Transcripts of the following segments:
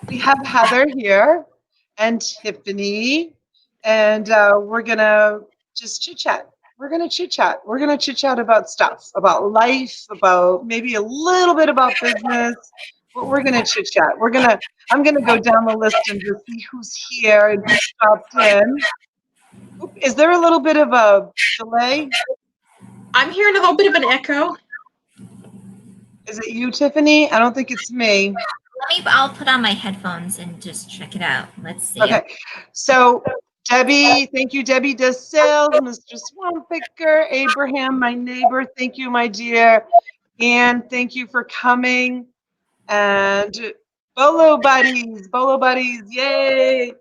We have Heather here and Tiffany, and we're gonna just chit chat. We're gonna chit chat. We're gonna chit chat about stuff, about life, about maybe a little bit about business. But we're gonna chit chat. I'm gonna go down the list and just see who's here and who stopped in. Oop, is there a little bit of a delay? I'm hearing a little bit of an echo. Is it you, Tiffany? I don't think it's me. I'll put on my headphones and just check it out. Let's see. Okay, so Debbie, thank you. Debbie does sales. Mr. Swamp Picker, Abraham, my neighbor, thank you, my dear. And thank you for coming. And Bolo Buddies, yay!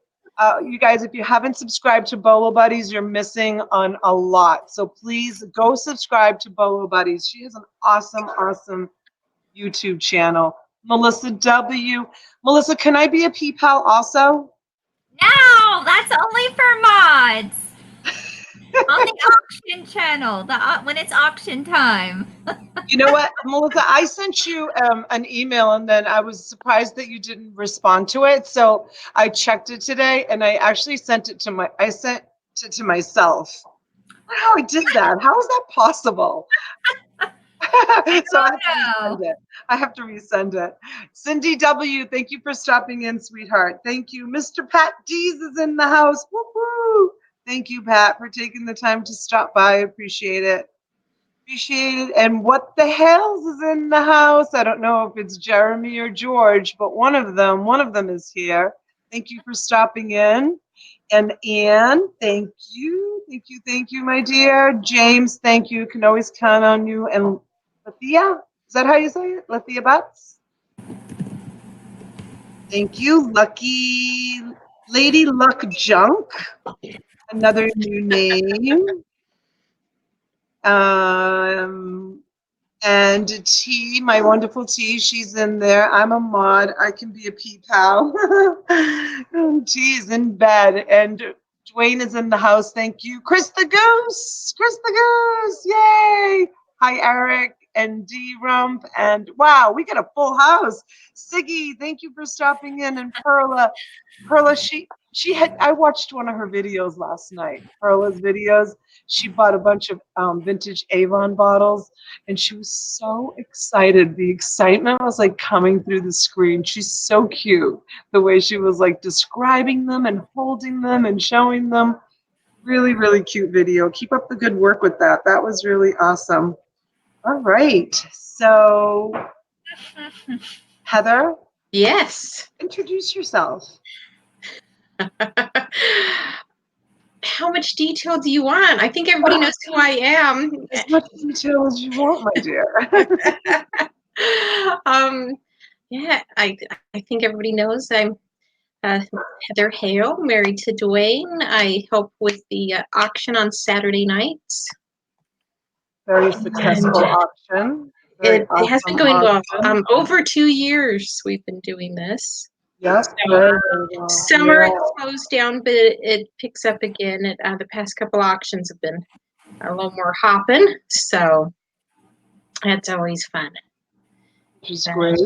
You guys, if you haven't subscribed to Bolo Buddies, you're missing on a lot. So please go subscribe to Bolo Buddies. She has an awesome, awesome YouTube channel. Melissa W. Melissa, can I be a PayPal also? No, that's only for mods. On the auction channel, when it's auction time. You know what, Melissa? I sent you an email, and then I was surprised that you didn't respond to it. So I checked it today, and I actually sent it to myself. I don't know how I did that. How is that possible? So I have to resend it. I have to resend it. Cindy W., thank you for stopping in, sweetheart. Thank you. Mr. Pat Dees is in the house. Woo-hoo. Thank you, Pat, for taking the time to stop by. Appreciate it. Appreciate it. And what the hell's is in the house? I don't know if it's Jeremy or George, but one of them is here. Thank you for stopping in. And Anne, thank you. Thank you, my dear. James, thank you. Can always count on you. And Lethea, is that how you say it? Lethea Butts? Thank you. Lucky Lady Luck Junk. Another new name. And T, my wonderful T, she's in there. I'm a mod. I can be a PayPal. T is in bed. And Dwayne is in the house. Thank you. Chris the Goose. Chris the Goose. Yay. Hi, Eric and D Rump. And wow, we got a full house. Siggy, thank you for stopping in. And Perla, I watched one of her videos last night, Perla's videos. She bought a bunch of vintage Avon bottles, and she was so excited. The excitement was like coming through the screen. She's so cute. The way she was like describing them and holding them and showing them. Really, really cute video. Keep up the good work with that. That was really awesome. All right. So, Heather? Yes. Introduce yourself. How much detail do you want? I think everybody knows who I am. As much detail as you want, my dear. Yeah, I think everybody knows I'm Heather Hale, married to Dwayne. I help with the auction on Saturday nights. Very successful auction. It has been going well. Over 2 years we've been doing this. Yes. So, summer it slows down, but it picks up again. The past couple auctions have been a little more hopping, so that's always fun. Which is great.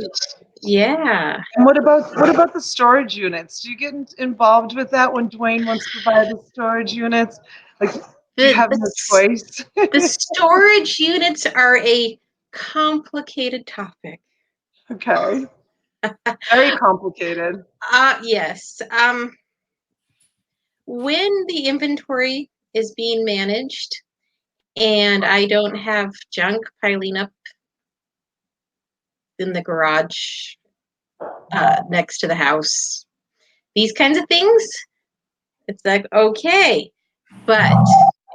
Yeah. And what about the storage units? Do you get involved with that when Dwayne wants to buy the storage units? Like, you have no choice. The storage units are a complicated topic. Okay. Very complicated. Yes. When the inventory is being managed and I don't have junk piling up in the garage next to the house, these kinds of things, it's like, okay. But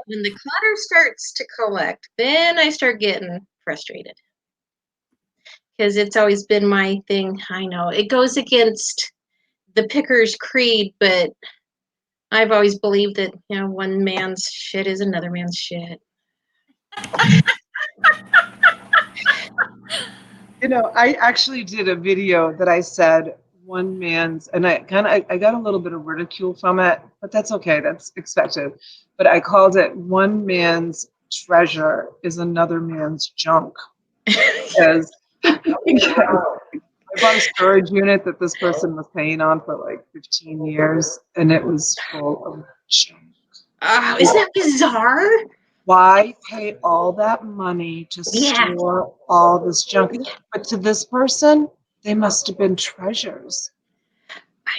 when the clutter starts to collect, then I start getting frustrated. Because it's always been my thing. I know it goes against the picker's creed, but I've always believed that, one man's shit is another man's shit. I actually did a video that I said one man's, and I got a little bit of ridicule from it, but that's okay. That's expected. But I called it "One man's treasure is another man's junk," because I bought a storage unit that this person was paying on for like 15 years, and it was full of junk. Oh, isn't that bizarre? Why pay all that money to Yeah. store all this junk? But to this person, they must have been treasures.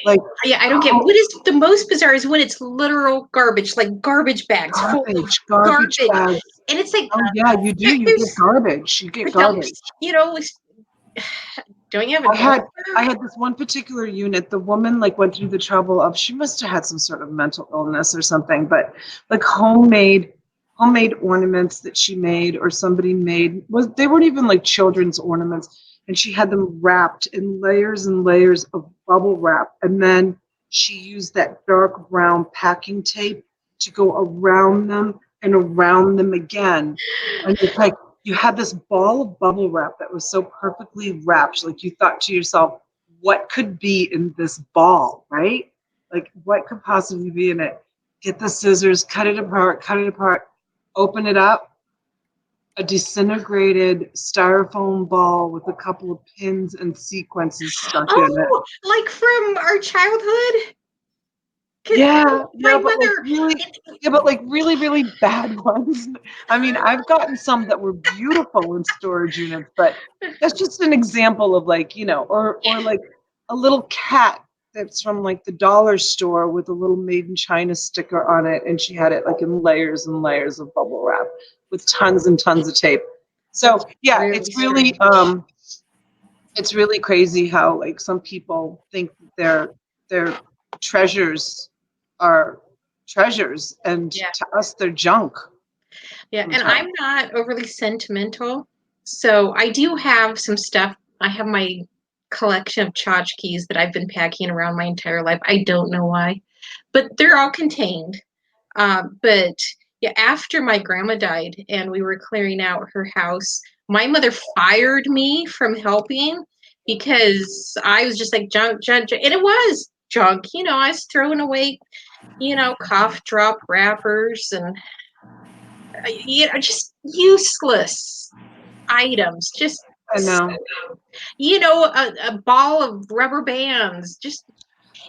Like Yeah, I don't get what is the most bizarre is when it's literal garbage, like garbage bags full of garbage garbage. bags. And it's like, Oh yeah, you do. You get garbage. You get garbage. Don't you have a I had this one particular unit. The woman like went through the trouble of she must have had some sort of mental illness or something, but like homemade ornaments that she made or somebody made they weren't even like children's ornaments, and she had them wrapped in layers and layers of bubble wrap, and then she used that dark brown packing tape to go around them and around them again. And it's like you had this ball of bubble wrap that was so perfectly wrapped, like you thought to yourself, what could be in this ball, right? Like what could possibly be in it? Get the scissors, cut it apart, open it up, a disintegrated styrofoam ball with a couple of pins and sequences stuck in it. Oh, like from our childhood? Yeah, My but like really, really bad ones. I mean, I've gotten some that were beautiful in storage units, but that's just an example of like, or like a little cat that's from like the dollar store with a little made in China sticker on it, and she had it like in layers and layers of bubble wrap with tons and tons of tape. So yeah, it's really crazy how like some people think that their treasures are treasures, and to us they're junk. Yeah, and I'm not overly sentimental, so I do have some stuff. I have my collection of tchotchkes that I've been packing around my entire life. I don't know why, but they're all contained. But yeah, after my grandma died and we were clearing out her house, my mother fired me from helping because I was just like junk, junk, junk. And it was junk. I was throwing away, cough drop wrappers and just useless items. Just I know. a ball of rubber bands.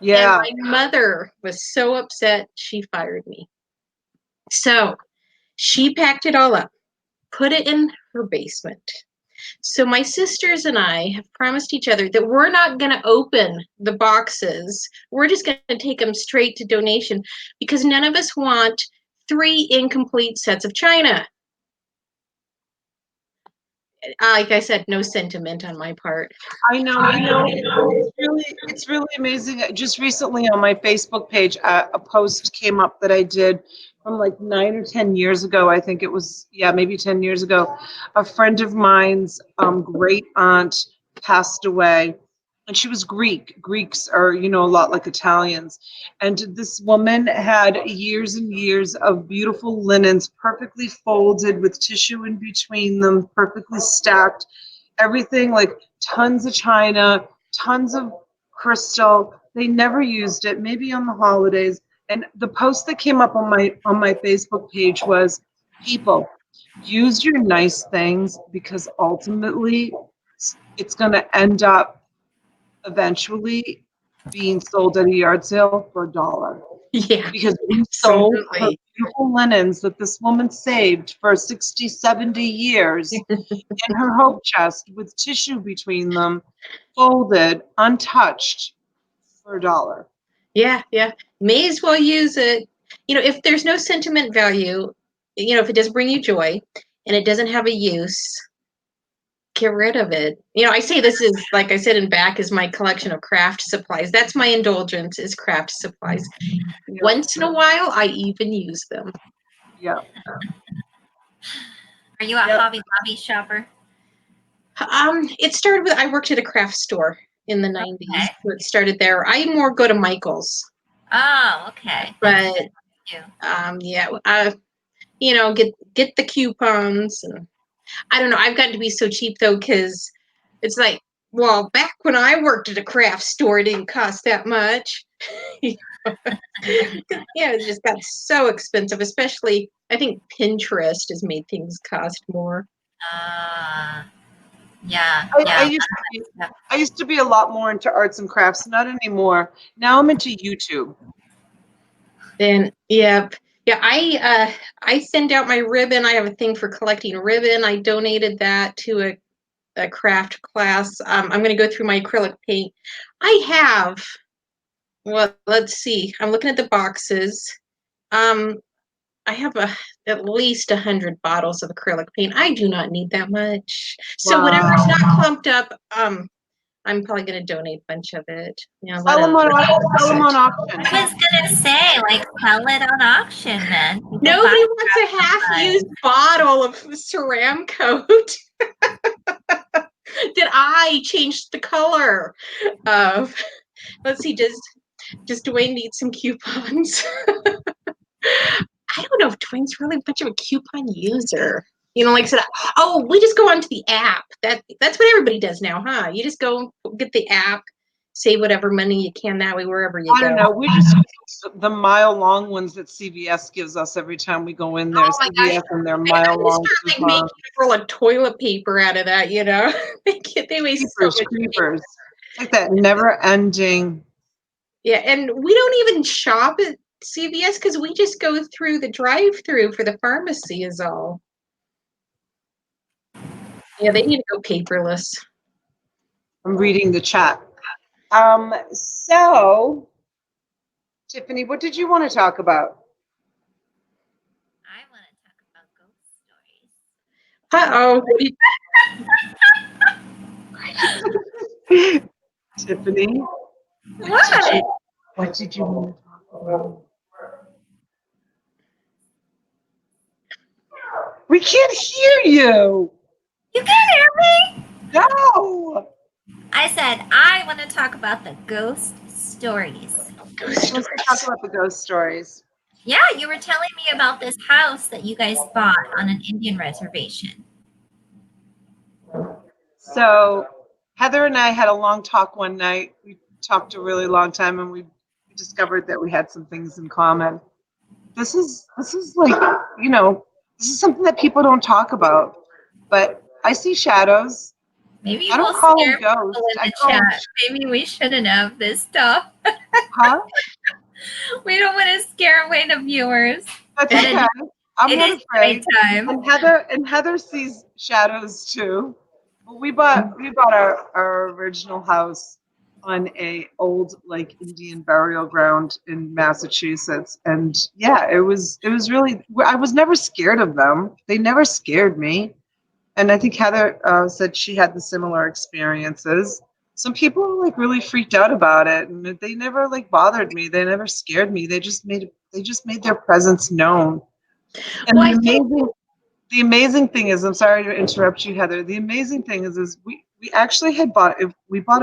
And my mother was so upset she fired me. So she packed it all up, put it in her basement. So my sisters and I have promised each other that we're not going to open the boxes. We're just going to take them straight to donation because none of us want 3 incomplete sets of china. Like I said, no sentiment on my part. I know. It's really amazing. Just recently on my Facebook page, a post came up that I did from like 9 or 10 years ago. I think it was, maybe 10 years ago. A friend of mine's great aunt passed away, and she was Greek. Greeks are, a lot like Italians. And this woman had years and years of beautiful linens, perfectly folded with tissue in between them, perfectly stacked. Everything like tons of china, tons of crystal. They never used it, maybe on the holidays. And the post that came up on my Facebook page was, people, use your nice things because ultimately it's going to end up eventually being sold at a yard sale for $1. Yeah, because we sold her beautiful linens that this woman saved for 60, 70 years in her hope chest with tissue between them, folded, untouched, for $1. Yeah. May as well use it. If there's no sentiment value, if it doesn't bring you joy and it doesn't have a use, get rid of it. I say this is, like I said, in back is my collection of craft supplies. That's my indulgence, is craft supplies. Once in a while, I even use them. Yeah. Are you a Hobby Lobby shopper? It started with, I worked at a craft store in the 90s. So it started there. I more go to Michael's. Oh, okay. But get the coupons, and I don't know. I've gotten to be so cheap though, because it's like, well, back when I worked at a craft store, it didn't cost that much. It just got so expensive. Especially, I think Pinterest has made things cost more. Yeah, I, I yeah. used to be, Yeah. I used to be a lot more into arts and crafts, not anymore. Now I'm into YouTube. Then, yep. Yeah, I send out my ribbon. I have a thing for collecting ribbon. I donated that to a craft class. I'm going to go through my acrylic paint. I have, well, let's see. I'm looking at the boxes. Um, I have at least 100 bottles of acrylic paint. I do not need that much. So whatever's Wow. not clumped up, I'm probably going to donate a bunch of it. You know, let Sell them them. on, sell them on auction. I was gonna say, like, sell it on auction then. People buy Nobody wants a half-used bottle of Ceram coat that I changed the color of. Let's see, does Dwayne need some coupons? I don't know if Dwayne's really much of a coupon user. You know, like I said, oh, we just go onto the app. That's what everybody does now, huh? You just go get the app, save whatever money you can that way wherever you I go. don't know. We just use the mile long ones that CVS gives us every time we go in there. Oh my gosh. CVS and their I mile need to long start like making coupons. a roll of toilet paper out of that, you know? They waste so Creepers, much paper. creepers. It's like that never ending. Yeah, and we don't even shop at CVS because we just go through the drive-through for the pharmacy is all. Yeah, they need to go paperless. I'm reading the chat. So, Tiffany, what did you want to talk about? I want to talk about ghost stories. Uh-oh. Tiffany, What? what did you want to talk about? We can't hear you. You can hear me? No. I said I want to talk about the ghost stories. Ghost She wants to talk stories. about the ghost stories. Yeah, you were telling me about this house that you guys bought on an Indian reservation. So, Heather and I had a long talk one night. We talked a really long time, and we discovered that we had some things in common. This is like, you know, this is something that people don't talk about. But I see shadows. Maybe I don't we'll call them scare people ghosts. in I the call them, chat. Maybe we shouldn't have this stuff. huh? We don't want to scare away the viewers. That's And okay. I'm it not is afraid. nighttime. And Heather sees shadows too. Well, we bought our original house on a old like Indian burial ground in Massachusetts, and yeah, it was really. I was never scared of them. They never scared me, and I think Heather said she had the similar experiences. Some people were like really freaked out about it, and they never like bothered me. They never scared me. They just made their presence known. And Well, I think the amazing thing is, I'm sorry to interrupt you, Heather. The amazing thing is we actually had bought we bought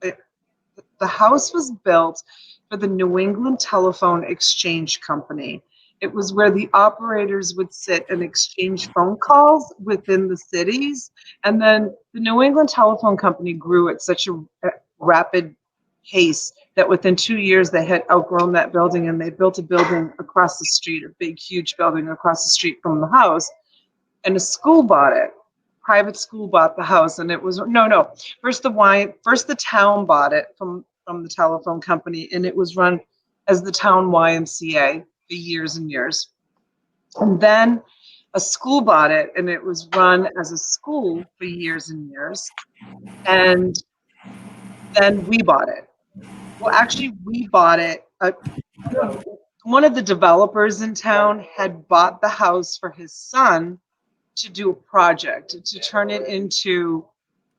the house was built for the New England Telephone Exchange Company. It was where the operators would sit and exchange phone calls within the cities. And then the New England Telephone Company grew at such a rapid pace that within 2 years they had outgrown that building and they built a building across the street, a big, huge building across the street from the house. And a school bought it. Private school bought the house, and it was no. First the town bought it from the telephone company, and it was run as the town YMCA for years and years. And then a school bought it, and it was run as a school for years and years. And then we bought it. Well, actually, we bought it. One of the developers in town had bought the house for his son to do a project, to turn it into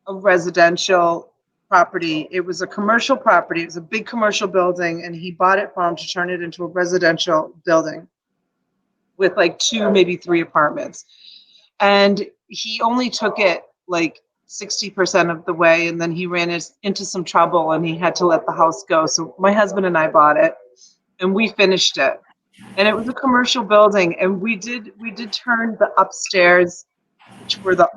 a residential property. It was a commercial property. It was a big commercial building, and he bought it for him to turn it into a residential building with like two, maybe three apartments. And he only took it like 60% of the way, and then he ran into some trouble and he had to let the house go. So my husband and I bought it, and we finished it. And it was a commercial building, and we did turn the upstairs, which were the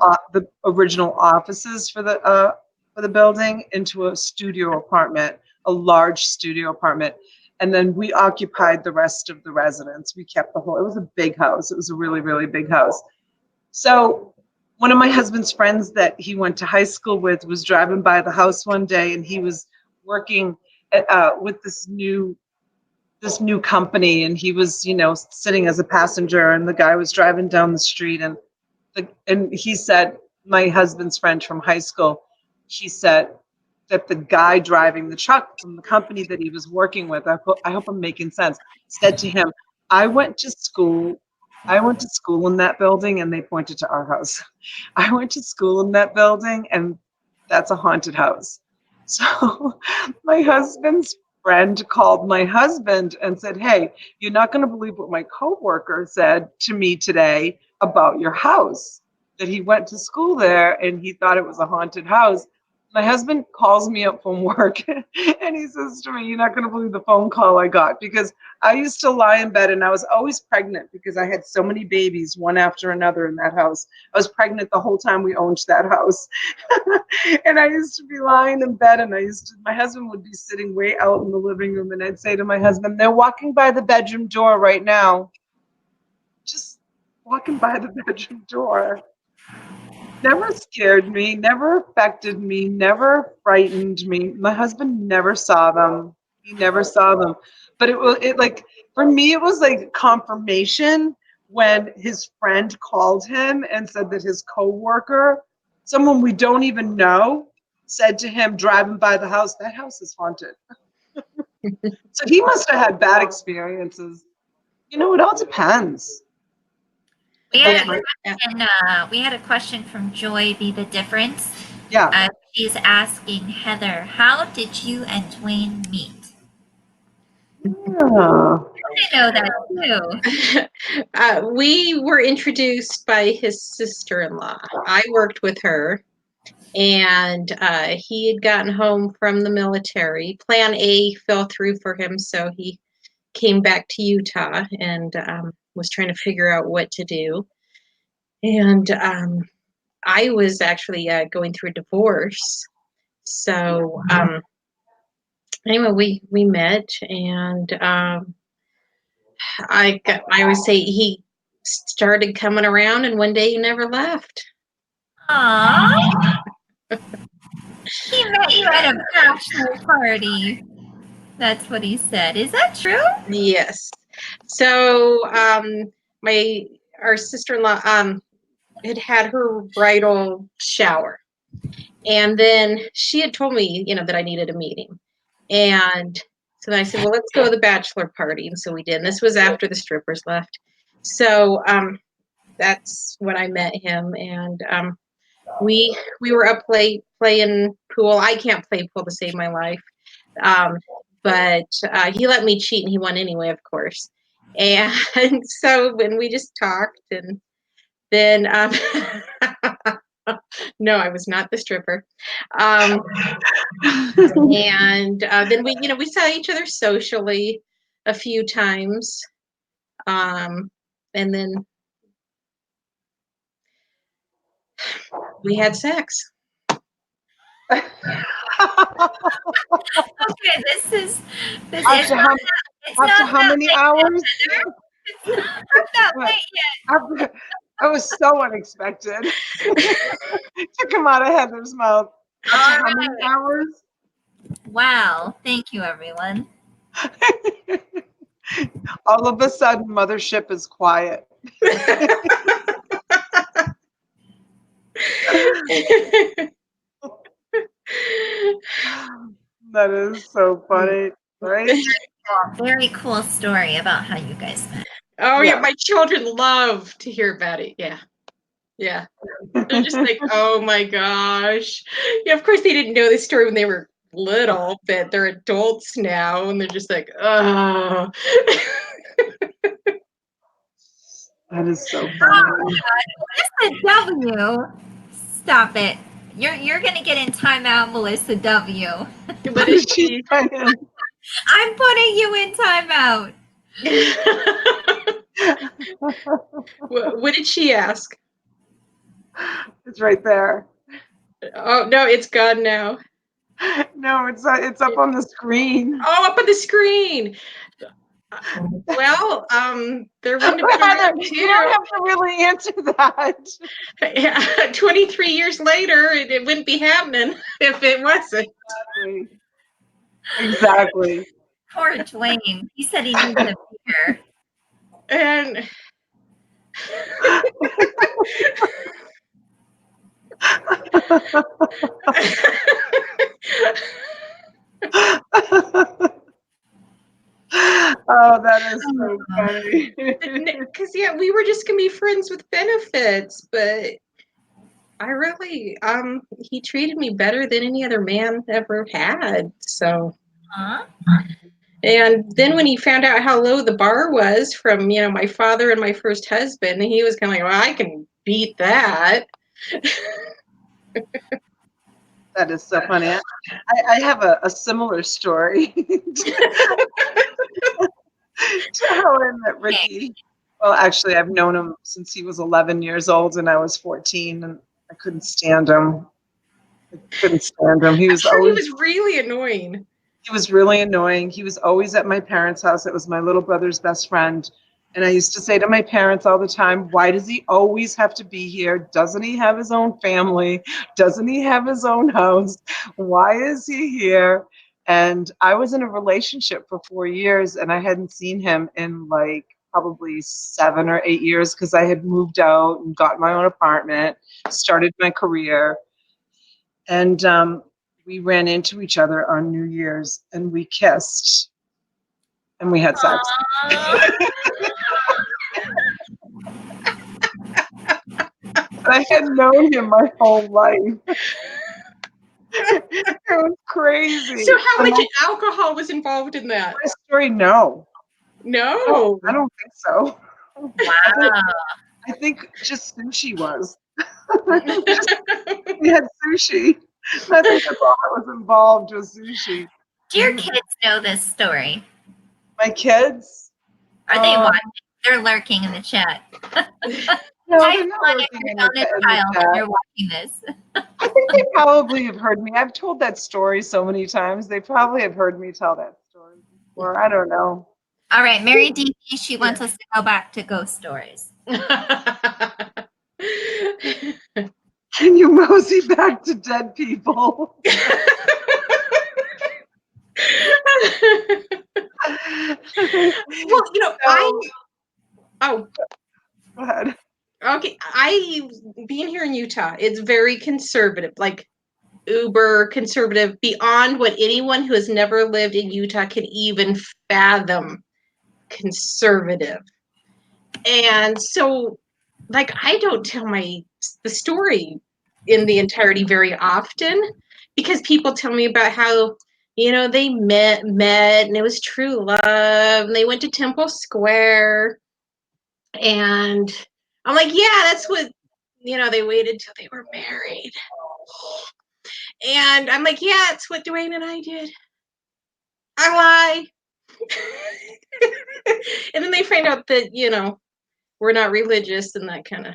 original offices for the building, into a studio apartment, a large studio apartment. And then we occupied the rest of the residence. We kept the whole. It was a big house. It was a really, really big house. So one of my husband's friends that he went to high school with was driving by the house one day, and he was working with this new company, and he was, sitting as a passenger, and the guy was driving down the street, and he said, my husband's friend from high school, he said that the guy driving the truck from the company that he was working with, I hope I'm making sense, said to him, I went to school. I went to school in that building, and they pointed to our house. I went to school in that building, and that's a haunted house. So my husband's friend called my husband and said, hey, you're not going to believe what my coworker said to me today about your house, that he went to school there and he thought it was a haunted house. My husband calls me up from work and he says to me, you're not going to believe the phone call I got, because I used to lie in bed and I was always pregnant because I had so many babies, one after another in that house. I was pregnant the whole time we owned that house. And I used to be lying in bed, and my husband would be sitting way out in the living room, and I'd say to my husband, they're walking by the bedroom door right now. Just walking by the bedroom door. Never scared me, never affected me, never frightened me. My husband never saw them. He never saw them. But it like, for me, it was like confirmation when his friend called him and said that his coworker, someone we don't even know, said to him driving by the house, that house is haunted. So he must have had bad experiences. It all depends. We had, That's a my, question, we had a question from Joy, Be the Difference. yeah. She's asking, Heather, how did you and Dwayne meet? Oh. I know that too. We were introduced by his sister-in-law. I worked with her, and he had gotten home from the military. Plan A fell through for him, so he came back to Utah and was trying to figure out what to do. And I was actually going through a divorce. So anyway, we met, and I always say he started coming around, and one day he never left. Aww. He met you at a bachelor party. That's what he said. Is that true? Yes. So our sister-in-law had her bridal shower, and then she had told me, that I needed a meeting, and so then I said, well, let's go to the bachelor party, and so we did. And this was after the strippers left. So that's when I met him, and we were up late playing pool. I can't play pool to save my life. But he let me cheat, and he won anyway, of course. And so when we just talked, and then no, I was not the stripper. And then we saw each other socially a few times, and then we had sex. Okay, this After how, it's not after how that many late hours? yet, Heather. It's not that late yet. That was so unexpected. To come out of Heather's mouth. After All how many right. hours? Wow. Thank you, everyone. All of a sudden, Mothership is quiet. That is so funny, right? Very cool story about how you guys met. Oh yeah, Yeah. my children love to hear about it. Yeah. They're just like, oh my gosh. Yeah, of course they didn't know this story when they were little, but they're adults now, and they're just like, oh. That is so funny. Melissa W. Stop it. You're gonna get in timeout, Melissa W. What is she? I'm putting you in timeout. What did she ask? It's right there. Oh no, it's gone now. No, it's up on the screen. Oh, up on the screen. Well, there wouldn't have been a Heather, round you don't two. have to really answer that. Yeah, 23 years later, it wouldn't be happening if it wasn't. Exactly. Poor Dwayne. He said he needs a beer. And Oh, that is so funny. because yeah, we were just gonna be friends with benefits, but I really he treated me better than any other man ever had. So Huh? and then when he found out how low the bar was from, my father and my first husband, he was kind of like, well, I can beat that. That is so funny. I have a similar story to how I met Ricky. Well, actually, I've known him since he was 11 years old and I was 14, and I couldn't stand him. I couldn't stand him. I'm sure he was really annoying. He was really annoying. He was always at my parents' house. It was my little brother's best friend. And I used to say to my parents all the time, why does he always have to be here? Doesn't he have his own family? Doesn't he have his own house? Why is he here? And I was in a relationship for 4 years and I hadn't seen him in like probably 7 or 8 years because I had moved out and got my own apartment, started my career. And we ran into each other on New Year's and we kissed and we had sex. I had known him my whole life. It was crazy. So how much alcohol was involved in that? My story, no. No. I don't think so. Wow. I think just sushi was. We had sushi. I think that's all that was involved was sushi. Do your kids know this story? My kids? Are they watching? They're lurking in the chat. No, Hi, they're not Sonia, lurking you're in on the this pile. chat. They're watching this. I think they probably have heard me. I've told that story so many times. They probably have heard me tell that story before. I don't know. All right, Mary D. She wants us to go back to ghost stories. Can you mosey back to dead people? Well, go ahead. Okay, being here in Utah, it's very conservative, like uber conservative, beyond what anyone who has never lived in Utah can even fathom conservative. And so, like, I don't tell the story in the entirety very often because people tell me about how they met and it was true love and they went to Temple Square, and I'm like, yeah, that's what they waited till they were married. And I'm like, yeah, it's what Dwayne and I did. I lie. And then they find out that we're not religious, and that kind of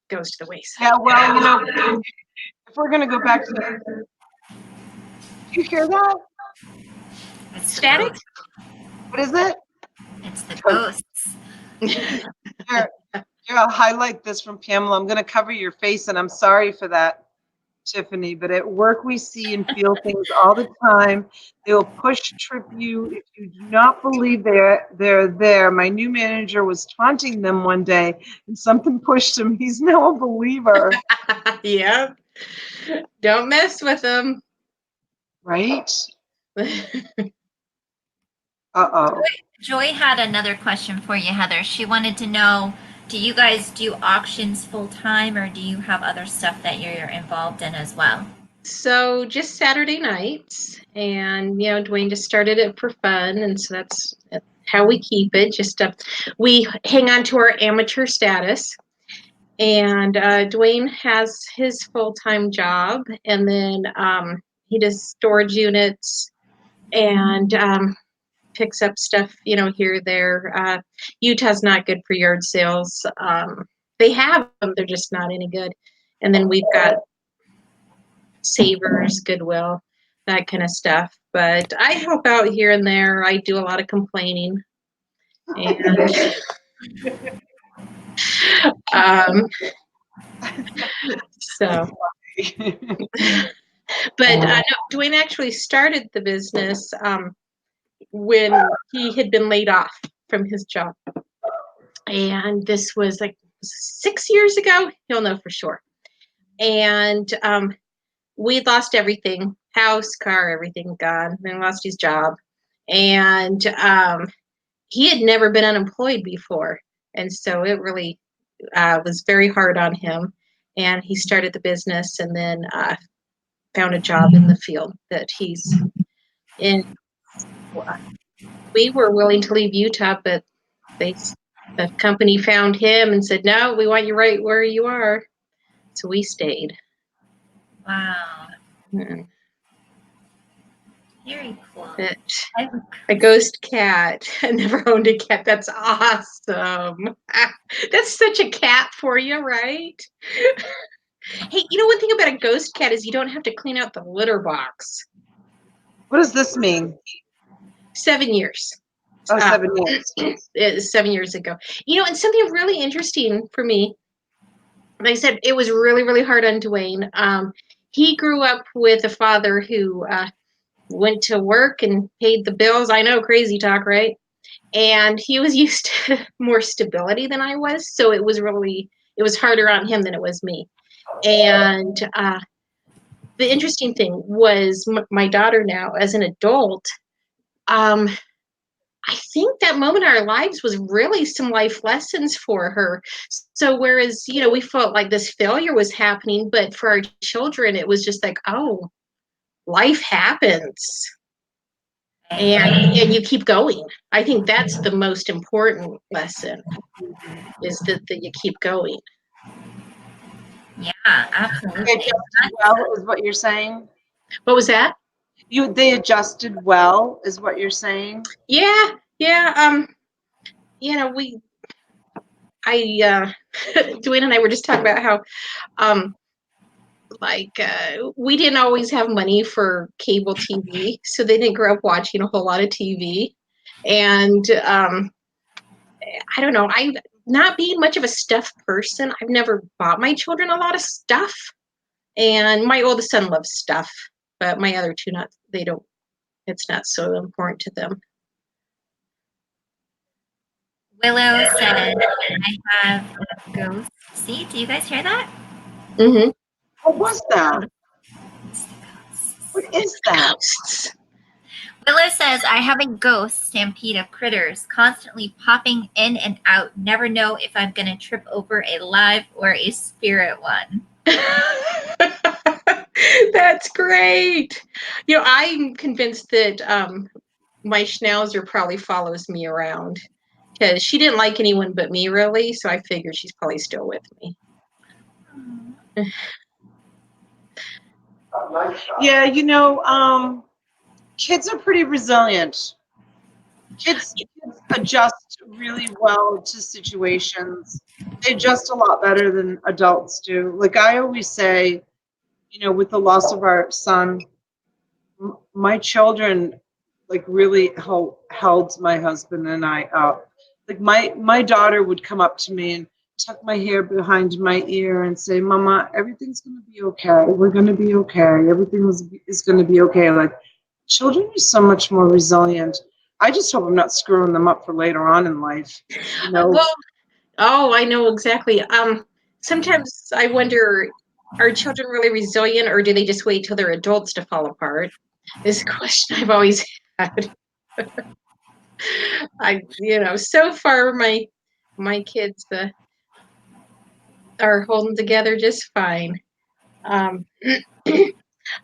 goes to the wayside. Yeah, well, if we're gonna go back to, do you hear that? It's Static? What is it? It's the ghosts. Here, I'll highlight this from Pamela. I'm gonna cover your face, and I'm sorry for that, Tiffany, but at work we see and feel things all the time. They will push trip you if you do not believe they're there. My new manager was taunting them one day and something pushed him. He's now a believer. Yeah. Don't mess with them. Right? Uh-oh. Joy had another question for you, Heather. She wanted to know, do you guys do auctions full time or do you have other stuff that you're involved in as well? So just Saturday nights, and Dwayne just started it for fun, and so that's how we keep it. Just we hang on to our amateur status, and Dwayne has his full-time job, and then he does storage units and picks up stuff here there. Utah's not good for yard sales. They have them, they're just not any good. And then we've got Savers, Goodwill, that kind of stuff. But I help out here and there. I do a lot of complaining. And um, so, but no, Dwayne actually started the business when he had been laid off from his job. And this was like 6 years ago. He'll know for sure. And we'd lost everything, house, car, everything gone. Then lost his job. And he had never been unemployed before. And so it really was very hard on him. And he started the business and then found a job in the field that he's in. We were willing to leave Utah, but the company found him and said, "No, we want you right where you are." So we stayed. Wow. Mm. Very cool. A ghost cat. I never owned a cat. That's awesome. That's such a cat for you, right? Hey, you know, one thing about a ghost cat is you don't have to clean out the litter box. What does this mean? 7 years. Oh, 7 years. 7 years ago. You know, and something really interesting for me, like I said, it was really, really hard on Dwayne. He grew up with a father who went to work and paid the bills. I know, crazy talk, right? And he was used to more stability than I was. So it was harder on him than it was me. And the interesting thing was my daughter now, as an adult, I think that moment in our lives was really some life lessons for her. So whereas, you know, we felt like this failure was happening, but for our children, it was just like, oh, life happens. And you keep going. I think that's the most important lesson, is that you keep going. Yeah, absolutely. They adjusted well, is what you're saying? What was that? They adjusted well, is what you're saying? Yeah. You know, Dwayne and I were just talking about how, we didn't always have money for cable TV, so they didn't grow up watching a whole lot of TV. And I don't know, I not being much of a stuff person, I've never bought my children a lot of stuff. And my oldest son loves stuff, but my other two it's not so important to them. Willow said, I have a ghost. See, do you guys hear that? Mm-hmm. What was that? What is that? Willow says, I have a ghost stampede of critters constantly popping in and out. Never know if I'm going to trip over a live or a spirit one. That's great. You know, I'm convinced that my Schnauzer probably follows me around, because she didn't like anyone but me, really. So I figured she's probably still with me. Yeah, you know, kids are pretty resilient. Kids adjust really well to situations. They adjust a lot better than adults do. Like I always say, you know, with the loss of our son, my children like really held my husband and I up. Like my daughter would come up to me and tuck my hair behind my ear and say, "Mama, everything's going to be okay. We're going to be okay. Everything is going to be okay." Like children are so much more resilient. I just hope I'm not screwing them up for later on in life. You know? Well, oh, I know exactly. Sometimes I wonder, are children really resilient, or do they just wait till they're adults to fall apart? This is a question I've always had. So far my kids are holding together just fine.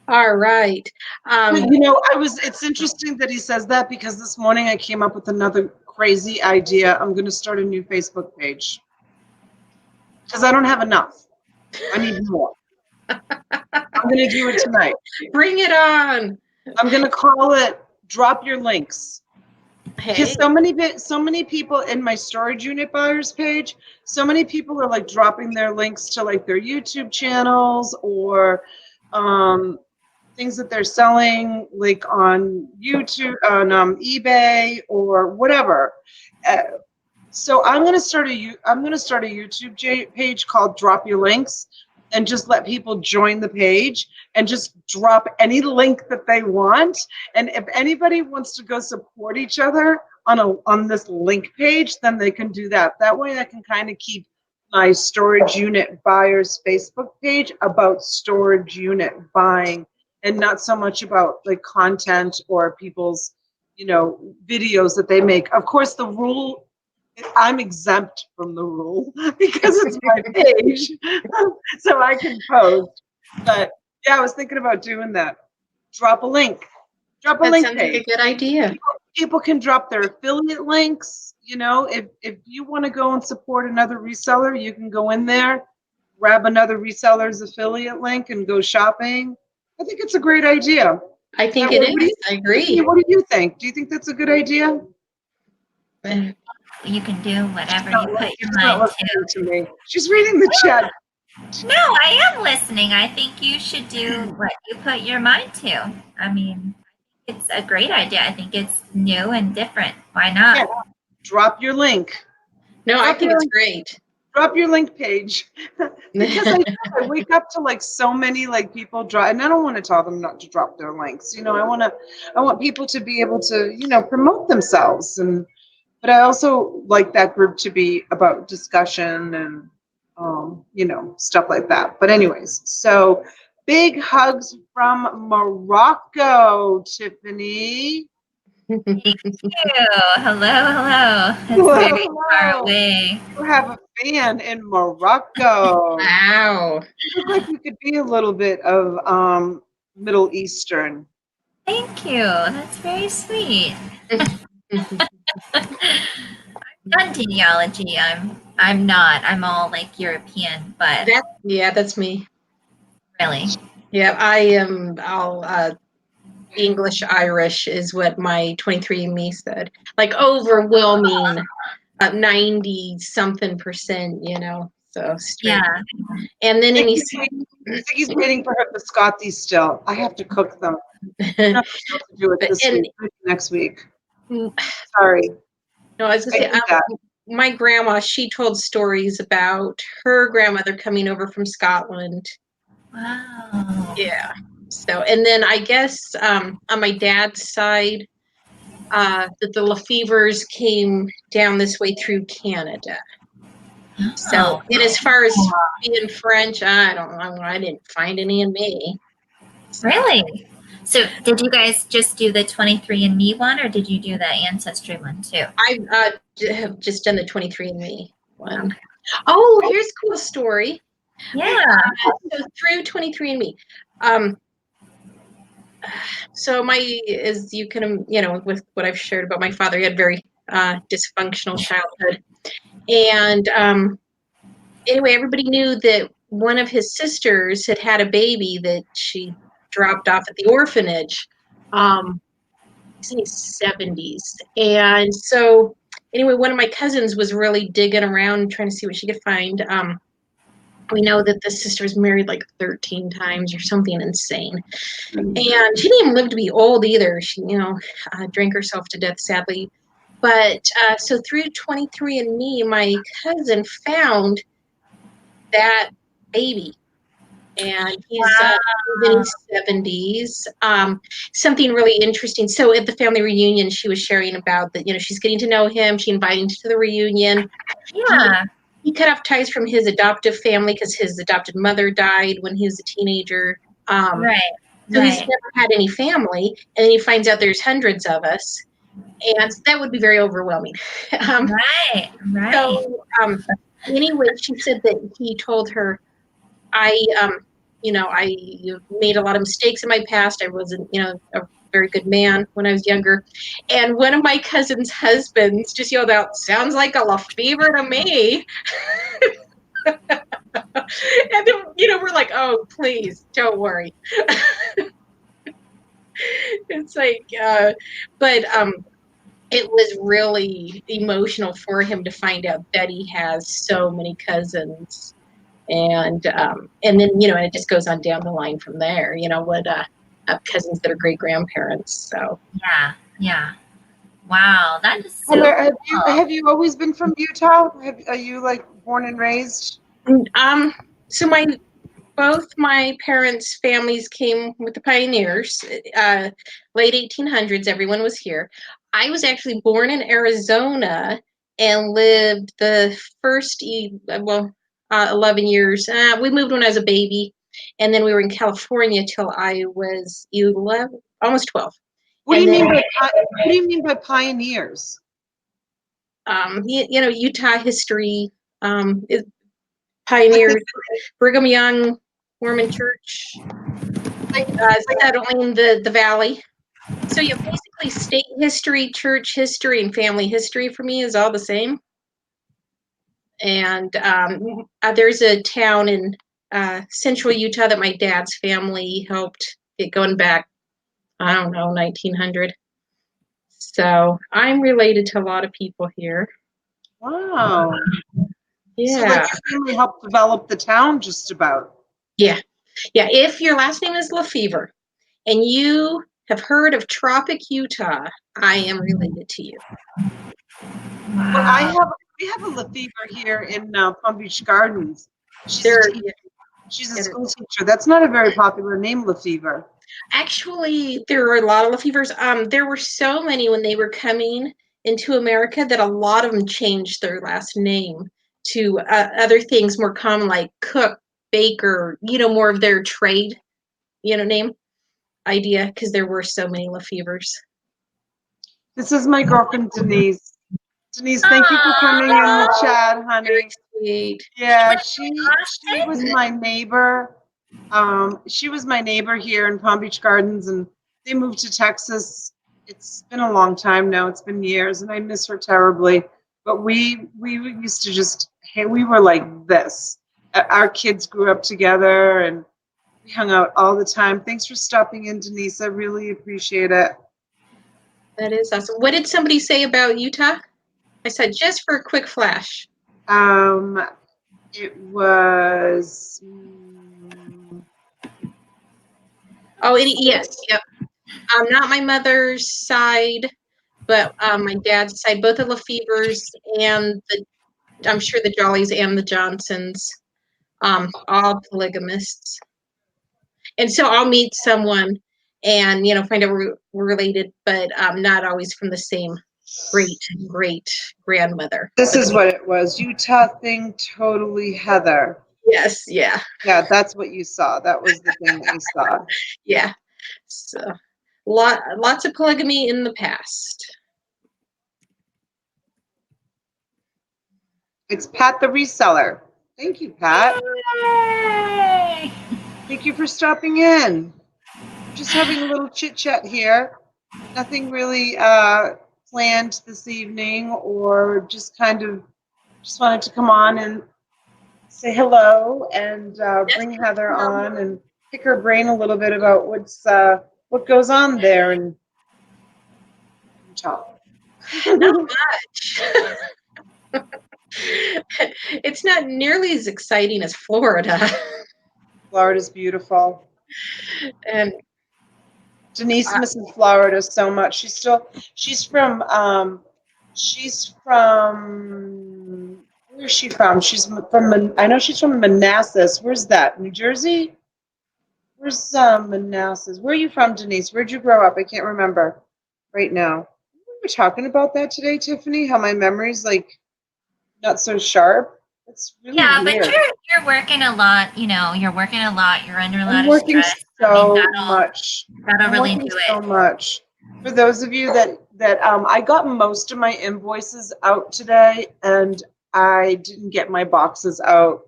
All right. You know, it's interesting that he says that, because this morning I came up with another crazy idea. I'm going to start a new Facebook page because I don't have enough. I need more. I'm going to do it tonight. Bring it on. I'm going to call it Drop Your Links. Hey. Because so many people in my storage unit buyers page, so many people are like dropping their links to like their YouTube channels or things that they're selling, like on YouTube, on eBay, or whatever. Uh, so I'm gonna start a YouTube page called Drop Your Links, and just let people join the page and just drop any link that they want. And if anybody wants to go support each other on this link page, then they can do that. That way, I can kind of keep my storage unit buyers Facebook page about storage unit buying, and not so much about like content or people's, videos that they make. Of course, the rule, I'm exempt from the rule because it's my page, so I can post. But yeah, I was thinking about doing that. Drop a link. Drop a That link sounds like page. a good idea. People can drop their affiliate links. If you want to go and support another reseller, you can go in there, grab another reseller's affiliate link, and go shopping. I think it's a great idea. I think What it do is. I agree. What do you think? Do you think that's a good idea? You can do whatever you put your She's not mind to. listening to me. She's reading the chat. No, I am listening. I think you should do what you put your mind to. I mean, it's a great idea. I think it's new and different. Why not? Yeah. Drop your link. No, I think it's great. Drop your link page. Because I wake up to like so many like people drop, and I don't want to tell them not to drop their links. I want people to be able to, promote themselves, but I also like that group to be about discussion and stuff like that. But anyways, so big hugs from Morocco, Tiffany. Thank you. Hello. It's very far away. You have a fan in Morocco. Wow. You look like you could be a little bit of Middle Eastern. Thank you. That's very sweet. I've done genealogy. I'm not. I'm all like European, but That's me. really. Yeah, I am all English Irish is what my 23andMe said. Like overwhelming 90 something percent, so straight. Yeah. And then He's waiting for her biscotti still. I have to cook them. I'm not able to do it this week. Next week. Sorry. No, I was gonna say my grandma, she told stories about her grandmother coming over from Scotland. Wow. Yeah. So, and then I guess on my dad's side, that the Lefevres came down this way through Canada. So, and as far as being French, I don't know. I didn't find any in me. So. Really? So, did you guys just do the 23andMe one, or did you do the Ancestry one too? I have just done the 23andMe one. Okay. Oh, here's a cool story. Yeah. So through 23andMe, so as you can, with what I've shared about my father, he had very dysfunctional childhood, and anyway, everybody knew that one of his sisters had a baby that she dropped off at the orphanage. He's in his 70s, and so anyway, one of my cousins was really digging around trying to see what she could find. We know that the sister was married like 13 times or something insane. And she didn't even live to be old either. She, drank herself to death, sadly. But so through 23andMe, my cousin found that baby. And he's in his 70s. Something really interesting. So at the family reunion, she was sharing about that, she's getting to know him. She invited him to the reunion. Yeah. He cut off ties from his adoptive family because his adopted mother died when he was a teenager. Right. So he's never had any family. And then he finds out there's hundreds of us. And that would be very overwhelming. Right. So anyway, she said that he told her, I made a lot of mistakes in my past. I wasn't, a very good man when I was younger. And one of my cousin's husbands just yelled out, "Sounds like a Lefevre to me." And then, we're like, "Oh, please, don't worry." It's like, but it was really emotional for him to find out that he has so many cousins. And then, and it just goes on down the line from there, have cousins that are great grandparents. So Yeah, yeah. Wow, that is so Heather, cool. have you always been from Utah? Are you like born and raised? so both my parents' families came with the pioneers, late 1800s. Everyone was here. I was actually born in Arizona and lived the first 11 years. We moved when I was a baby, and then we were in California till I was 11, almost 12. What do And you then, mean by what do you mean by pioneers? Utah history, is pioneers, Brigham Young Mormon Church, Like, settling the valley. So yeah, basically state history, church history, and family history for me is all the same. And there's a town in central Utah that my dad's family helped get going back, I don't know, 1900. So I'm related to a lot of people here. wow. So like Yeah. your family helped develop the town just about. Yeah. Yeah. If your last name is Lefevre and you have heard of Tropic, Utah, I am related to you. Well, Wow. we have a Lefevre here in Palm Beach Gardens. She's a There, teacher. She's a school teacher. That's not a very popular name, Lefevre. actually, there are a lot of Lefevres. There were so many when they were coming into America that a lot of them changed their last name to other things more common, like cook, baker, more of their trade, name idea, because there were so many Lefevres. This is my girlfriend Denise. Denise, thank you for coming in the Aw. chat, Very honey. sweet. Yeah, She she was my neighbor. She was my neighbor here in Palm Beach Gardens, and they moved to Texas. It's been a long time now. It's been years, and I miss her terribly. But we used to just, hey, we were like this. Our kids grew up together, and we hung out all the time. Thanks for stopping in, Denise. I really appreciate it. That is awesome. What did somebody say about Utah? I said, just for a quick flash. It was. Yes, yep. Not my mother's side, but my dad's side, both the Lefevres and I'm sure the Jollies and the Johnsons, all polygamists. And so I'll meet someone and, find out we're related, but not always from the same great grandmother. This is what it was. Utah thing, totally Heather. Yes, yeah, Yeah, that's what you saw. That was the thing that you saw. yeah. So lots of polygamy in the past. It's Pat the reseller. Thank you, Pat. Yay! Thank you for stopping in. Just having a little chit chat here. Nothing really planned this evening, or just wanted to come on and say hello and bring Heather on and pick her brain a little bit about what goes on there in Utah. Not much. It's not nearly as exciting as Florida. Florida's beautiful. And Denise misses Florida so much. She's from where is she from? She's from I know she's from Manassas. Where's that? New Jersey? Where's Manassas? Where are you from, Denise? Where'd you grow up? I can't remember right now. We were talking about that today, Tiffany, how my memory's like not so sharp. It's really Yeah, weird. but you're working a lot. You're working a lot. You're under a lot I'm of working stress. so much. That'll I'm really working do so it. much. For those of you that I got most of my invoices out today, and I didn't get my boxes out.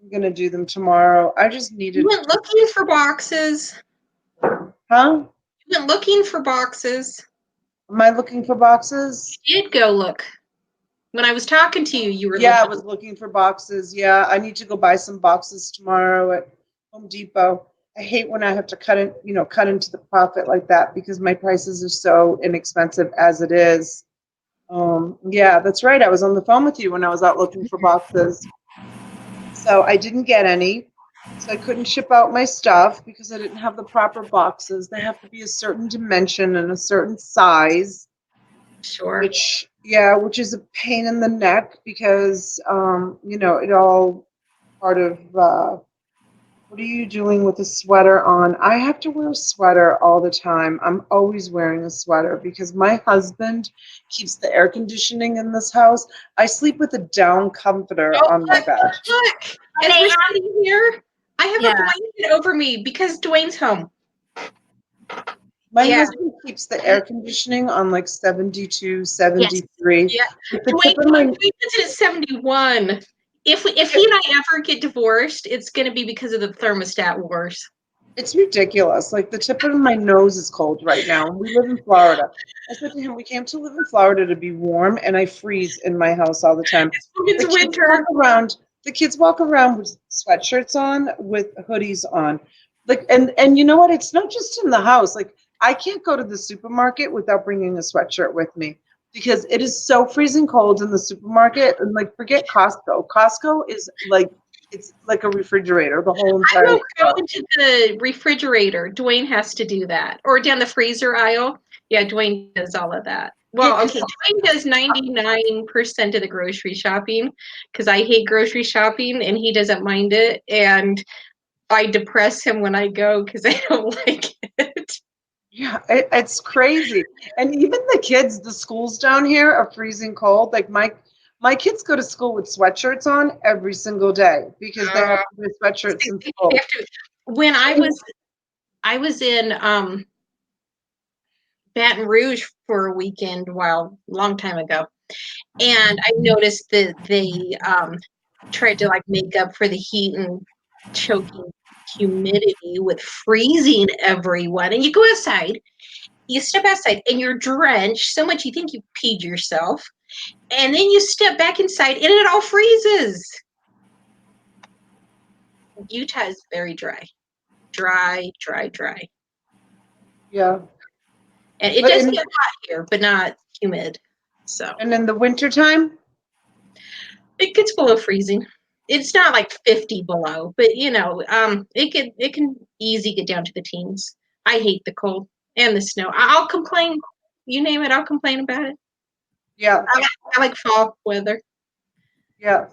I'm gonna do them tomorrow. I just you needed. went looking for boxes. Huh? You went looking for boxes. Am I looking for boxes? You did go look. When I was talking to you, you were Yeah, I looking. was looking for boxes. Yeah, I need to go buy some boxes tomorrow at Home Depot. I hate when I have to cut into the profit like that because my prices are so inexpensive as it is. Yeah, that's right. I was on the phone with you when I was out looking for boxes. So I didn't get any. So I couldn't ship out my stuff because I didn't have the proper boxes. They have to be a certain dimension and a certain size, Sure. which is a pain in the neck because, it all part of, what are you doing with a sweater on? I have to wear a sweater all the time. I'm always wearing a sweater because my husband keeps the air conditioning in this house. I sleep with a down comforter Oh, on my look, bed. look. As Okay, we're sitting here, I have yeah. a blanket over me because Dwayne's home. My Yeah. husband keeps the air conditioning on like 72, Yes. 73. Yeah. With the tip of my Dwayne puts it at 71. If he and I ever get divorced, it's going to be because of the thermostat wars. It's ridiculous. Like the tip of my nose is cold right now. We live in Florida. I said to him, we came to live in Florida to be warm, and I freeze in my house all the time. It's The kids walk winter. around. The kids walk around with sweatshirts on, with hoodies on. Like, and you know what? It's not just in the house. Like, I can't go to the supermarket without bringing a sweatshirt with me because it is so freezing cold in the supermarket. And like, forget Costco. Costco is like it's like a refrigerator. The whole I entire won't go store. into the refrigerator. Dwayne has to do that. Or down the freezer aisle. Yeah, Dwayne does all of that. Yeah, Well, 'cause okay, Dwayne does 99% of the grocery shopping because I hate grocery shopping and he doesn't mind it. And I depress him when I go because I don't like it. Yeah, it's crazy. And even the kids, the schools down here are freezing cold. Like my kids go to school with sweatshirts on every single day because they have Uh, to wear sweatshirts in they school. have to, when I was in Baton Rouge for a weekend long time ago, and I noticed that they tried to like make up for the heat and choking humidity with freezing everyone. And you go outside, you step outside, and you're drenched so much you think you peed yourself, and then you step back inside, and it all freezes. Utah is very dry, dry. Yeah. And it But does get hot here, but not humid. So and in the wintertime, it gets below freezing. It's not like 50 below, but it can easy get down to the teens. I hate the cold and the snow. I'll complain. You name it, I'll complain about it. yeah, I like fall weather. yeah.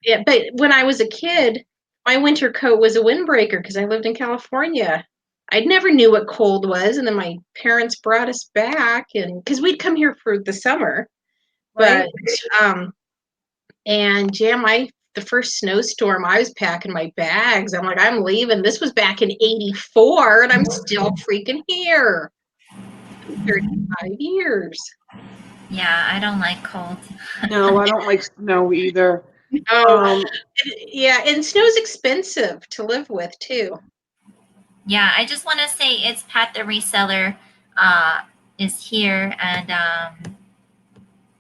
Yeah, but when I was a kid, my winter coat was a windbreaker because I lived in California. I never knew what cold was, and then my parents brought us back, and because we'd come here for the summer, Right? but and yeah, the first snowstorm, I was packing my bags. I'm like, I'm leaving. This was back in '84, and I'm still freaking here. 35 years. Yeah, I don't like cold. No, I don't like snow either. Oh, Um, yeah, and snow's expensive to live with too. Yeah, I just want to say it's Pat the reseller is here, and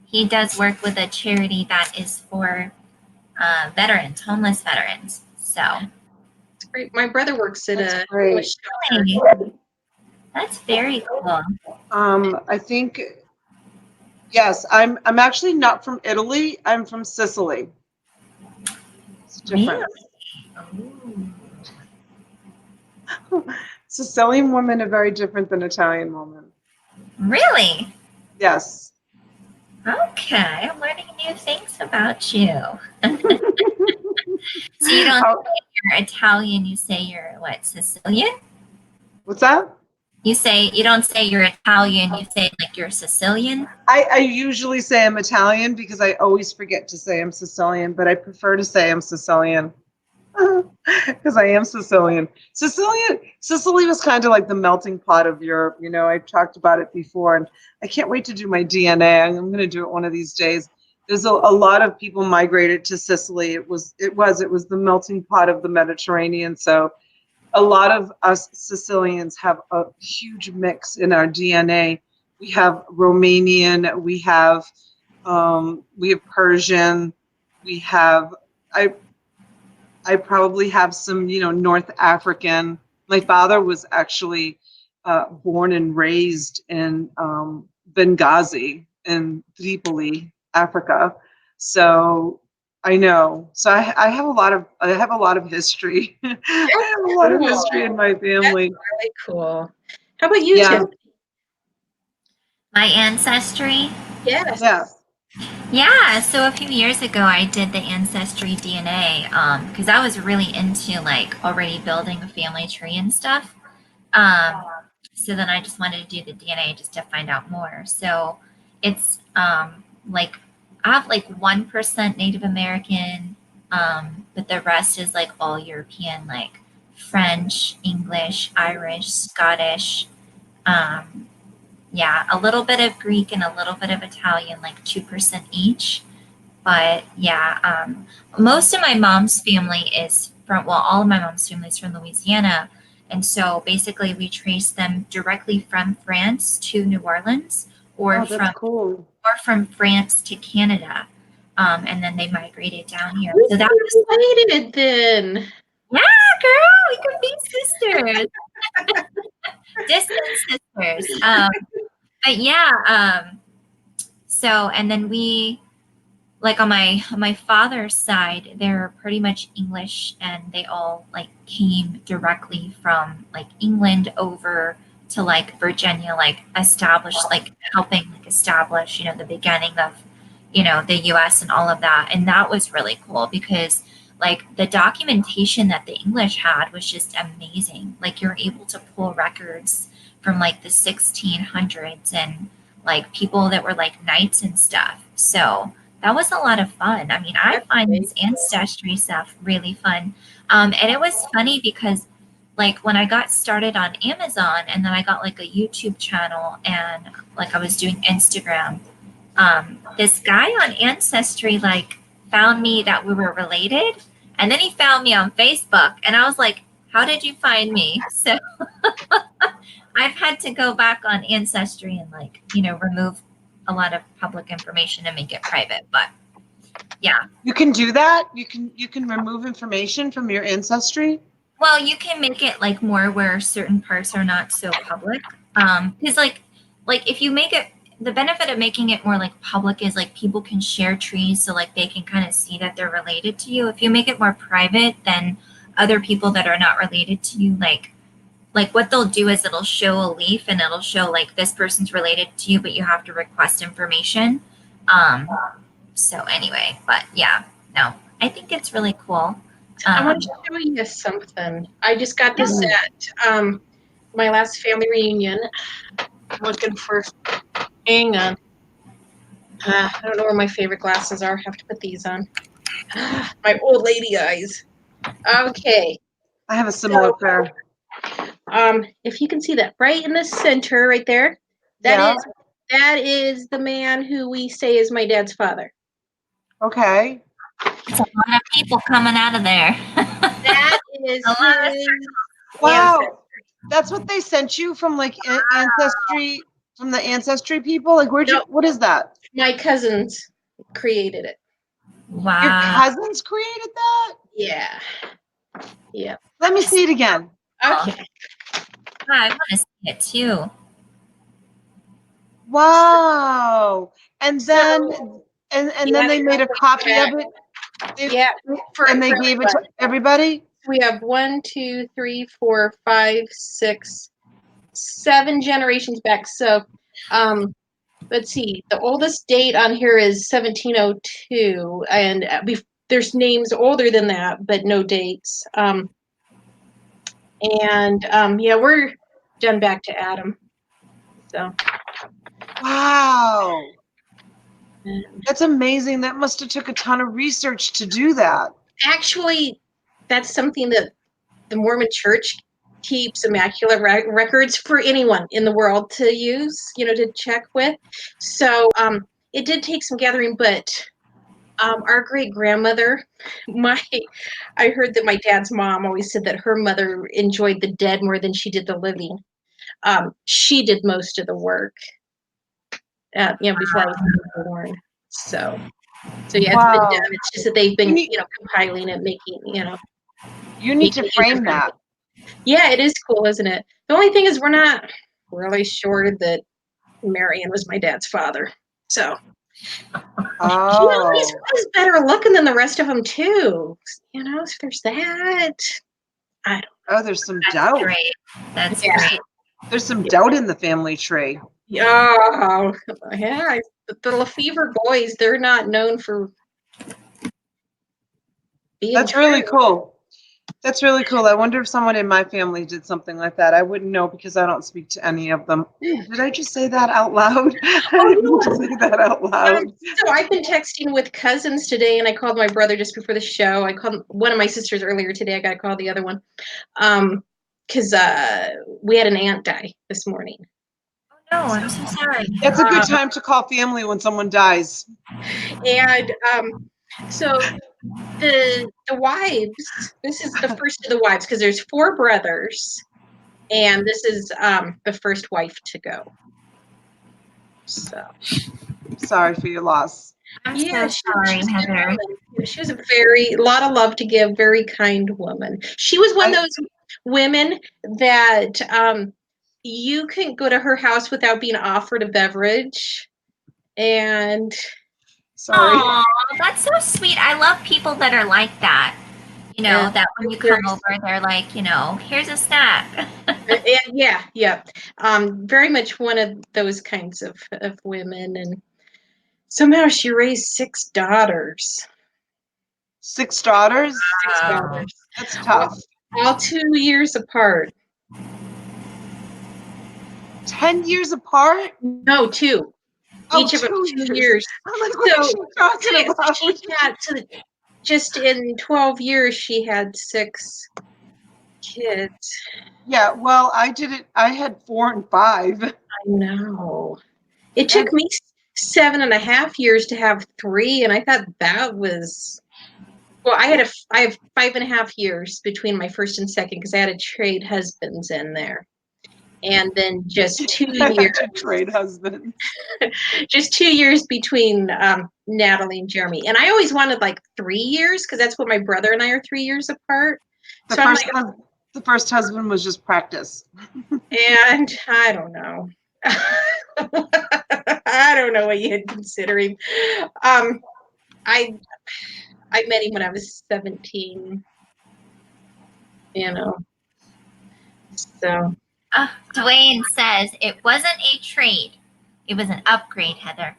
he does work with a charity that is for veterans, homeless veterans. So It's great. My brother works at that's a great. homeless shelter. hey, that's very cool. I think yes, I'm actually not from Italy. I'm from Sicily. It's Really? different. Ooh. Sicilian women are very different than Italian women. Really? Yes. Okay, I'm learning new things about you. So you don't How, say you're Italian, you say you're what, Sicilian? what's that? You say you don't say you're Italian, you say like you're Sicilian? I usually say I'm Italian because I always forget to say I'm Sicilian, but I prefer to say I'm Sicilian because I am Sicilian. Sicily was kind of like the melting pot of Europe. You know, I've talked about it before, and I can't wait to do my DNA. I'm going to do it one of these days. There's a lot of people migrated to Sicily. It was the melting pot of the Mediterranean. So a lot of us Sicilians have a huge mix in our DNA. We have Romanian, we have Persian, we have I I probably have some, North African. My father was actually born and raised in Benghazi in Tripoli, Africa. So I know. So I have a lot of history. I That's have a lot of history cool. in my That's family. really cool. How about you, Yeah. Tim? My ancestry. Yes. Yeah. Yeah, so a few years ago I did the ancestry DNA because I was really into like already building a family tree and stuff. Um, so then I just wanted to do the DNA just to find out more. So it's like I have like 1% Native American, but the rest is like all European, like French, English, Irish, Scottish. Um, yeah, a little bit of Greek and a little bit of Italian, like 2% each. But yeah, most of my mom's family is from, well, all of my mom's family is from Louisiana. And so basically we trace them directly from France to New Orleans Oh, that's cool. or from France to Canada. And then they migrated down here. We So that was, are related then. yeah, girl, we could be sisters, distant sisters. But yeah, so, and then we, like on my father's side, they're pretty much English, and they all like came directly from like England over to like Virginia, like established, like helping like establish, you know, the beginning of, you know, the US and all of that. And that was really cool because like the documentation that the English had was just amazing. Like you're able to pull records from like the 1600s and like people that were like knights and stuff. So that was a lot of fun. I mean, I That's find great. this ancestry stuff really fun. And it was funny because, like, when I got started on Amazon and then I got like a YouTube channel and like I was doing Instagram, this guy on Ancestry like found me that we were related. And then he found me on Facebook and I was like, how did you find me? So I've had to go back on Ancestry and like, you know, remove a lot of public information and make it private. But yeah. You can do that? You can remove information from your ancestry? Well, you can make it like more where certain parts are not so public. Because like if you make it, the benefit of making it more like public is like people can share trees, so like they can kind of see that they're related to you. If you make it more private, then other people that are not related to you, like what they'll do is it'll show a leaf and it'll show like this person's related to you, but you have to request information. Um, so anyway, but yeah, no, I think it's really cool. I want to Um, show you something. I just got yeah. this at my last family reunion. I'm looking for, hang on. I don't know where my favorite glasses are. I have to put these on. My old lady eyes. Okay. I have a similar So, pair. if you can see that right in the center, right there, Yeah. that is the man who we say is my dad's father. Okay. It's a lot of people coming out of there. That is A lot of his Wow. ancestor. That's what they sent you from like ancestry from the ancestry people? Like No, what is that? my cousins created it. Your wow. cousins created that? Yeah. Yeah. Let me see it again. Okay. I want to see it too. Wow. And then So, and yeah, then they made a copy of it. yeah, for And they gave it to everyone. everybody? We have 1, 2, 3, 4, 5, 6, 7 generations back. So, let's see. The oldest date on here is 1702, and there's names older than that, but no dates. Yeah, we're done back to Adam. So, Wow. That's amazing. That must have took a ton of research to do that. actually, that's something that the Mormon Church keeps immaculate records for anyone in the world to use, to check with. So it did take some gathering, but our great grandmother, I heard that my dad's mom always said that her mother enjoyed the dead more than she did the living. She did most of the work, before I was born. So yeah, it's been Wow. done. It's just that they've been, You need, compiling it, making, you need to making it frame into. that. Yeah, it is cool, isn't it? The only thing is we're not really sure that Marion was my dad's father. So He's Oh, was better looking than the rest of them too. So there's that. I oh, there's some That's doubt. great. That's Yeah. great. There's some doubt in the family tree. Oh, yeah. The Lefevre boys, they're not known for being That's really true. cool. That's really cool. I wonder if someone in my family did something like that. I wouldn't know because I don't speak to any of them. Ooh, did I just say that out loud? I didn't mean to say that out loud. So I've been texting with cousins today, and I called my brother just before the show. I called one of my sisters earlier today. I got to call the other one because we had an aunt die this morning. Oh no, I'm so sorry. It's a good time to call family when someone dies. And so the wives, this is the first of the wives because there's 4 brothers, and this is the first wife to go. So Sorry for your loss. I'm yeah, so sorry, she's a good Heather. woman. She was a lot of love to give, very kind woman. She was one of those women that you couldn't go to her house without being offered a beverage. And Sorry. Oh, that's so sweet. I love people that are like that. You know, that when you come over, they're like, here's a snack. yeah. Very much one of those kinds of women. And somehow she raised 6 daughters. 6 daughters? 6 Wow. daughters. That's tough. All 2 years apart. 10 years apart? No, 2. Oh, Each of them 2 2 years. years. I'm like, what is she talking about? She had just in 12 years, she had 6 kids. Yeah, well, I did it. I had 4 and 5. I know. It took me 7.5 years to have 3, and I thought that was well. I have 5.5 years between my first and second because I had to trade husbands in there, and then just 2 years. To trade husbands. Just 2 years between Natalie and Jeremy, and I always wanted like 3 years because that's what my brother and I are 3 years apart. The So I'm first like, one, the first husband was just practice. and I don't know. I don't know what you had considering. I met him when I was 17. So Dwayne says it wasn't a trade. It was an upgrade, Heather.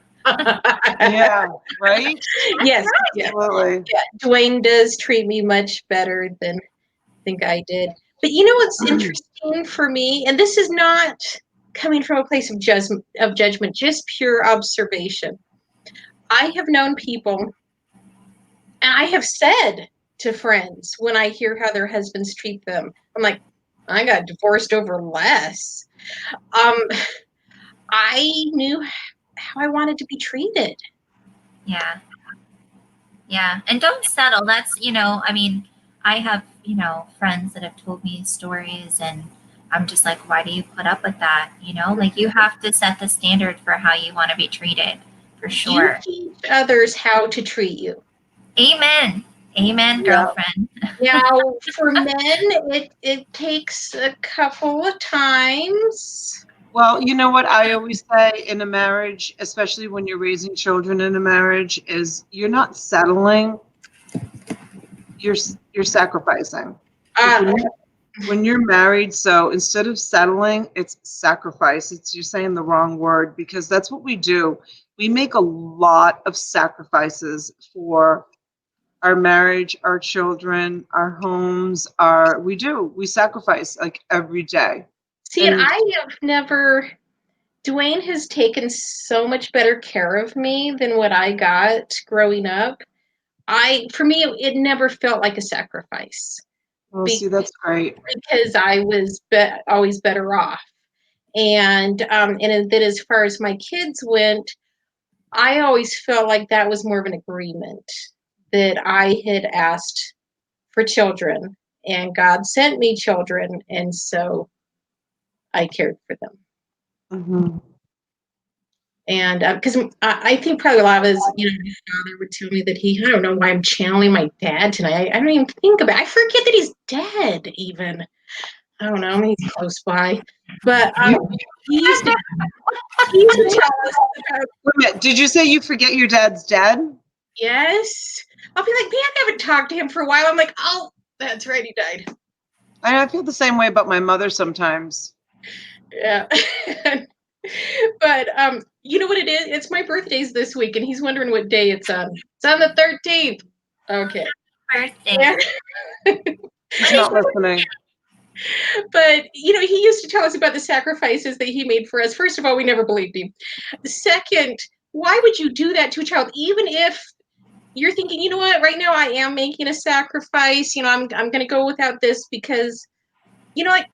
Yeah, right? yes, Absolutely. yeah. Dwayne does treat me much better than I think I did. But you know what's interesting for me, and this is not coming from a place of judgment, just pure observation. I have known people, and I have said to friends when I hear how their husbands treat them, I'm like, I got divorced over less. I knew how I wanted to be treated. Yeah. Yeah. And don't settle. That's, I have, friends that have told me stories and I'm just like, why do you put up with that? Like you have to set the standard for how you want to be treated for sure. You teach others how to treat you. Amen. Amen, girlfriend. Now, for men, it takes a couple of times. Well, you know what I always say in a marriage, especially when you're raising children in a marriage, is you're not settling, you're sacrificing. When you're married, so instead of settling, it's sacrifice. You're saying the wrong word because that's what we do. We make a lot of sacrifices for our marriage, our children, our homes, we sacrifice like every day. See, and I have never, Dwayne has taken so much better care of me than what I got growing up. For me, it never felt like a sacrifice. Well, see, that's great. Because I was always better off. And then as far as my kids went, I always felt like that was more of an agreement that I had asked for children, and God sent me children, and so I cared for them. Mm-hmm. And because I think probably a lot of us, my father would tell me that I don't know why I'm channeling my dad tonight. I don't even think about it. I forget that he's dead even. I don't know, he's close by. But he used to he used to tell us about, Wait a minute, did you say you forget your dad's dead? yes. I'll be like, man, I haven't talked to him for a while. I'm like, oh, that's right, he died. I feel the same way about my mother sometimes. Yeah. But you know what it is? It's my birthday's this week, and he's wondering what day it's on. It's on the 13th. Okay. Birthday. Yeah. He's not listening. But he used to tell us about the sacrifices that he made for us. First of all, we never believed him. Second, why would you do that to a child, even if you're thinking, you know what, right now I am making a sacrifice. I'm going to go without this because, like,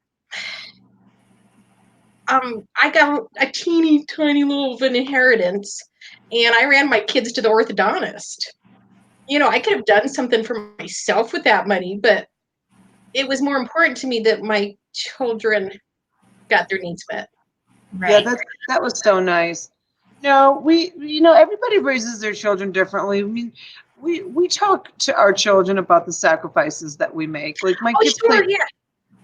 I got a teeny tiny little of an inheritance, and I ran my kids to the orthodontist. I could have done something for myself with that money, but it was more important to me that my children got their needs met. Right. Yeah, that was so nice. No, everybody raises their children differently. I mean, we talk to our children about the sacrifices that we make. Like my Oh, kids sure, play. yeah.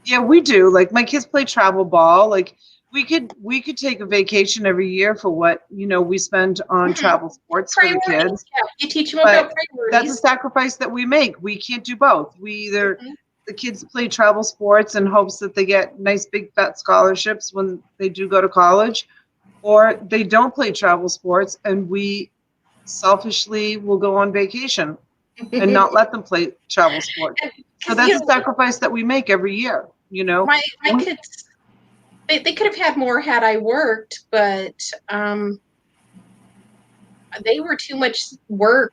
Yeah, we do. Like my kids play travel ball. Like we could take a vacation every year for what we spend on Mhm. travel sports for the Priorities. kids. Yeah, you teach them But about that's a priorities. sacrifice that we make. We can't do both. Mhm. The kids play travel sports in hopes that they get nice big fat scholarships when they do go to college, or they don't play travel sports and we selfishly will go on vacation and not let them play travel sports. So Because that's a sacrifice that we make every year, my We- kids, they could have had more had I worked, but they were too much work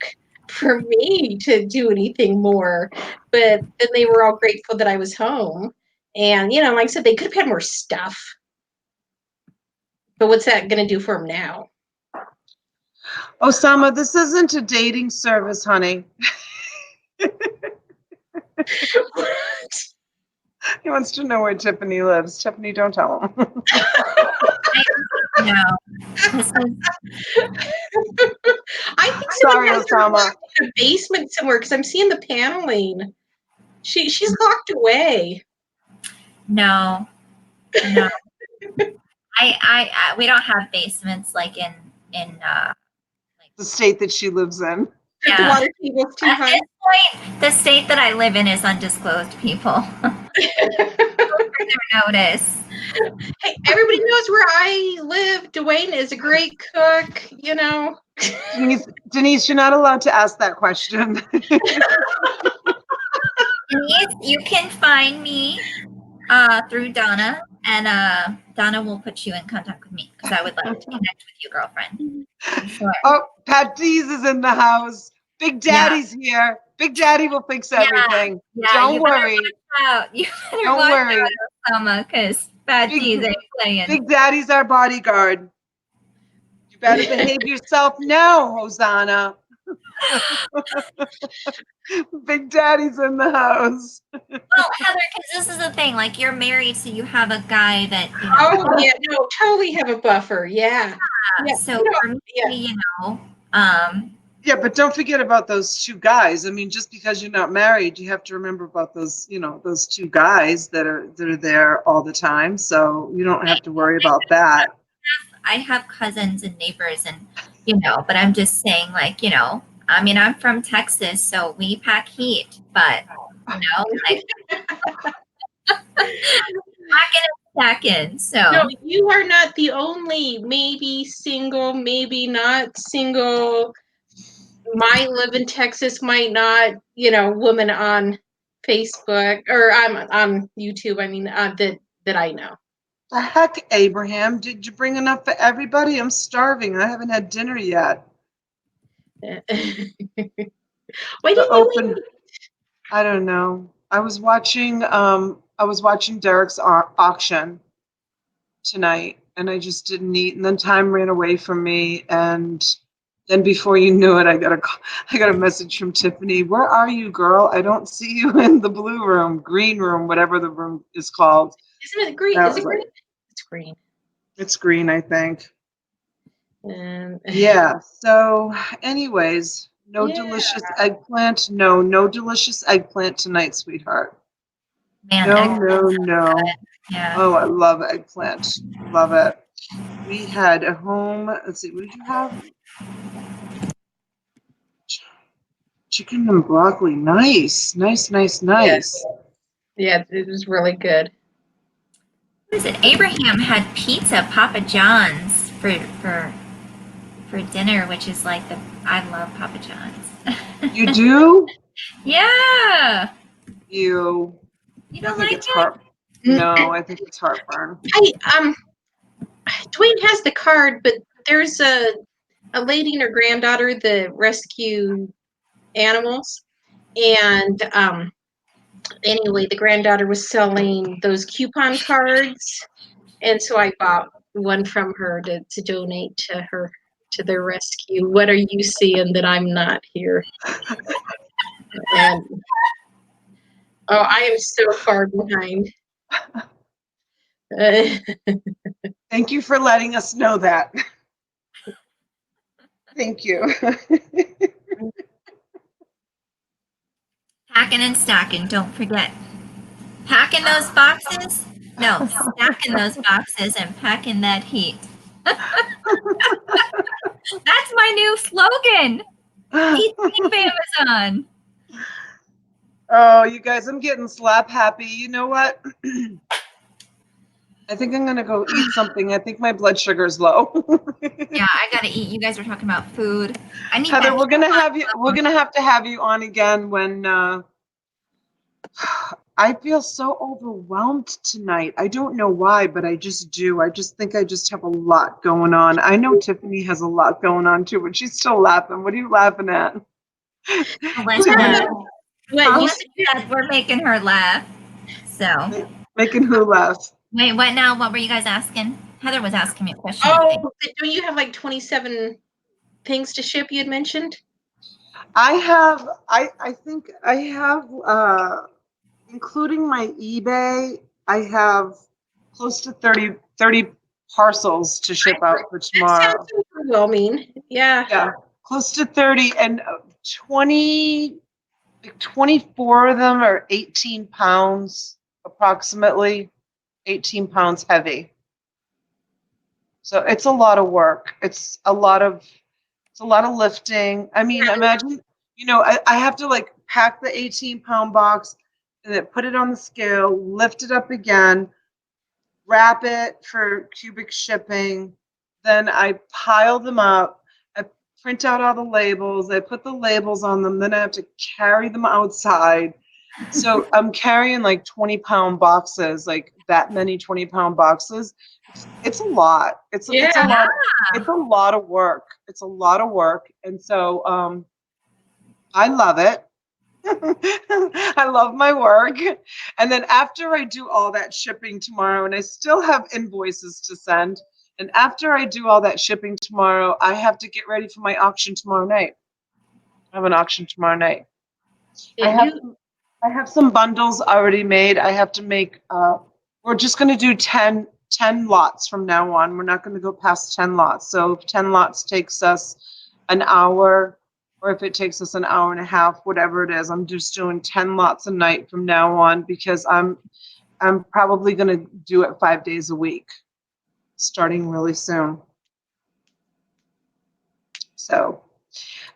for me to do anything more. But then they were all grateful that I was home. And, like I said, they could have had more stuff. But what's that going to do for them now? Osama, this isn't a dating service, honey. He wants to know where Tiffany lives. Tiffany, don't tell him. No. This is, I think someone Sorry, has her Osama. locked in a basement somewhere because I'm seeing the paneling. She's locked away. no. No. We don't have basements like in like The state that she lives in. The yeah. water table's too At high. this point, the state that I live in is undisclosed, people. Notice. Hey, everybody knows where I live. Dwayne is a great cook, Denise, you're not allowed to ask that question. Denise, you can find me through Donna, and Donna will put you in contact with me because I would like to connect with you, girlfriend. For sure. Oh, Pat Dees is in the house. Big Daddy's here. Big Daddy will fix everything. Yeah, Don't worry. You better Don't watch worry. out, Osama, because Bad D's ain't playing. Big Daddy's our bodyguard. You better behave yourself now, Hosanna. Big Daddy's in the house. Well, Heather, because this is the thing. Like, you're married, so you have a guy that Oh yeah, no, totally have a buffer. Yeah. Yeah. So for me, Yeah, but don't forget about those two guys. I mean, just because you're not married, you have to remember about those, those two guys that are there all the time. So you don't have to worry about that. I have cousins and neighbors, and but I'm just saying, like, I mean, I'm from Texas, so we pack heat, but like, second. So No, you are not the only maybe single, maybe not single, might live in Texas, might not, woman on Facebook or on YouTube. I mean, that I know. The heck, Abraham, did you bring enough for everybody? I'm starving. I haven't had dinner yet. Why didn't you eat? I don't know. I was watching Derek's auction tonight, and I just didn't eat, and then time ran away from me, and then before you knew it, I got a message from Tiffany. Where are you, girl? I don't see you in the blue room, green room, whatever the room is called. Isn't it green? Is it green? It's green. It's green, I think. And Yeah. So, anyways, no delicious eggplant. No delicious eggplant tonight, sweetheart. Man, No, eggplant. no, no. Yeah. Oh, I love eggplant. Love it. We had a home. Let's see. What did you have? Chicken and broccoli. Nice, nice, nice, Yeah. nice. Yeah, it was really good. What is it? Abraham had pizza, Papa John's for dinner, which is like the I love Papa John's. You do? Yeah. You? You I don't think like it's it? heart. No, I think it's heartburn. Dwayne has the card, but there's a lady and her granddaughter that rescue animals, and anyway, the granddaughter was selling those coupon cards, and so I bought one from her to donate to her to their rescue. What are you seeing that I'm not here? And oh, I am so far behind. Thank you for letting us know that. Thank you. Packing and stacking, don't forget. Packing those boxes? No, stacking those boxes and packing that heat. That's my new slogan. Heat Save Amazon. Oh, you guys, I'm getting slap happy. You know what? I think I'm gonna go eat something. I think my blood sugar's low. Yeah, I gotta eat. You guys were talking about food. I need Heather, that. we're gonna have you. We're gonna have to have you on again when. I feel so overwhelmed tonight. I don't know why, but I just do. I just think I just have a lot going on. I know Tiffany has a lot going on too, but she's still laughing. What are you laughing at? Delicious. What Paula you said we're making her laugh. So, Making who laugh? wait, what now? What were you guys asking? Heather was asking me a question, I think. Oh, don't you have like 27 things to ship you had mentioned? I have. I think I have. Including my eBay, I have close to 30 parcels to ship out for That sounds tomorrow. overwhelming. Yeah. Yeah, close to 30 and 20, like 24 of them are 18 pounds, approximately 18 pounds heavy. So it's a lot of work. It's a lot of lifting. I mean, imagine, I have to like pack the 18-pound box and then put it on the scale, lift it up again, wrap it for cubic shipping. Then I pile them up. I print out all the labels. I put the labels on them. Then I have to carry them outside. So I'm carrying like 20-pound boxes, like that many 20-pound boxes. It's a lot. Yeah. It's a lot of work. It's a lot of work. And so I love it. I love my work. And then after I do all that shipping tomorrow, and I still have invoices to send, and after I do all that shipping tomorrow, I have to get ready for my auction tomorrow night. I have an auction tomorrow night. I have some bundles already made. I have to make, we're just going to do 10 lots from now on. We're not going to go past 10 lots. So if 10 lots takes us an hour, or if it takes us an hour and a half, whatever it is, I'm just doing 10 lots a night from now on because I'm probably going to do it 5 days a week, starting really soon. So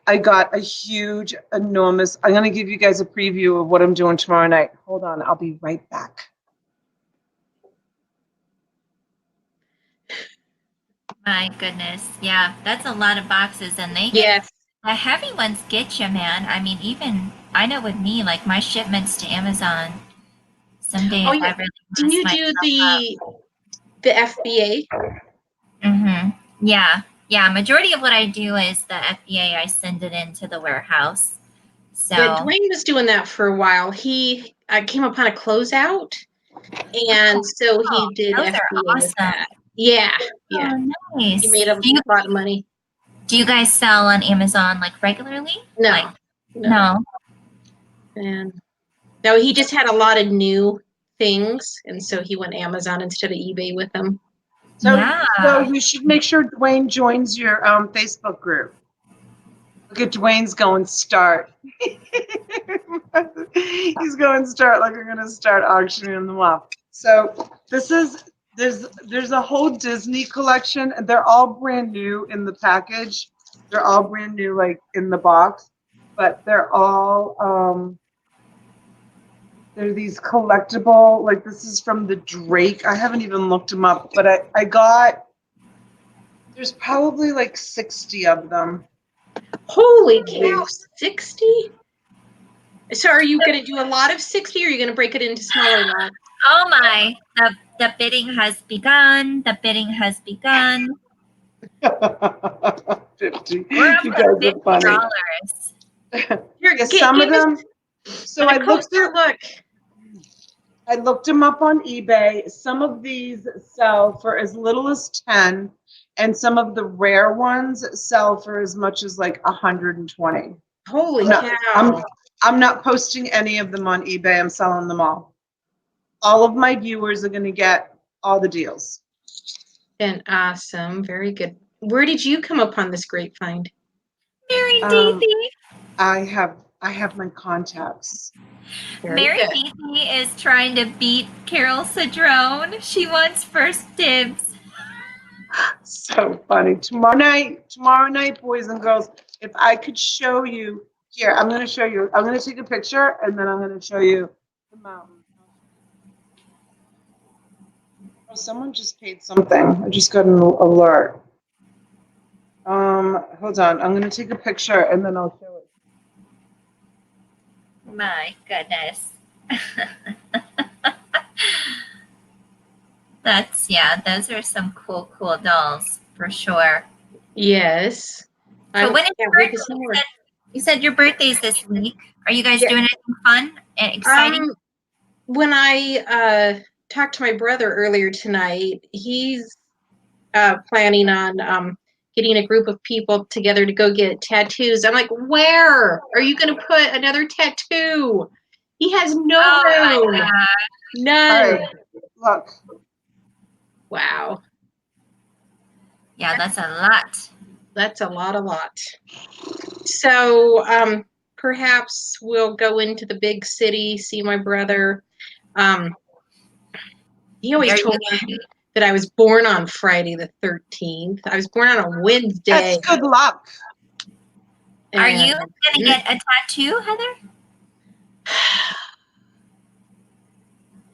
I got a huge, enormous, I'm going to give you guys a preview of what I'm doing tomorrow night. Hold on, I'll be right back. My goodness. Yeah, that's a lot of boxes. And Yes. the heavy ones get you, man. I mean, even, I know with me, like my shipments to Amazon, some days Oh, I yeah. really Didn't mess you do the FBA? Yeah. Yeah. Majority of what I do is the FBA. I send it into the warehouse. So Yeah, Dwayne was doing that for a while. I came upon a closeout, and so he did those FBA are with awesome. that. Yeah, yeah. Oh, nice. He made a lot of money. Do you guys sell on Amazon like regularly? No, Like, no. And no, he just had a lot of new things, and so he went Amazon instead of eBay with them. So, Yeah. so you should make sure Dwayne joins your Facebook group. Look at Dwayne's going start. He's going start like we're gonna start auctioning them off. So this is there's a whole Disney collection, and they're all brand new in the package. They're all brand new, like in the box, but they're all they're these collectible. Like this is from the Drake. I haven't even looked them up, but I got. There's probably like 60 of them. Holy cow, 60? So are you going to do a lot of 60 or are you going to break it into smaller lots? Oh my, the bidding has begun. The bidding has begun. 50. We're up You to guys are funny. $50. Yeah, some of them. So I looked them up on eBay. Some of these sell for as little as 10, and some of the rare ones sell for as much as like 120. Holy cow. I'm not posting any of them on eBay. I'm selling them all. All of my viewers are going to get all the deals. And awesome. Very good. Where did you come upon this great find? Mary Daisy. I have my contacts. Mary Daisy is trying to beat Carol Cedrone. She wants first dibs. So funny. Tomorrow night, boys and girls, if I could show you here, I'm going to show you. I'm going to take a picture and then I'm going to show you the mountain. Oh, someone just paid something. I just got an alert. Hold on. I'm going to take a picture and then I'll show it. My goodness. Those are some cool dolls for sure. Yes. So when is your birthday? You said your birthday's this week. Are you guys doing anything fun and exciting? When I talked to my brother earlier tonight, he's planning on getting a group of people together to go get tattoos. I'm like, where are you going to put another tattoo? He has no room. None. All right. Look. Wow. Yeah, that's a lot. That's a lot. So perhaps we'll go into the big city, see my brother. He always told me that I was born on Friday the 13th. I was born on a Wednesday. That's good luck. Are you going to get a tattoo, Heather?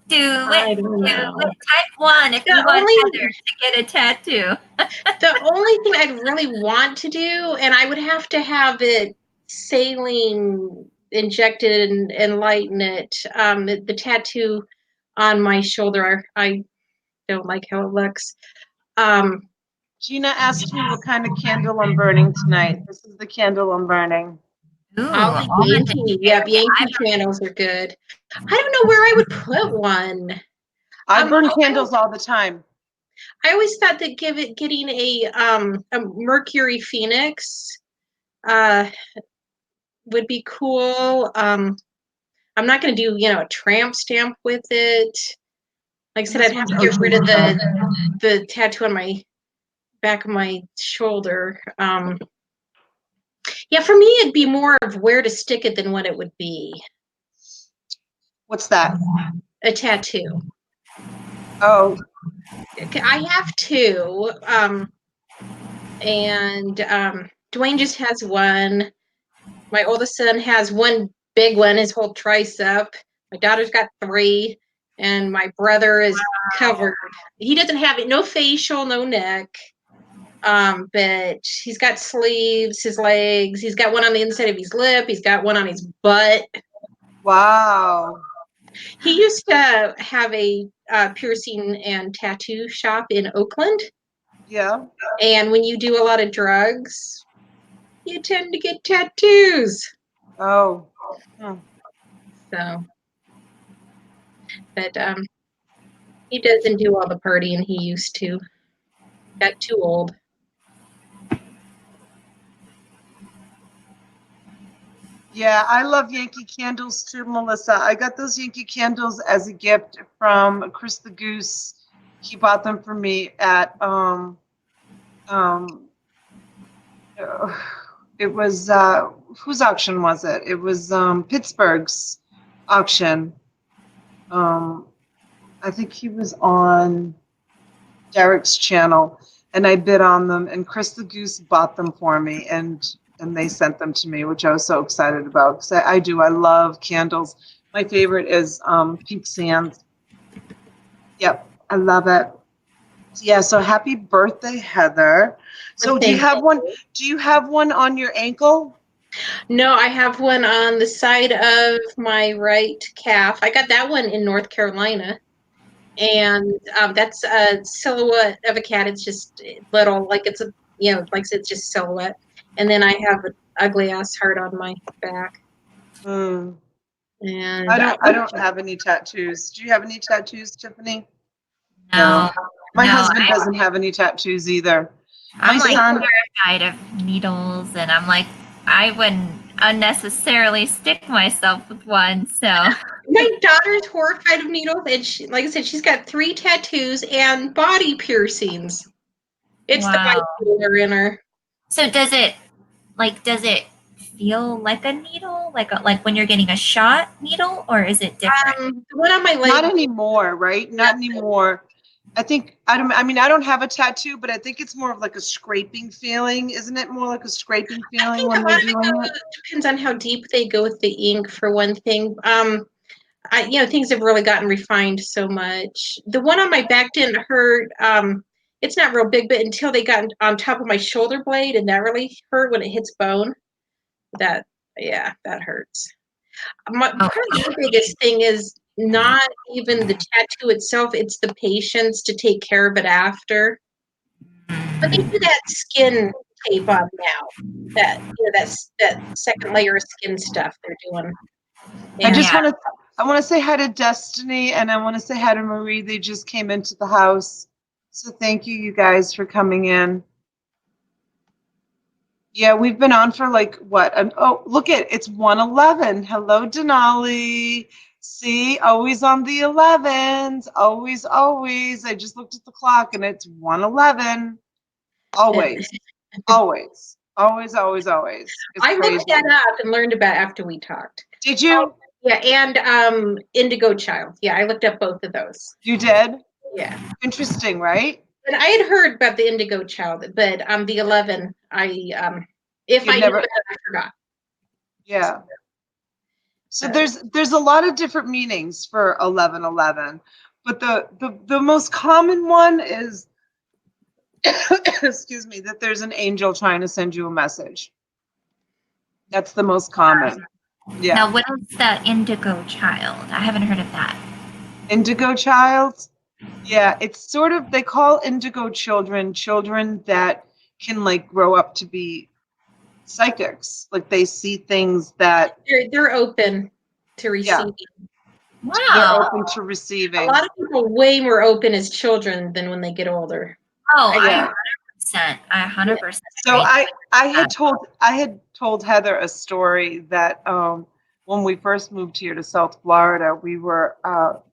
Do it. Type 1 if you want Heather to get a tattoo. The only thing I'd really want to do, and I would have to have it saline injected and lighten it, the tattoo on my shoulder, I don't like how it looks. Gina asked me what kind of candle I'm burning tonight. This is the candle I'm burning. Ooh, Yankee. Yep, Yankee candles are good. I don't know where I would put one. I burn candles all the time. I always thought that getting a Mercury Phoenix would be cool. I'm not going to do a tramp stamp with it. Like I said, I'd have to get rid of the tattoo on my back of my shoulder. Yeah, for me, it'd be more of where to stick it than what it would be. What's that? A tattoo. Oh. I have two. And Dwayne just has one. My oldest son has one big one, his whole tricep. My daughter's got 3. And my brother is covered. He doesn't have it, no facial, no neck. But he's got sleeves, his legs. He's got one on the inside of his lip. He's got one on his butt. Wow. He used to have a piercing and tattoo shop in Oakland. Yeah. And when you do a lot of drugs, you tend to get tattoos. Oh. So, but he doesn't do all the partying he used to. Got too old. Yeah, I love Yankee candles too, Melissa. I got those Yankee candles as a gift from Chris the Goose. He bought them for me at It was whose auction was it? It was Pittsburgh's auction. Um, I think he was on Derek's channel, and I bid on them, and Chris the Goose bought them for me, and they sent them to me, which I was so excited about because I love candles. My favorite is Pink Sands. Yep, I love it. Yeah, so happy birthday, Heather. So do you Thank have one? you. Do you have one on your ankle? No, I have one on the side of my right calf. I got that one in North Carolina. And that's a silhouette of a cat. It's just little, like it's a, like I said, it's just silhouette. And then I have an ugly ass heart on my back. Mm. And I don't have any tattoos. Do you have any tattoos, Tiffany? No, No. My no, husband doesn't have any tattoos either. My I'm like son, terrified of needles, and I'm like, I wouldn't unnecessarily stick myself with one. So, my daughter's horrified of needles, and she, like I said, she's got 3 tattoos and body piercings. It's the wow. bipolar in her. So does it feel like a needle, like when you're getting a shot needle, or is it different? The one on my leg. not anymore, right? Not anymore. I mean, I don't have a tattoo, but I think it's more of like a scraping feeling. Isn't it more like a scraping I feeling think a when they're lot of it doing it? depends on how deep they go with the ink, for one thing. Things have really gotten refined so much. The one on my back didn't hurt. It's not real big, but until they got on top of my shoulder blade, and that really hurt when it hits bone. That, yeah, that hurts. Oh, Probably the biggest thing is not even the tattoo itself; it's the patience to take care of it after. But they do that skin tape on now. That second layer of skin stuff they're doing. I And just yeah. want to say hi to Destiny and I want to say hi to Marie. They just came into the house. So thank you guys for coming in. Yeah, we've been on for like what? Oh, look it's 1:11. Hello, Denali. See, always on the 11s. Always, always. I just looked at the clock and it's 1:11. Always, always, always, always, always. It's I looked crazy. that up and learned about it after we talked. Did Oh, you? yeah, and Indigo Child. Yeah, I looked up both of those. You did? Yeah. Interesting, right? And I had heard about the Indigo Child, but the 11, if You'd I knew never, it, I forgot. yeah. So Uh, there's a lot of different meanings for 11:11, but the most common one is excuse me, that there's an angel trying to send you a message. That's the most common. Yeah. Now, what is the indigo child? I haven't heard of that. Indigo child. Yeah, it's sort of they call indigo children that can like grow up to be psychics. Like they see things that they're open to yeah, receiving. they're Wow. open to A receiving. lot of people way more open as children than when they get older. Oh, I Yeah. 100%. I 100% So agree. I had told Heather a story that when we first moved here to South Florida, we were out.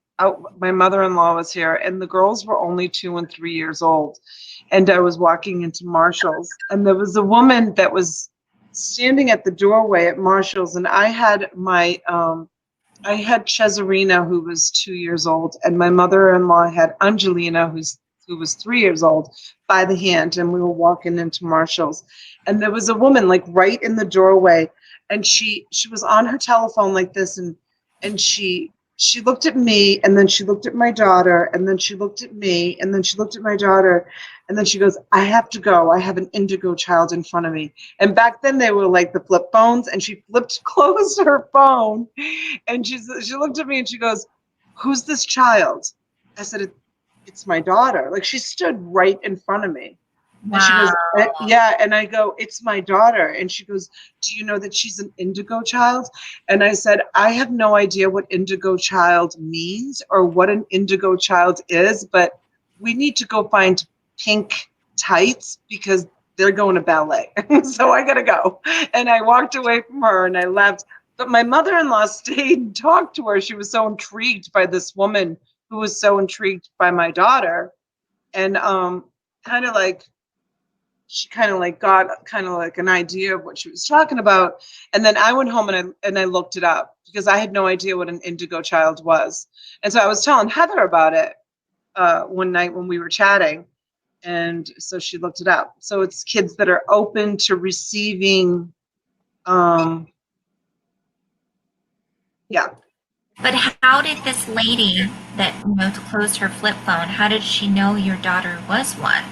My mother-in-law was here, and the girls were only 2 and 3 years old. And I was walking into Marshall's, and there was a woman that was standing at the doorway at Marshall's, and I had Cesarina, who was 2 years old, and my mother-in-law had Angelina, who was 3 years old, by the hand, and we were walking into Marshall's, and there was a woman like right in the doorway, and she was on her telephone like this, and she looked at me, and then she looked at my daughter, and then she looked at me, and then she looked at my daughter, and then she goes, "I have to go. I have an indigo child in front of me." And back then they were like the flip phones, and she flipped closed her phone, and she looked at me and she goes, "Who's this child?" I said, "It's my daughter." Like she stood right in front of me. And she Wow. goes, "Yeah." And I go, "It's my daughter." And she goes, "Do you know that she's an indigo child?" And I said, "I have no idea what indigo child means or what an indigo child is, but we need to go find pink tights because they're going to ballet." So I got to go. And I walked away from her and I left. But my mother-in-law stayed and talked to her. She was so intrigued by this woman who was so intrigued by my daughter. And kind of like she kind of like got kind of like an idea of what she was talking about. And then I went home and I looked it up because I had no idea what an indigo child was. And so I was telling Heather about it one night when we were chatting. And so she looked it up. So it's kids that are open to receiving, yeah. But how did this lady that closed her flip phone? How did she know your daughter was one?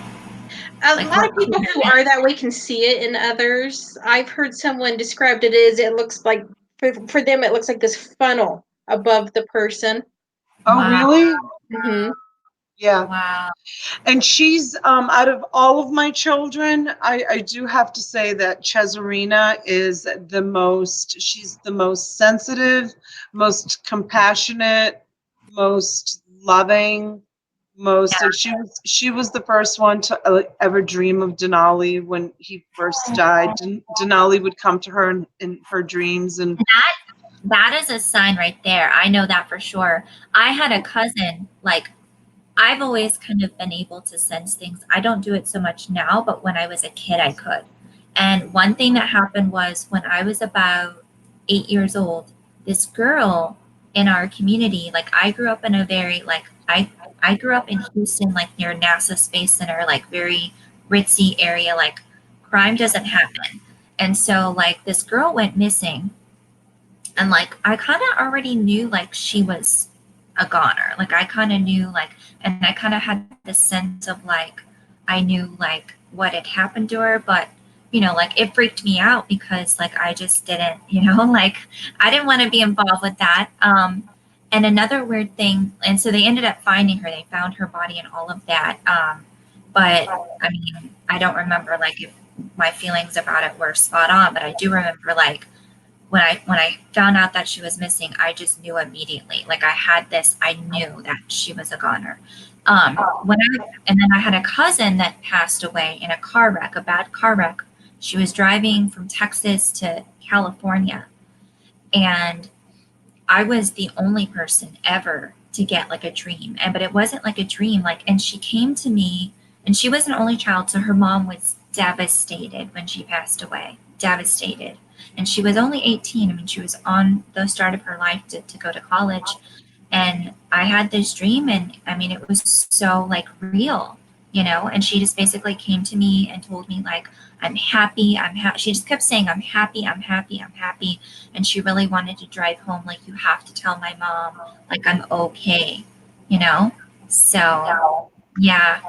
A Like, lot of people who are that way can see it in others. I've heard someone described it as it looks like for them it looks like this funnel above the person. Oh, wow, really? Mm-hmm. Yeah. wow, And she's out of all of my children, I do have to say that Cesarina is she's the most sensitive, most compassionate, most loving, most yeah. like she was the first one to ever dream of Denali when he first died. Denali would come to her in her dreams and That is a sign right there. I know that for sure. I had a cousin, like, I've always kind of been able to sense things. I don't do it so much now, but when I was a kid, I could. And one thing that happened was when I was about 8 years old, this girl in our community, like I grew up in a very like I grew up in Houston, like near NASA Space Center, like very ritzy area, like crime doesn't happen. And so like this girl went missing and like I kind of already knew like she was a goner. Like I kind of knew like, and I kind of had this sense of like I knew like what had happened to her, but like it freaked me out because like I just didn't, like I didn't want to be involved with that. And another weird thing, and so they ended up finding her. They found her body and all of that. But I mean, I don't remember like if my feelings about it were spot on, but I do remember like when I found out that she was missing, I just knew immediately. Like I knew that she was a goner. And then I had a cousin that passed away in a car wreck, a bad car wreck. She was driving from Texas to California, and I was the only person ever to get like a dream. But it wasn't like a dream, like, and she came to me and she was an only child. So her mom was devastated when she passed away, devastated. And she was only 18. I mean, she was on the start of her life to go to college. And I had this dream, and I mean, it was so like real, and she just basically came to me and told me like, I'm happy. She just kept saying, I'm happy. I'm happy. I'm happy. And she really wanted to drive home. Like, you have to tell my mom, like, I'm okay, you know? So yeah,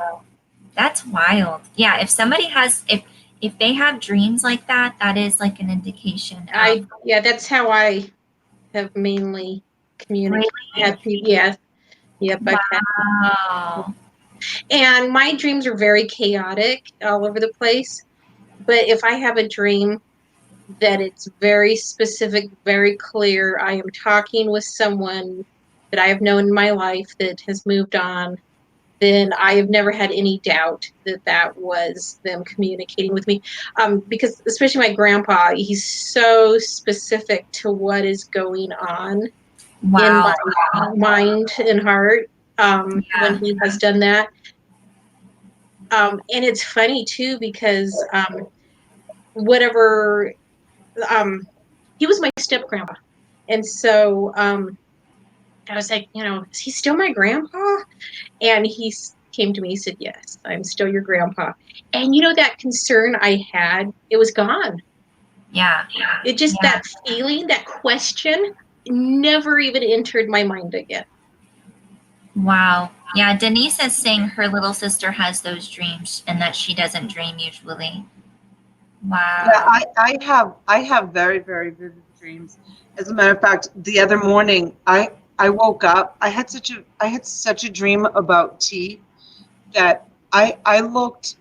that's wild. Yeah. If somebody if they have dreams like that, that is like an indication of That's how I have mainly communicated. really. Yes. Yep, I've had. Wow. And my dreams are very chaotic all over the place. But if I have a dream that it's very specific, very clear, I am talking with someone that I have known in my life that has moved on, then I have never had any doubt that that was them communicating with me. Because especially my grandpa, he's so specific to what is going on in Wow. my mind and heart when he has done that. And it's funny too because whatever he was my step grandpa, and so I was like, is he still my grandpa? And he came to me, he said, yes, I'm still your grandpa. And that concern I had, it was gone. Yeah. It just that feeling, that question never even entered my mind again. Wow. Yeah, Denise is saying her little sister has those dreams and that she doesn't dream usually. Wow. Yeah, I have very, very vivid dreams. As a matter of fact, the other morning I woke up. I had such a dream about tea that I looked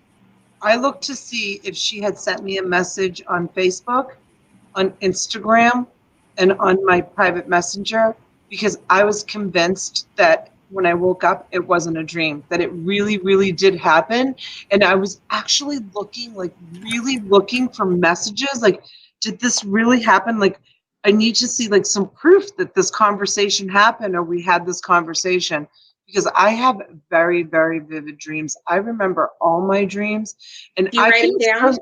to see if she had sent me a message on Facebook, on Instagram, and on my private messenger because I was convinced that when I woke up, it wasn't a dream, that it really, really did happen. And I was actually really looking for messages. Like, did this really happen? Like, I need to see like some proof that this conversation happened or we had this conversation because I have very, very vivid dreams. I remember all my dreams, and Do you write them down?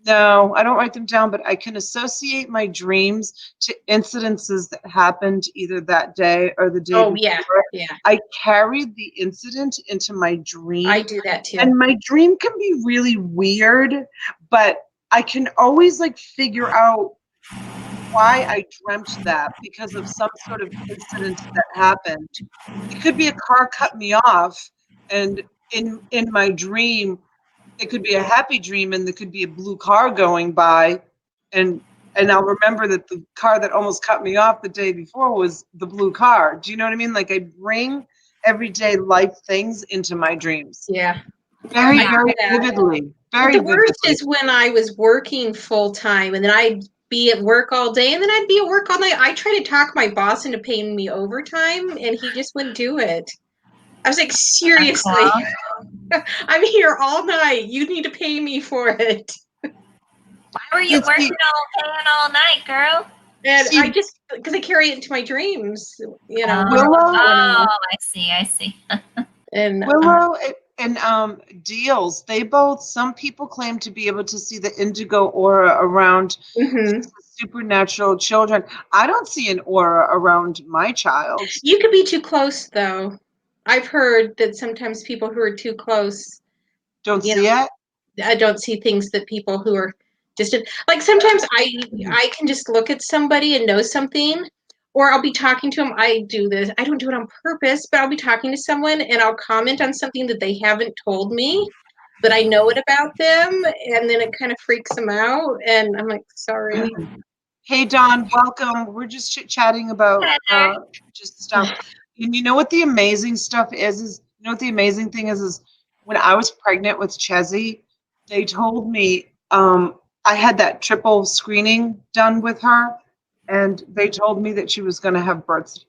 No, I don't write them down, but I can associate my dreams to incidences that happened either that day or the day Oh, before. yeah. Yeah. I carried the incident into my I dream, do that too. and my dream can be really weird, but I can always like figure out why I dreamt that because of some sort of incident that happened. It could be a car cut me off, and in my dream, it could be a happy dream, and there could be a blue car going by, and I'll remember that the car that almost cut me off the day before was the blue car. Do you know what I mean? Like I bring everyday life things into my dreams. Yeah. Very, I do very that. vividly. But Very the worst vividly. is when I was working full time and then I'd be at work all day and then I'd be at work all night. I tried to talk my boss into paying me overtime and he just wouldn't do it. I was like, seriously, I'm here all night. You need to pay me for it. Why were you Let's working see. all day and all night, girl? And I See, just, because I carry it into my dreams, you know. Willow, Oh, I see, I see. And Willow and Deals, they both, some people claim to be able to see the indigo aura around mhm. supernatural children. I don't see an aura around my child. You could be too close, though. I've heard that sometimes people who are too close, Don't you see it? know, I don't see things that people who are distant. Like sometimes I can just look at somebody and know something, or I'll be talking to them. I do this. I don't do it on purpose, but I'll be talking to someone and I'll comment on something that they haven't told me, but I know it about them, and then it kind of freaks them out, and I'm like, sorry. Hey, Dawn, welcome. We're just chit-chatting about Heather. just stuff. And you know what the amazing stuff is you know what the amazing thing is when I was pregnant with Chezzy, they told me I had that triple screening done with her, and they told me that she was going to have birth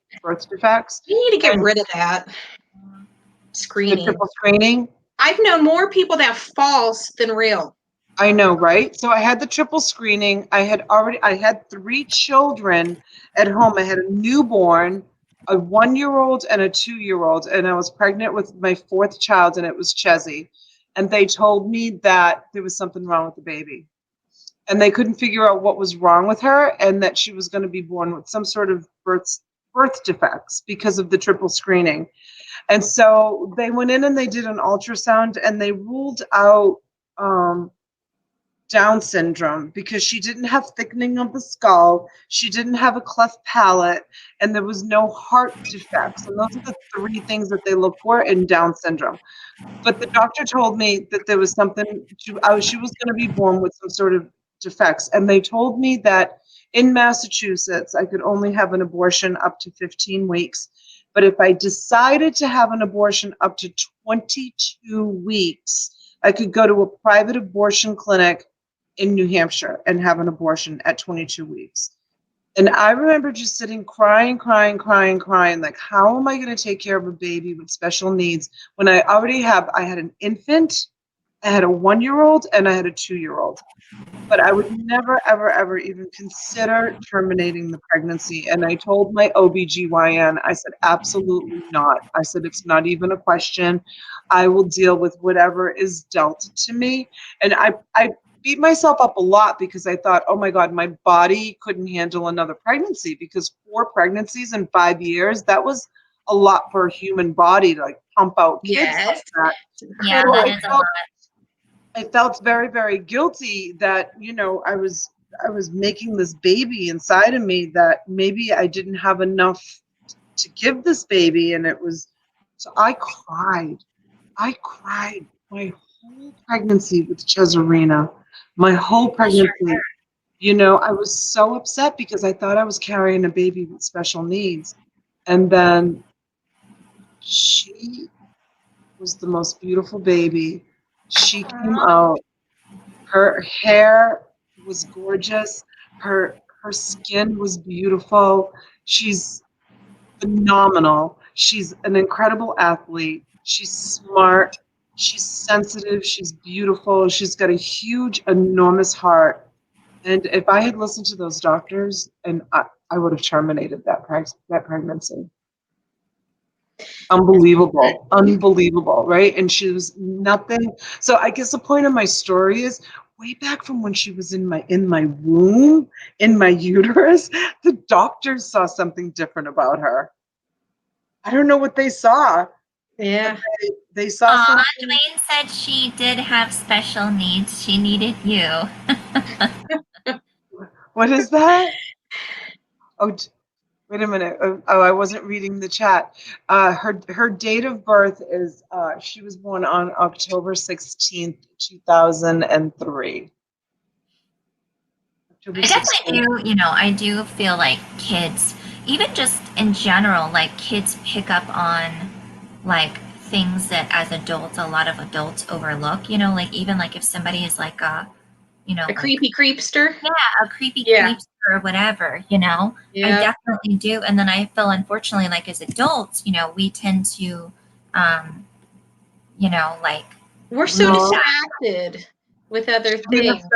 defects. You need to get And rid of that the screening. triple screening, I've known more people that false than real. I know, right? So I had the triple screening. I had 3 children at home. I had a newborn, a 1-year-old, and a 2-year-old, and I was pregnant with my 4th child, and it was Chezzy. And they told me that there was something wrong with the baby, and they couldn't figure out what was wrong with her, and that she was going to be born with some sort of birth defects because of the triple screening. And so they went in and they did an ultrasound, and they ruled out. Down syndrome because she didn't have thickening of the skull, she didn't have a cleft palate, and there was no heart defects. And those are the 3 things that they look for in Down syndrome. But the doctor told me that there was something, she was going to be born with some sort of defects. And they told me that in Massachusetts, I could only have an abortion up to 15 weeks. But if I decided to have an abortion up to 22 weeks, I could go to a private abortion clinic in New Hampshire and have an abortion at 22 weeks. And I remember just sitting crying, like, how am I going to take care of a baby with special needs when I had an infant, I had a 1-year-old, and I had a 2-year-old. But I would never, ever, ever even consider terminating the pregnancy. And I told my OBGYN, I said, absolutely not. I said, it's not even a question. I will deal with whatever is dealt to me. And I beat myself up a lot because I thought, oh my God, my body couldn't handle another pregnancy because 4 pregnancies in 5 years, that was a lot for a human body to like pump out kids like Yes. that. Yeah, So that is a lot. I felt very, very guilty that, I was making this baby inside of me that maybe I didn't have enough to give this baby. And so I cried. I cried my whole pregnancy with Cesarina, my whole Bless your pregnancy. I was so upset because I thought I was carrying a baby with special needs. And then she was the most beautiful baby. She came out. Her hair was gorgeous. Her skin was beautiful. She's phenomenal. She's an incredible athlete. She's smart. She's sensitive. She's beautiful. She's got a huge, enormous heart. And if I had listened to those doctors, I would have terminated that pregnancy. Unbelievable, unbelievable, right? And she was nothing. So I guess the point of my story is way back from when she was in my womb, in my uterus, the doctors saw something different about her. I don't know what they saw, but Yeah. they saw Aw, something. Dwayne said she did have special needs. She needed you. What is that? Oh, wait a minute. Oh, I wasn't reading the chat. Her date of birth is she was born on October 16th, 2003. October I definitely 16th. do, I do feel like kids, even just in general, like kids pick up on like things that as adults, a lot of adults overlook, like even like if somebody is like A like, creepy creepster. yeah, a creepy Yeah. creepster or whatever, I Yeah. definitely do. And then I feel unfortunately like as adults, we tend to, um, like, We're so No. distracted with other She did have things.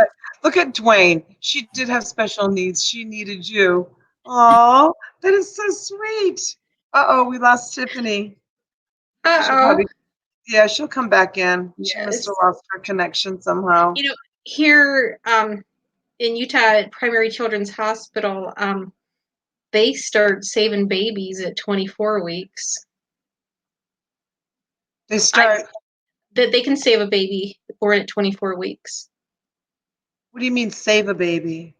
Look at Dwayne. She did have special needs. She needed you. Oh, that is so sweet. Uh-oh, we lost Tiffany. She'll Uh-oh. probably, yeah, she'll come back in. She must have Yes. lost her connection somehow. Here in Utah at Primary Children's Hospital, they start saving babies at 24 weeks. They start, That they can save a baby born at 24 weeks. what do you mean save a baby?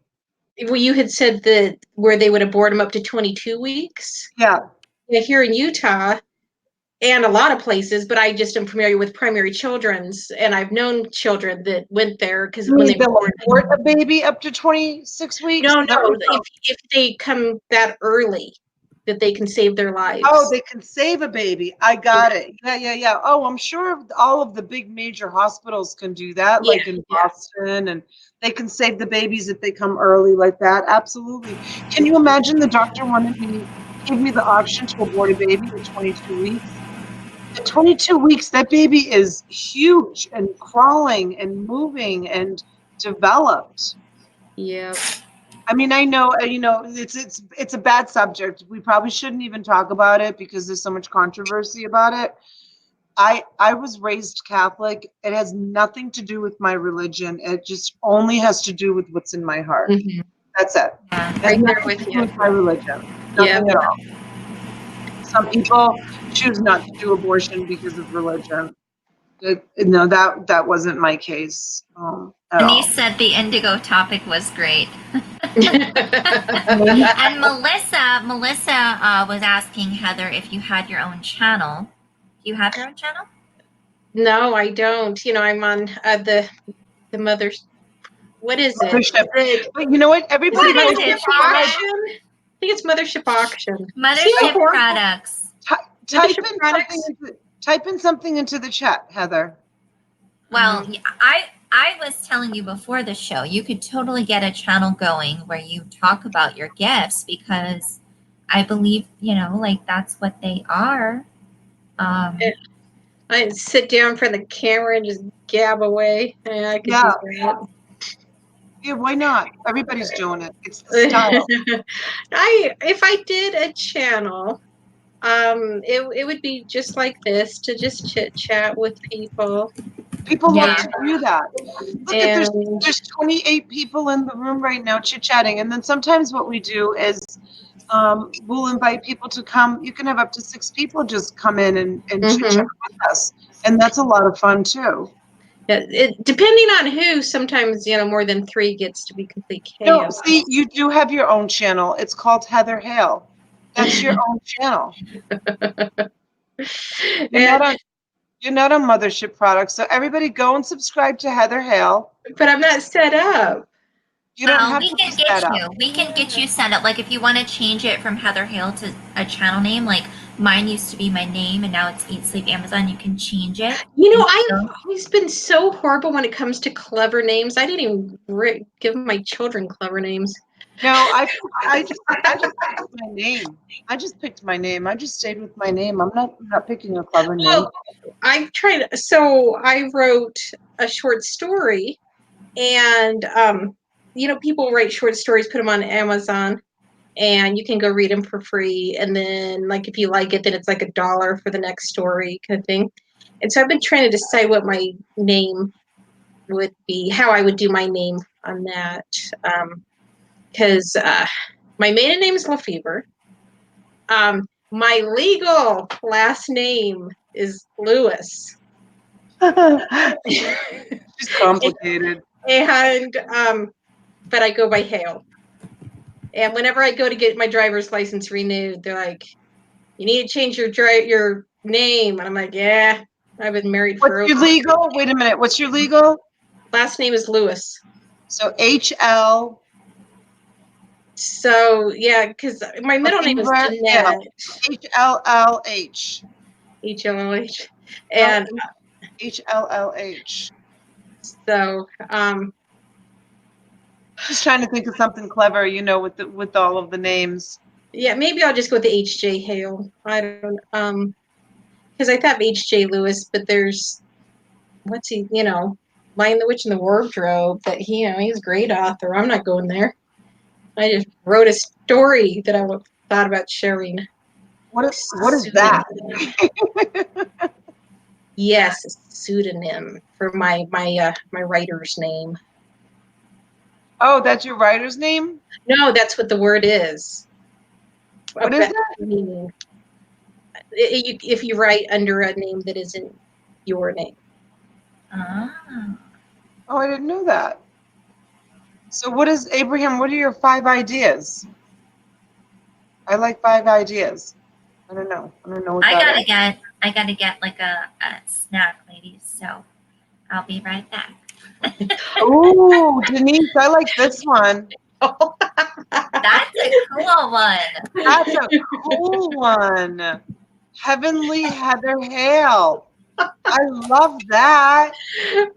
Well, you had said that where they would abort them up to 22 weeks. Yeah. Yeah, here in Utah and a lot of places, but I just am familiar with Primary Children's, and I've known children that went there because You when mean they were they'll born. abort a baby up to 26 weeks? No, Is that what no, you're if they come that early, that they can save their lives. Oh, they can save a baby. I got it. Yeah, yeah, yeah. Oh, I'm sure all of the big major hospitals can do that, Yeah, like in yeah. Boston, and they can save the babies if they come early like that. Absolutely. Can you imagine the doctor gave me the option to abort a baby at 22 weeks? At 22 weeks, that baby is huge and crawling and moving and developed. Yeah. I mean, I know, it's a bad subject. We probably shouldn't even talk about it because there's so much controversy about it. I was raised Catholic. It has nothing to do with my religion. It just only has to do with what's in my heart. Mhm. That's it. yeah. It has Right there nothing with to do you. with my religion. Yeah. Nothing at all. Some people choose not to do abortion because of religion. No, that wasn't my case at Denise all. said the indigo topic was great. And Melissa was asking Heather if you had your own channel. Do you have your own channel? No, I don't. I'm on the mother's. What is it? Mothership. But you know what? Everybody What is go it, subscribe. Auction? I think it's Mothership Auction. See how Mothership horrible- products. Type Mothership in products? type in something into the chat, Heather. Well, I was telling you before the show, you could totally get a channel going where you talk about your gifts because I believe, like that's what they are. I sit down for the camera and just gab away. Yeah, I could Yeah. do Yeah, why not? Everybody's doing it. It's the style. that. If I did a channel, it would be just like this, to just chit chat with people. People love Yeah. to do that. Look at And there's 28 people in the room right now chit-chatting. And then sometimes what we do is we'll invite people to come. You can have up to 6 people just come in and chit-chat with us. And that's a lot of fun too. depending on who, sometimes more than 3 gets to be complete No, chaos. see, you do have your own channel. It's called Heather Hale. That's your own channel. And, You're not on Mothership products. So everybody go and subscribe to Heather Hale. but I'm not set up. You don't Oh, have we to can be set get up. you. We can get you set up. Like if you want to change it from Heather Hale to a channel name, like mine used to be my name and now it's Eat Sleep Amazon. You can change it. I've always been so horrible when it comes to clever names. I didn't even give my children clever names. No, I just picked my name. I just picked my name. I just stayed with my name. I'm not picking a clever name. Well, I've tried. So I wrote a short story, and people write short stories, put them on Amazon, and you can go read them for free. And then, like, if you like it, then it's like $1 for the next story kind of thing. And so I've been trying to decide what my name would be, how I would do my name on that. Because my maiden name is Lefevre. My legal last name is Lewis. She's complicated. And but I go by Hale. And whenever I go to get my driver's license renewed, they're like, "You need to change your name." And I'm like, "Yeah, I've been married for What's your legal? Wait a minute. What's your legal? Last name is Lewis. So HL. So yeah, because my middle name is Jeanette. HLLH. HLLH. No, And HLLH. so Just trying to think of something clever, you know, with all of the names. yeah, maybe I'll just go with the HJ Hale. I don't because I thought HJ Lewis, but there's what's he, Lion the Witch in the Wardrobe, that he's a great author. I'm not going there. I just wrote a story that I thought about sharing. What is that? Yes, a pseudonym for my writer's name. Oh, that's your writer's name? No, that's what the word is. What is it? Meaning. If you write under a name that isn't your name. Ah. Oh, I didn't know that. So what is, Abraham, what are your 5 ideas? I like 5 ideas. I don't know what that is. I gotta get like a snack, ladies. So I'll be right back. Oh, Denise, I like this one. That's a cool one. That's a cool one. Heavenly Heather Hale. I love that.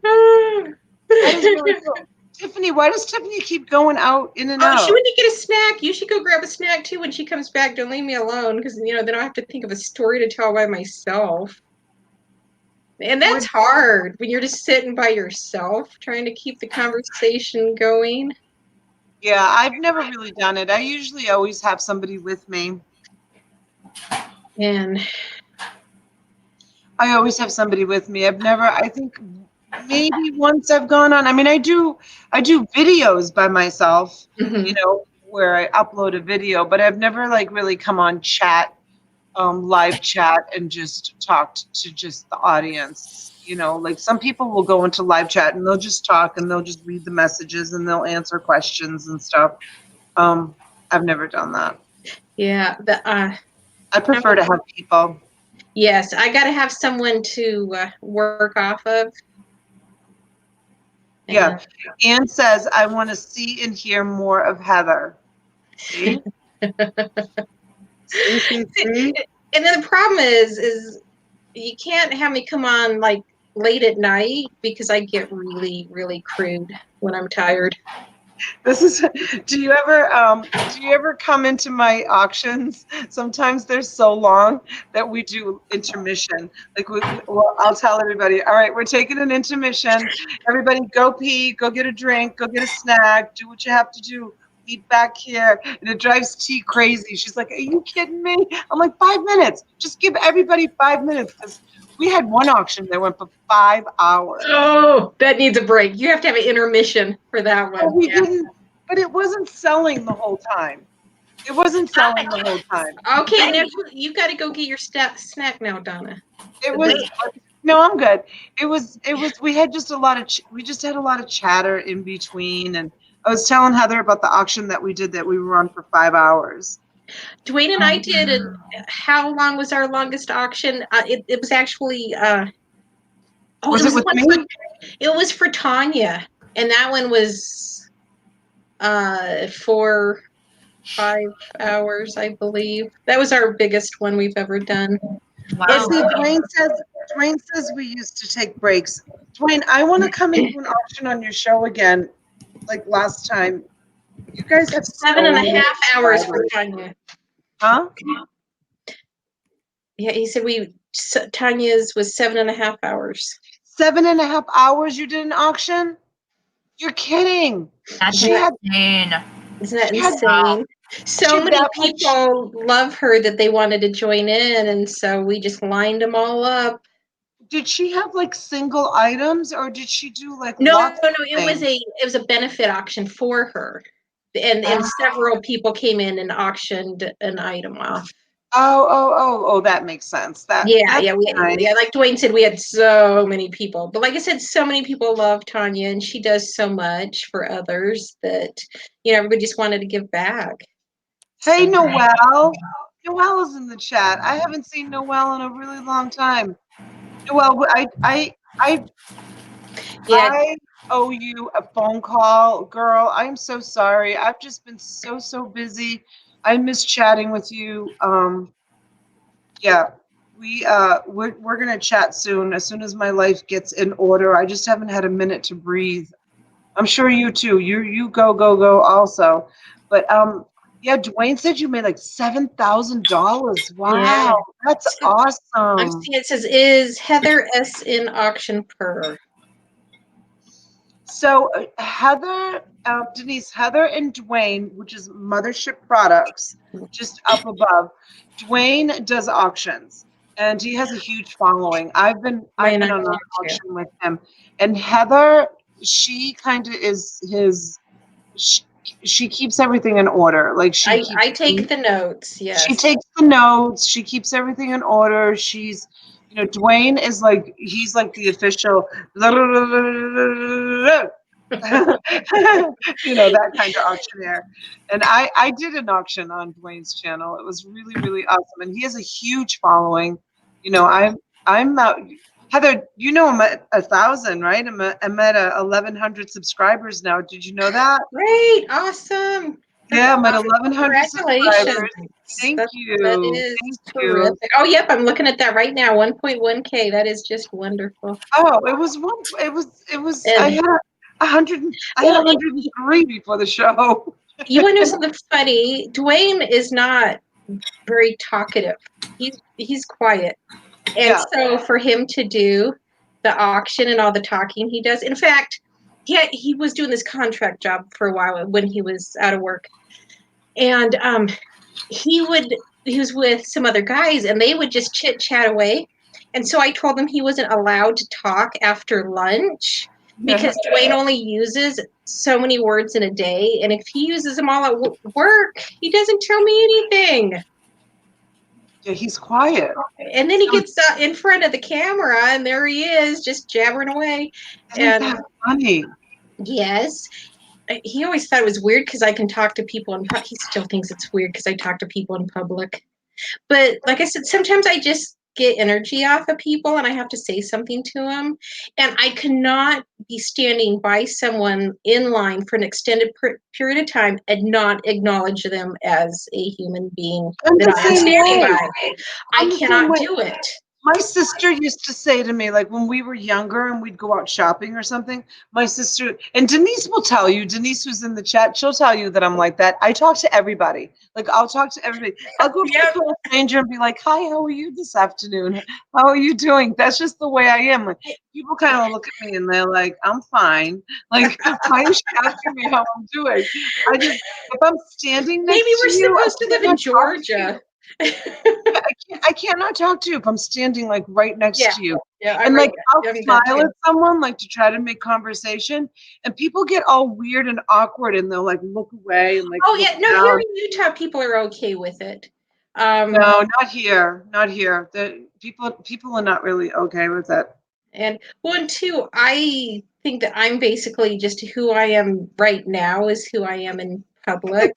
That is really cool. Tiffany, why does Tiffany keep going out in and out? She went to get a snack. You should go grab a snack too when she comes back. Don't leave me alone, because then I'll have to think of a story to tell by myself. And that's hard when you're just sitting by yourself trying to keep the conversation going. Yeah, I've never really done it. I usually always have somebody with me. And I always have somebody with me. I think maybe once I've gone on. I mean, I do videos by myself, where I upload a video, but I've never like really come on live chat and just talked to just the audience. Like some people will go into live chat and they'll just talk and they'll just read the messages and they'll answer questions and stuff. I've never done that. yeah, I prefer to have people. Yes, I got to have someone to work off of. Yeah. Anne says, I want to see and hear more of Heather. See? See? And then the problem is you can't have me come on like late at night, because I get really, really crude when I'm tired. Do you ever come into my auctions? Sometimes they're so long that we do intermission. Like I'll tell everybody, all right, we're taking an intermission. Everybody go pee, go get a drink, go get a snack, do what you have to do. Eat back here. And it drives T crazy. She's like, are you kidding me? I'm like, 5 minutes. Just give everybody 5 minutes. Because we had one auction that went for 5 hours. Oh, that needs a break. You have to have an intermission for that one. But we didn't, but it wasn't selling the whole time. It wasn't selling the whole time. Okay, now you got to go get your snack now, Donna. It was no, I'm good. It was we had just we just had a lot of chatter in between, and I was telling Heather about the auction that we did that we were on for 5 hours. Dwayne and I did how long was our longest auction? It was actually was it with me? It was for Tanya, and that one was for 5 hours, I believe. That was our biggest one we've ever done. Wow. See, Dwayne says we used to take breaks. Dwayne, I want to come and do an auction on your show again, like last time. You guys have 7.5 hours for Tanya. Huh? Yeah, he said Tanya's was 7.5 hours. 7.5 hours you did an auction? You're kidding. That's insane. Isn't that She had insane? So she many that much. people love her that they wanted to join in, and so we just lined them all up. Did she have like single items, or did she do like No, lots no, of no. things? It was a benefit auction for her, and Ah, several people came in and auctioned an item off. oh, that makes sense. Yeah, That's yeah, nice. like Dwayne said, we had so many people. But like I said, so many people love Tanya, and she does so much for others that everybody just wanted to give back. Hey, So Noelle. Noelle is in the chat. I haven't seen Noelle in a really long time. Noelle, yeah, I owe you a phone call, girl. I'm so sorry. I've just been so busy. I miss chatting with you. Yeah, we're gonna chat soon. As soon as my life gets in order. I just haven't had a minute to breathe. I'm sure you too. You go also. But yeah, Dwayne said you made like $7,000. yeah. Wow, that's So I'm awesome. seeing it says, is Heather S in auction per? So Denise, Heather and Dwayne, which is Mothership Products, just up above. Dwayne does auctions, and he has a huge following. I've Mine been on on an here too. auction with him, and Heather, she kind of is his. She, she keeps everything in order. Like I take the notes, she yes. takes the notes. She keeps everything in order. Dwayne is like he's like the official. That kind of auctioneer. And I did an auction on Dwayne's channel. It was really awesome, and he has a huge following. I'm Heather. I'm at 1,000, right? I'm at 1,100 subscribers now. Did you know that? Great, awesome. That's Yeah, I'm at awesome. 1,100 Congratulations. subscribers. Thank That you. is Thank you. terrific. Oh, yep, I'm looking at that right now. 1.1K. That is just wonderful. Oh, it was one. It was. I And had 100. I had well, 103 before the show. you want to know something funny? Dwayne is not very talkative. He's quiet. And Yeah. so for him to do the auction and all the talking he does, in fact, he was doing this contract job for a while when he was out of work. And he was with some other guys and they would just chit chat away. And so I told him he wasn't allowed to talk after lunch Yeah. because Dwayne only uses so many words in a day. And if he uses them all at work, he doesn't tell me anything. Yeah. He's quiet. And then he So gets in front of the camera and there he is just jabbering away. isn't And that funny? yes, he always thought it was weird because I can talk to people he still thinks it's weird because I talk to people in public. But like I said, sometimes I just get energy off of people and I have to say something to them. And I cannot be standing by someone in line for an extended period of time and not acknowledge them as a human being I'm that the I am same standing way. by. I I'm the same cannot way. do it. My sister used to say to me, like when we were younger and we'd go out shopping or something, my sister, and Denise will tell you, Denise who's in the chat, she'll tell you that I'm like that. I talk to everybody. Like I'll talk to everybody. I'll go up to a Yep. total stranger and be like, hi, how are you this afternoon? How are you doing? That's just the way I am. Like people kind of look at me and they're like, I'm fine. Like, why is she asking me how I'm doing? If I'm standing Maybe next to we're you, I supposed to live in cannot talk to you. Georgia. I cannot talk to you if I'm standing like right next Yeah. to you. Yeah, And like I'll I'm that smile too. at someone like to try to make conversation, and people get all weird and awkward and they'll like look away and like Oh look yeah, no, here down. in Utah, people are okay with it. No, not here. Not here. The people are not really okay with it. And one, two, I think that I'm basically just who I am right now is who I am in public.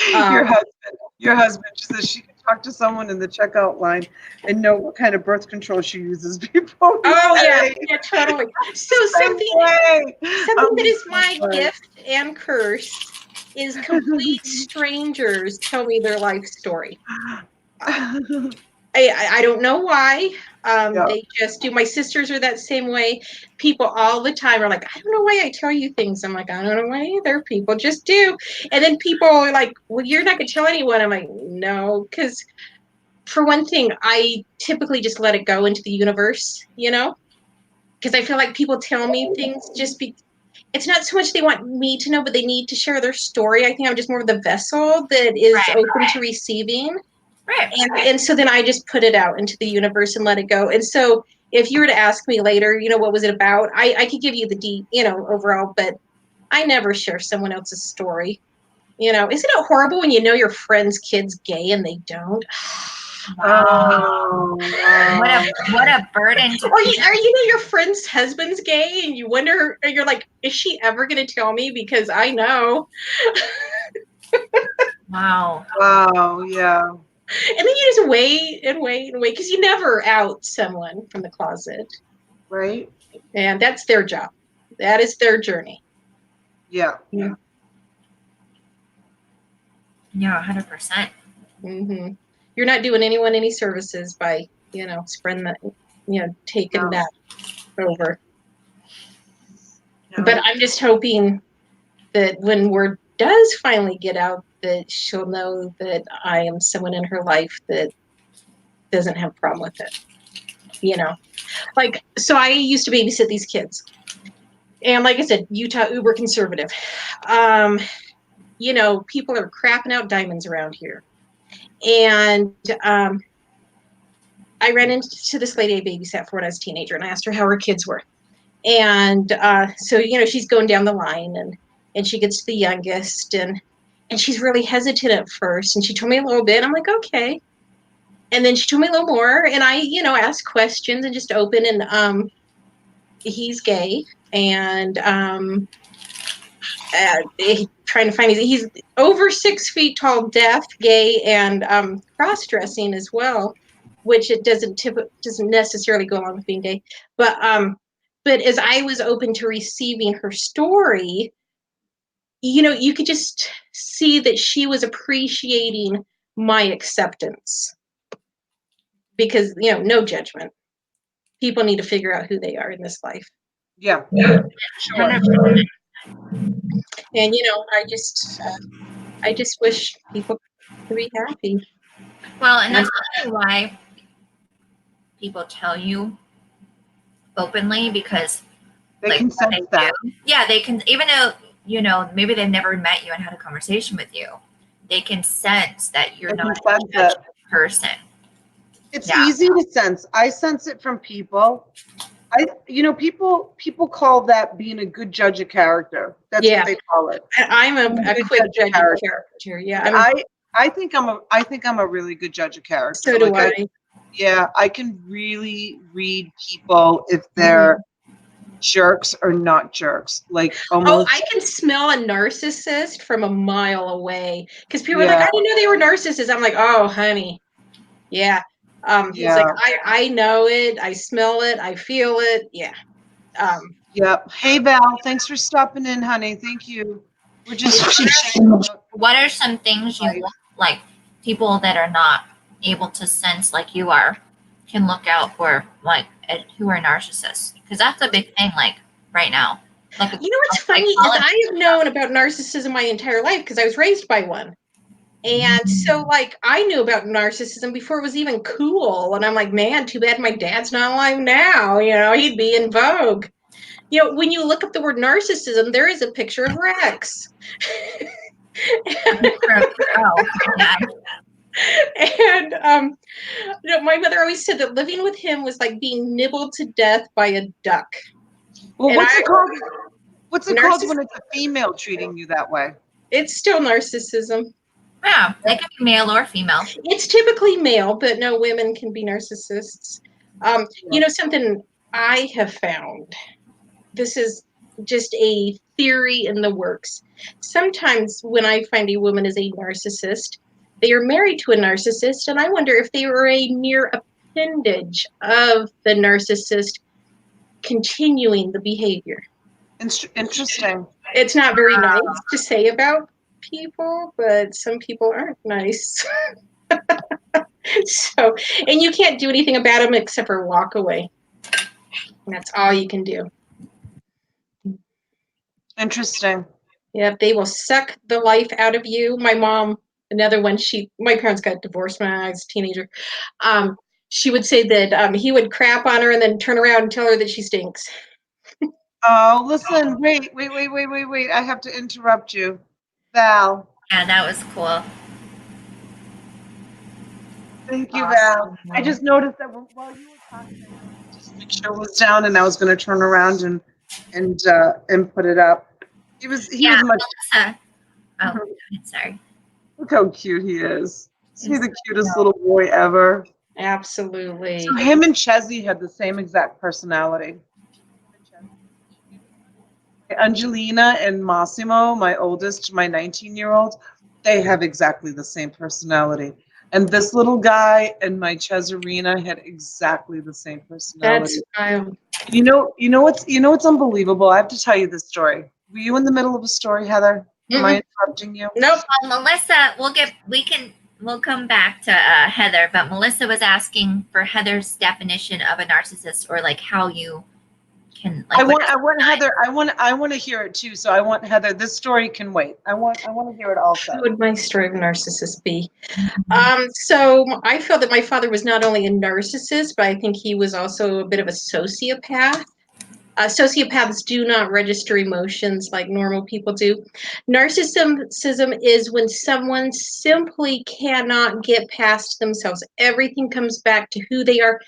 Your Um, husband, your husband, she says she can talk to someone in the checkout line and know what kind of birth control she uses before we oh yeah, pay. yeah, totally. So Same way. something I'm that the is my same way. gift and curse is complete strangers tell me their life story. I don't know why. Yeah. They just do. My sisters are that same way. People all the time are like, I don't know why I tell you things. I'm like, I don't know why either. People just do. And then people are like, well, you're not going to tell anyone. I'm like, no, because for one thing, I typically just let it go into the universe, because I feel like people tell me things it's not so much they want me to know, but they need to share their story. I think I'm just more of the vessel that is open to receiving. Right. And so then I just put it out into the universe and let it go. And so if you were to ask me later, what was it about? I could give you the deep, overall, but I never share someone else's story. Isn't it horrible when your friend's kid's gay and they don't? Oh, wow. What a burden to Or your friend's husband's gay and you wonder, you're like, is she ever going to tell me? Because I know. Wow. Wow, yeah. And then you just wait and wait and wait because you never out someone from the closet. Right? And that's their job. That is their journey. Yeah. Yeah, 100%. Mm-hmm. You're not doing anyone any services by, spreading that, taking No. that over. No. But I'm just hoping that when word does finally get out, that she'll know that I am someone in her life that doesn't have a problem with it. So I used to babysit these kids. And like I said, Utah, uber conservative. People are crapping out diamonds around here. And I ran into this lady I babysat for when I was a teenager, and I asked her how her kids were. And so she's going down the line, and she gets to the youngest, and she's really hesitant at first. And she told me a little bit. I'm like, okay. And then she told me a little more, and I asked questions and just open. And he's gay, and trying to find he's over 6 feet tall, deaf, gay, and cross-dressing as well, which it doesn't necessarily go along with being gay. But as I was open to receiving her story, you could just see that she was appreciating my acceptance, because no judgment. People need to figure out who they are in this life. Yeah. Sure. 100%. And I just wish people could be happy. Well, and that's probably why people tell you openly, because They can sense that. Yeah, they can, even though maybe they've never met you and had a conversation with you, they can sense that you're not a judgmental person. It's easy to sense. I sense it from people. People call that being a good judge of character. That's what they call it. I'm a quick judge of character. Yeah, I think I'm a really good judge of character. So do I. I can really read people if they're jerks or not jerks. I can smell a narcissist from a mile away, because people are like, I didn't know they were narcissists. I'm like, oh, honey, yeah. It's like I know it, I smell it, I feel it. Yeah. Hey Val, thanks for stopping in, honey. Thank you. We're just what are some things you like people that are not able to sense like you are can look out for, like who are narcissists? Because that's a big thing, like right now. Like, what's funny is I have known about narcissism my entire life because I was raised by one. And so, I knew about narcissism before it was even cool. And I'm like, man, too bad my dad's not alive now. He'd be in vogue. When you look up the word narcissism, there is a picture of Rex. And my mother always said that living with him was like being nibbled to death by a duck. Well, what's it called? What's it called when it's a female treating you that way? It's still narcissism. Yeah, they can be male or female. It's typically male, but no, women can be narcissists. Something I have found, this is just a theory in the works. Sometimes when I find a woman is a narcissist, they are married to a narcissist, and I wonder if they were a mere appendage of the narcissist continuing the behavior. Interesting. It's not very nice to say about people, but some people aren't nice. So, and you can't do anything about them except for walk away. And that's all you can do. Interesting. Yeah, they will suck the life out of you. My mom, another one, my parents got divorced when I was a teenager. She would say that he would crap on her and then turn around and tell her that she stinks. Oh, listen, wait. I have to interrupt you. Val. Yeah, that was cool. Thank you, Val. I Awesome. just noticed that while you were talking, I noticed his picture was down, and I was going to turn around and put it up. He Yeah, was much. Melissa. Oh, go ahead, sorry. Look how cute he is. Isn't he It's the cutest little boy ever? So Absolutely. him and Chezzy had the same exact personality. Him and Chezzy. Angelina and Massimo, my oldest, my 19-year-old, they have exactly the same personality. And this little guy and my Cesarina had exactly the same That's personality. um, You know what's unbelievable? I have to tell you this story. Were you in the middle of a story, Heather? Am I mm-mm. interrupting you? Nope. Melissa, we'll come back to Heather, but Melissa was asking for Heather's definition of a narcissist, or like how you can I like what. want I want Heather, I want to hear it too. So I want Heather, this story can wait. I want to hear it also. Who would my story of narcissist be? So I feel that my father was not only a narcissist, but I think he was also a bit of a sociopath. Sociopaths do not register emotions like normal people do. Narcissism is when someone simply cannot get past themselves. Everything comes back to who they are.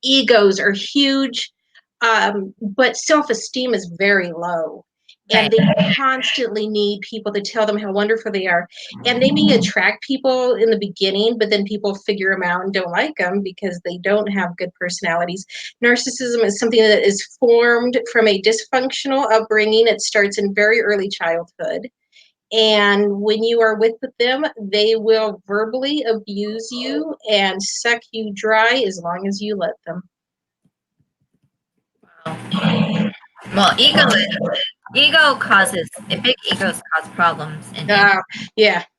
Egos are huge, but self-esteem is very low. And Right. they constantly need people to tell them how wonderful they are. And they may attract people in the beginning, but then people figure them out and don't like them because they don't have good personalities. Narcissism is something that is formed from a dysfunctional upbringing. It starts in very early childhood. And when you are with them, they will verbally abuse you and suck you dry as long as you let them. Well, ego causes big egos cause problems in Yeah,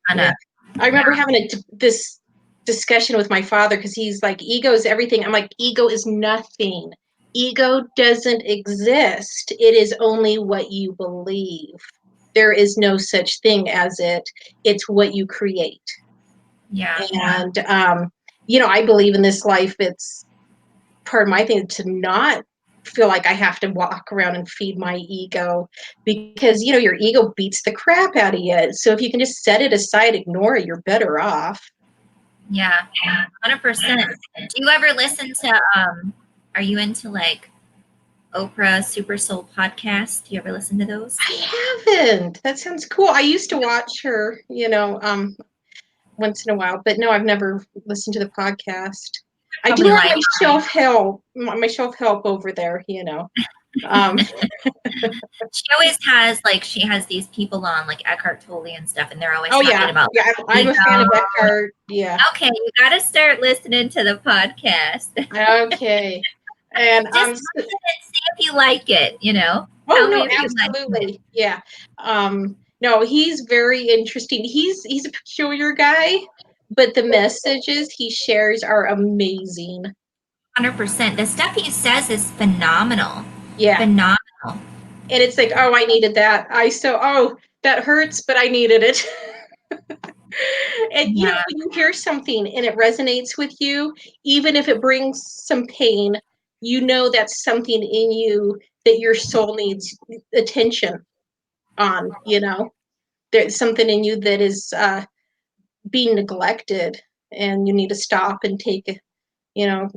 kind yeah. of. I remember having this discussion with my father because he's like, ego is everything. I'm like, ego is nothing. Ego doesn't exist. It is only what you believe. There is no such thing as it. It's what you create. Yeah. And I believe in this life. It's part of my thing to not feel like I have to walk around and feed my ego because your ego beats the crap out of you. So if you can just set it aside, ignore it, you're better off. Yeah, 100%. Do you ever listen to are you into like Oprah Super Soul podcast? Do you ever listen to those? I haven't. That sounds cool. I used to watch her, once in a while, but no, I've never listened to the podcast. I do Probably have like my shelf help over there. Um, she has these people on like Eckhart Tolle and stuff, and they're always oh talking yeah, about yeah. I'm a fan ego. of Eckhart. Yeah. Okay, you got to start listening to the podcast. Okay. And Just listen and see if you like it. oh Tell me no, if you like it. absolutely. Yeah. No, he's very interesting. He's a peculiar guy, but the messages he shares are amazing. 100%. The stuff he says is phenomenal. Yeah. Phenomenal. And it's like, oh, I needed that. That hurts, but I needed it. And Yeah. when you hear something and it resonates with you, even if it brings some pain, that's something in you that your soul needs attention on. There's something in you that is being neglected, and you need to stop and you know,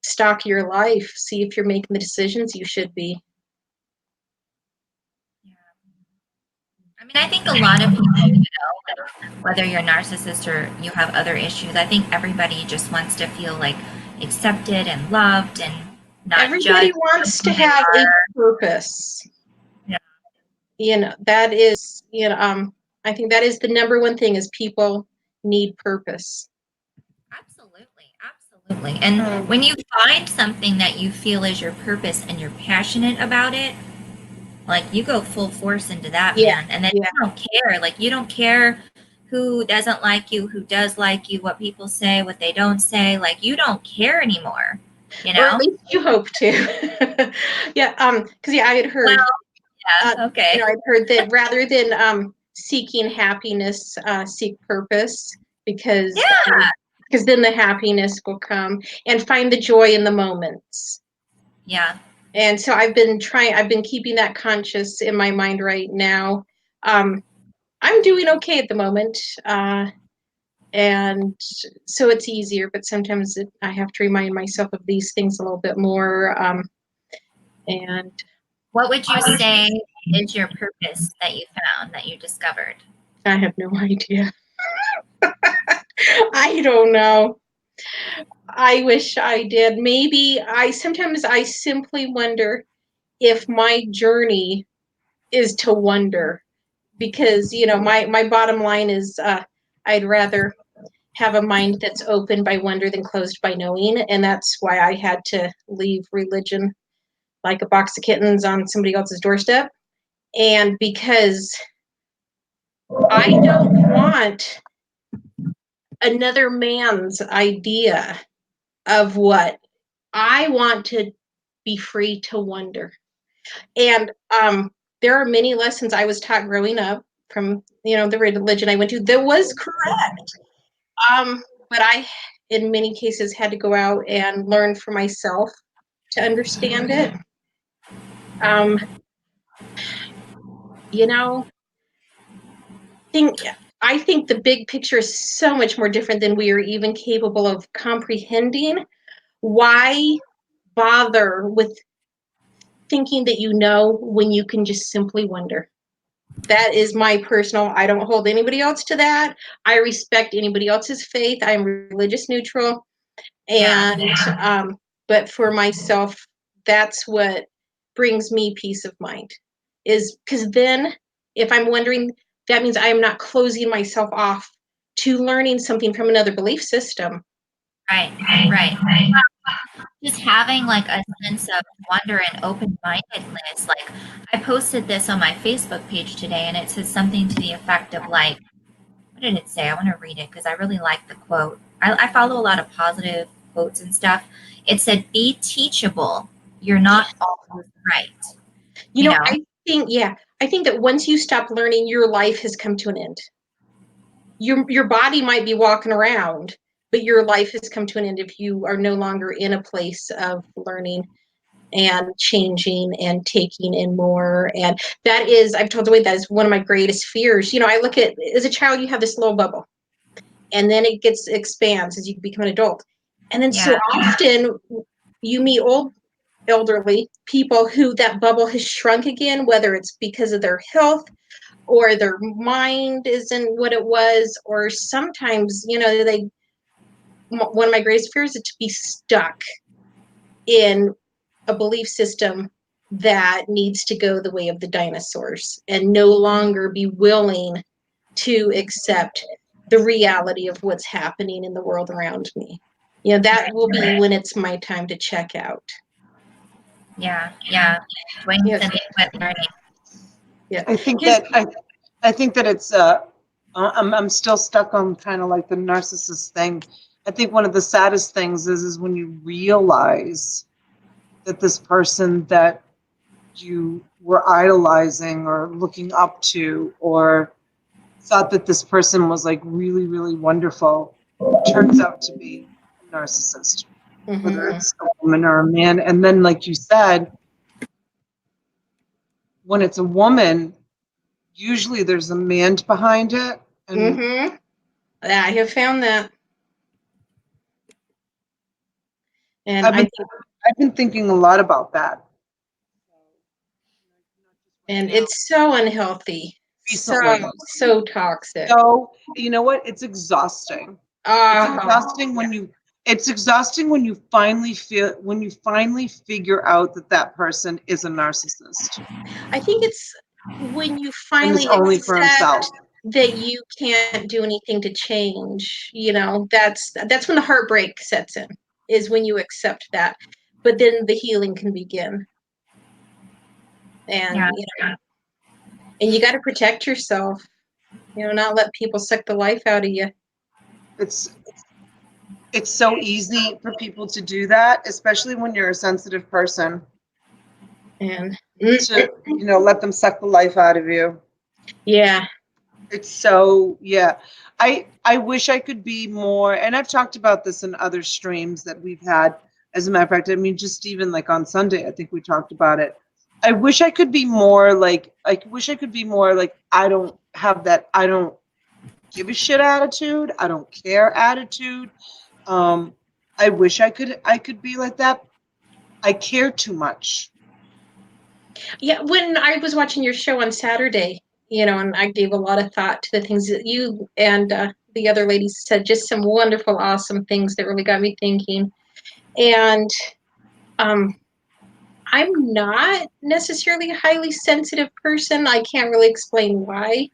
stock your life, see if you're making the decisions you should be. Yeah. I mean, I think a lot of people, whether you're a narcissist or you have other issues, I think everybody just wants to feel like accepted and loved and not Everybody judged wants for to who they have a are. purpose. Yeah, That is, I think that is the number one thing is people need purpose. absolutely. Absolutely. And when you find something that you feel is your purpose and you're passionate about it, like you go full force into that, Yeah, man. And then yeah. you don't care. Like you don't care who doesn't like you, who does like you, what people say, what they don't say. Like you don't care anymore, you Or at know? least you hope to. Yeah, because I had Well, heard, yeah, okay. I've heard that rather than seeking happiness, seek purpose because Yeah. because then the happiness will come and find the joy in the moments. Yeah. And so I've been keeping that conscious in my mind right now. I'm doing okay at the moment. And so it's easier, but sometimes I have to remind myself of these things a little bit more. And What would you say is your purpose that you found, that you discovered? I have no idea. I don't know. I wish I did. Maybe sometimes I simply wonder if my journey is to wonder, because my bottom line is I'd rather have a mind that's open by wonder than closed by knowing, and that's why I had to leave religion like a box of kittens on somebody else's doorstep. And because I don't want another man's idea of what I want, to be free to wonder. And there are many lessons I was taught growing up from the religion I went to that was correct. But I, in many cases, had to go out and learn for myself to understand it. Um, you know, think I think the big picture is so much more different than we are even capable of comprehending. Why bother with thinking that you know when you can just simply wonder? That is my personal, I don't hold anybody else to that. I respect anybody else's faith. I'm religious neutral. And but for myself, that's what brings me peace of mind, is because then if I'm wondering, that means I am not closing myself off to learning something from another belief system. Right, right. Just having like a sense of wonder and open-mindedness. Like, I posted this on my Facebook page today, and it says something to the effect of like, what did it say? I want to read it because I really like the quote. I follow a lot of positive quotes and stuff. It said, "Be teachable. You're not always right." You know? I think that once you stop learning, your life has come to an end. Your body might be walking around, but your life has come to an end if you are no longer in a place of learning and changing and taking in more. And that is, I've told Dwayne, that is one of my greatest fears. I look at, as a child, you have this little bubble, and then it expands as you become an adult. And then so often you meet elderly people who that bubble has shrunk again, whether it's because of their health or their mind isn't what it was, or sometimes, one of my greatest fears is to be stuck in a belief system that needs to go the way of the dinosaurs and no longer be willing to accept the reality of what's happening in the world around me. That will be when it's my time to check out. Yeah. Dwayne said they quit learning. Yeah. I think that it's I'm still stuck on kind of like the narcissist thing. I think one of the saddest things is when you realize that this person that you were idolizing or looking up to, or thought that this person was like really, really wonderful, turns out to be a narcissist, whether it's a woman or a man. And then, like you said, when it's a woman, usually there's a man behind it. And I have found that. And I've been thinking a lot about that. And it's so unhealthy. Recently. So toxic. So, you know what? It's exhausting. It's exhausting when you finally figure out that person is a narcissist. I think it's when you finally only for himself. That you can't do anything to change. That's when the heartbreak sets in, is when you accept that. But then the healing can begin. And and you got to protect yourself. Not let people suck the life out of you. It's so easy for people to do that, especially when you're a sensitive person. And to let them suck the life out of you. Yeah. It's so, yeah. I wish I could be more, and I've talked about this in other streams that we've had As a matter of fact, I mean, just even like on Sunday, I think we talked about it. I wish I could be more like, I don't have that, I don't give a shit attitude. I don't care attitude. Um, I wish I could be like that. I care too much. Yeah, when I was watching your show on Saturday, and I gave a lot of thought to the things that you and the other ladies said, just some wonderful, awesome things that really got me thinking. And um, I'm not necessarily a highly sensitive person. I can't really explain why.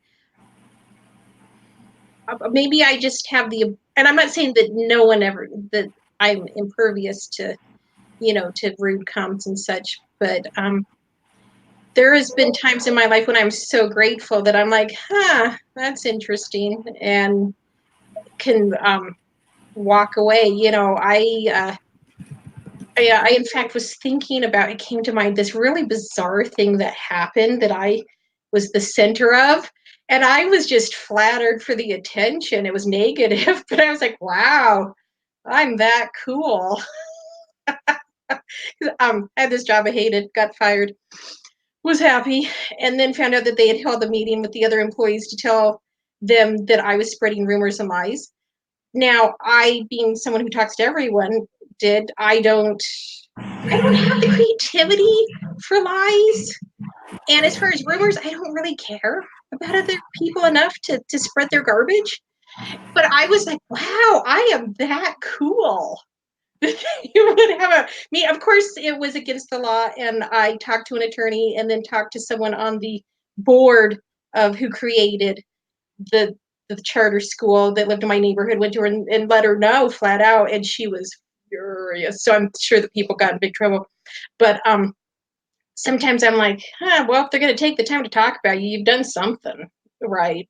Maybe I just have and I'm not saying that no one ever, that I'm impervious to, to rude comments and such, but there has been times in my life when I'm so grateful that I'm like, that's interesting, and can walk away. I in fact was thinking about, it came to mind this really bizarre thing that happened that I was the center of. And I was just flattered for the attention. It was negative, but I was like, wow, I'm that cool. I had this job I hated, got fired, was happy, and then found out that they had held a meeting with the other employees to tell them that I was spreading rumors and lies. Now, I, being someone who talks to everyone, I don't have the creativity for lies. And as far as rumors, I don't really care about other people enough to spread their garbage. But I was like, wow, I am that cool. You would have me. Of course, it was against the law, and I talked to an attorney and then talked to someone on the board of who created the charter school that lived in my neighborhood, went to her and let her know flat out, and she was furious. So I'm sure that people got in big trouble. But sometimes I'm like, well, if they're going to take the time to talk about you, you've done something right,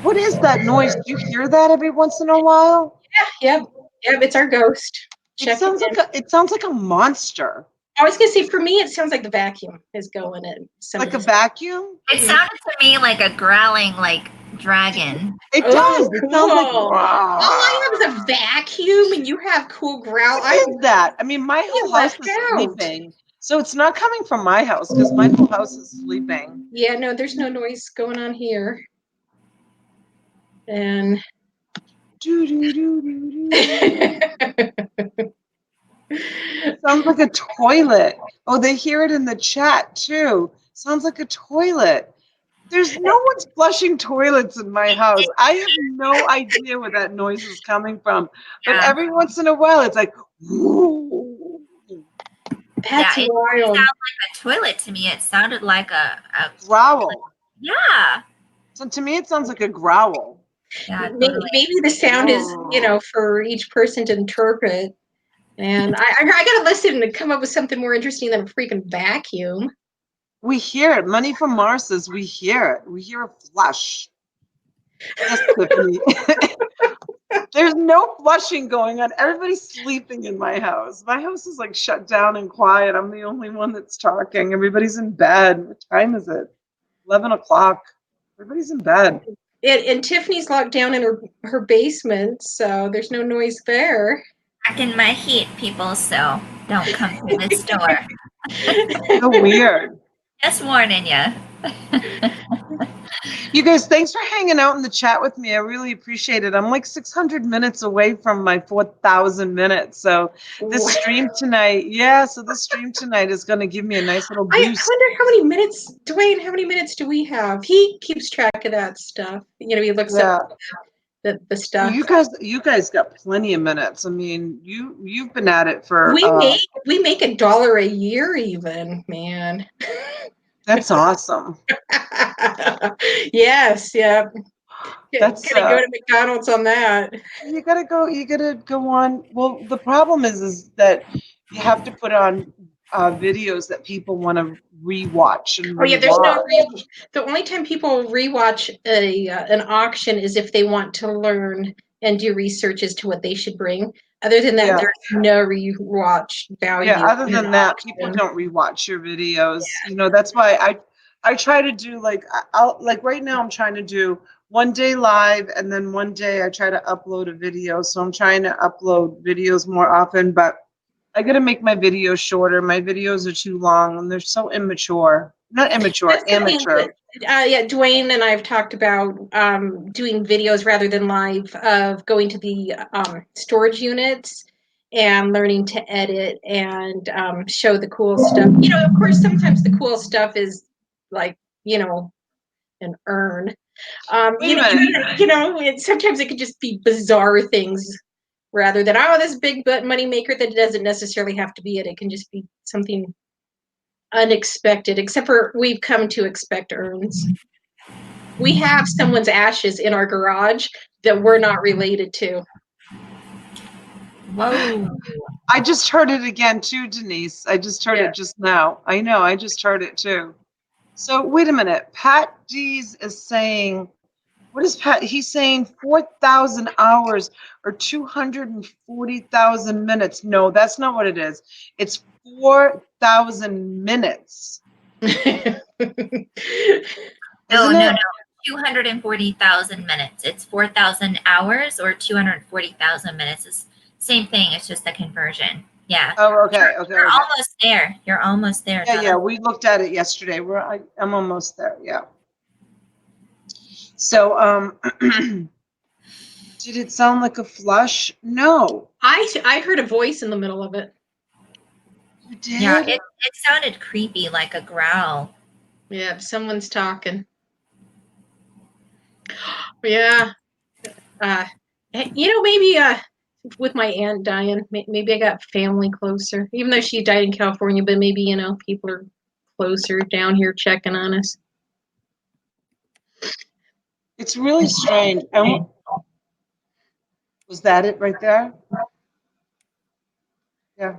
What is that noise? Do you hear that every once in a while? Yep, it's our ghost. Checking in. It sounds like a monster. I was going to say, for me, it sounds like the vacuum is going in. Like a vacuum? It sounded to me like a growling, like dragon. It does. It Cool. sounds like, All I have is a vacuum, and you have cool growl. What is that? I mean, my whole house is sleeping. So it's not coming from my house because my whole house is sleeping. Yeah, no, there's no noise going on here. And Do, do, do, do, do. Sounds like a toilet. Oh, they hear it in the chat too. Sounds like a toilet. There's no one's flushing toilets in my house. I have no idea where that noise is coming from. But every once in a while, it's like, whoo. That's it wild. It sounded like a toilet to me. It sounded like a growl. Yeah. So to me, it sounds like a growl. Yeah, maybe the sound is, for each person to interpret. And I got to listen and come up with something more interesting than a freaking vacuum. We hear it. Money from Mars says we hear it. We hear a flush. Yes, Tiffany. There's no flushing going on. Everybody's sleeping in my house. My house is like shut down and quiet. I'm the only one that's talking. Everybody's in bed. What time is it? 11 o'clock. Everybody's in bed. And Tiffany's locked down in her basement, so there's no noise there. Back in my heat, people, so don't come to this door. So weird. Just warning you. You guys, thanks for hanging out in the chat with me. I really appreciate it. I'm like 600 minutes away from my 4,000 minutes. So this stream tonight, this stream tonight is going to give me a nice little boost. I wonder how many minutes, Dwayne, how many minutes do we have? He keeps track of that stuff. He looks up the stuff. You guys got plenty of minutes. I mean, you've been at it for we make $1 a year even, man. That's awesome. Yes, yeah. That's gotta go to McDonald's on that. You gotta go on. Well, the problem is that you have to put on videos that people want to rewatch and Oh yeah, there's no the only time people rewatch an auction is if they want to learn and do research as to what they should bring. Other than that, there's no rewatch value. Yeah, other than that, people don't rewatch your videos. That's why I try to do like I'll like right now I'm trying to do one day live and then one day I try to upload a video. So I'm trying to upload videos more often, but I got to make my videos shorter. My videos are too long and they're so immature. Not immature, That's something amateur. that, yeah, Dwayne and I have talked about doing videos rather than live, of going to the storage units and learning to edit and show the cool stuff. You know, of course, sometimes the cool stuff is like, you know, an urn. Wait a minute. Sometimes it could just be bizarre things rather than, oh, this big money maker, that doesn't necessarily have to be it. It can just be something unexpected, except for we've come to expect urns. We have someone's ashes in our garage that we're not related to. Whoa. I just heard it again too, Denise. I just heard Yeah. it just now. I know, I just heard it too. So wait a minute. Pat Dees is saying, what is Pat? He's saying 4,000 hours or 240,000 minutes. No, that's not what it is. It's 4,000 minutes. No, Isn't no, it? no. 240,000 minutes. It's 4,000 hours or 240,000 minutes. It's same thing. It's just a conversion. Yeah. Oh, okay, okay, You're okay. almost there. You're almost there. Yeah, Donna. yeah. We looked at it yesterday. I'm almost there. Yeah. So, did it sound like a flush? No. I heard a voice in the middle of it. You did? Yeah, it sounded creepy, like a growl. Yeah, someone's talking. Yeah. Maybe with my aunt dying, maybe I got family closer. Even though she died in California, but maybe, people are closer down here checking on us. It's really strange. Was that it right there? Yeah.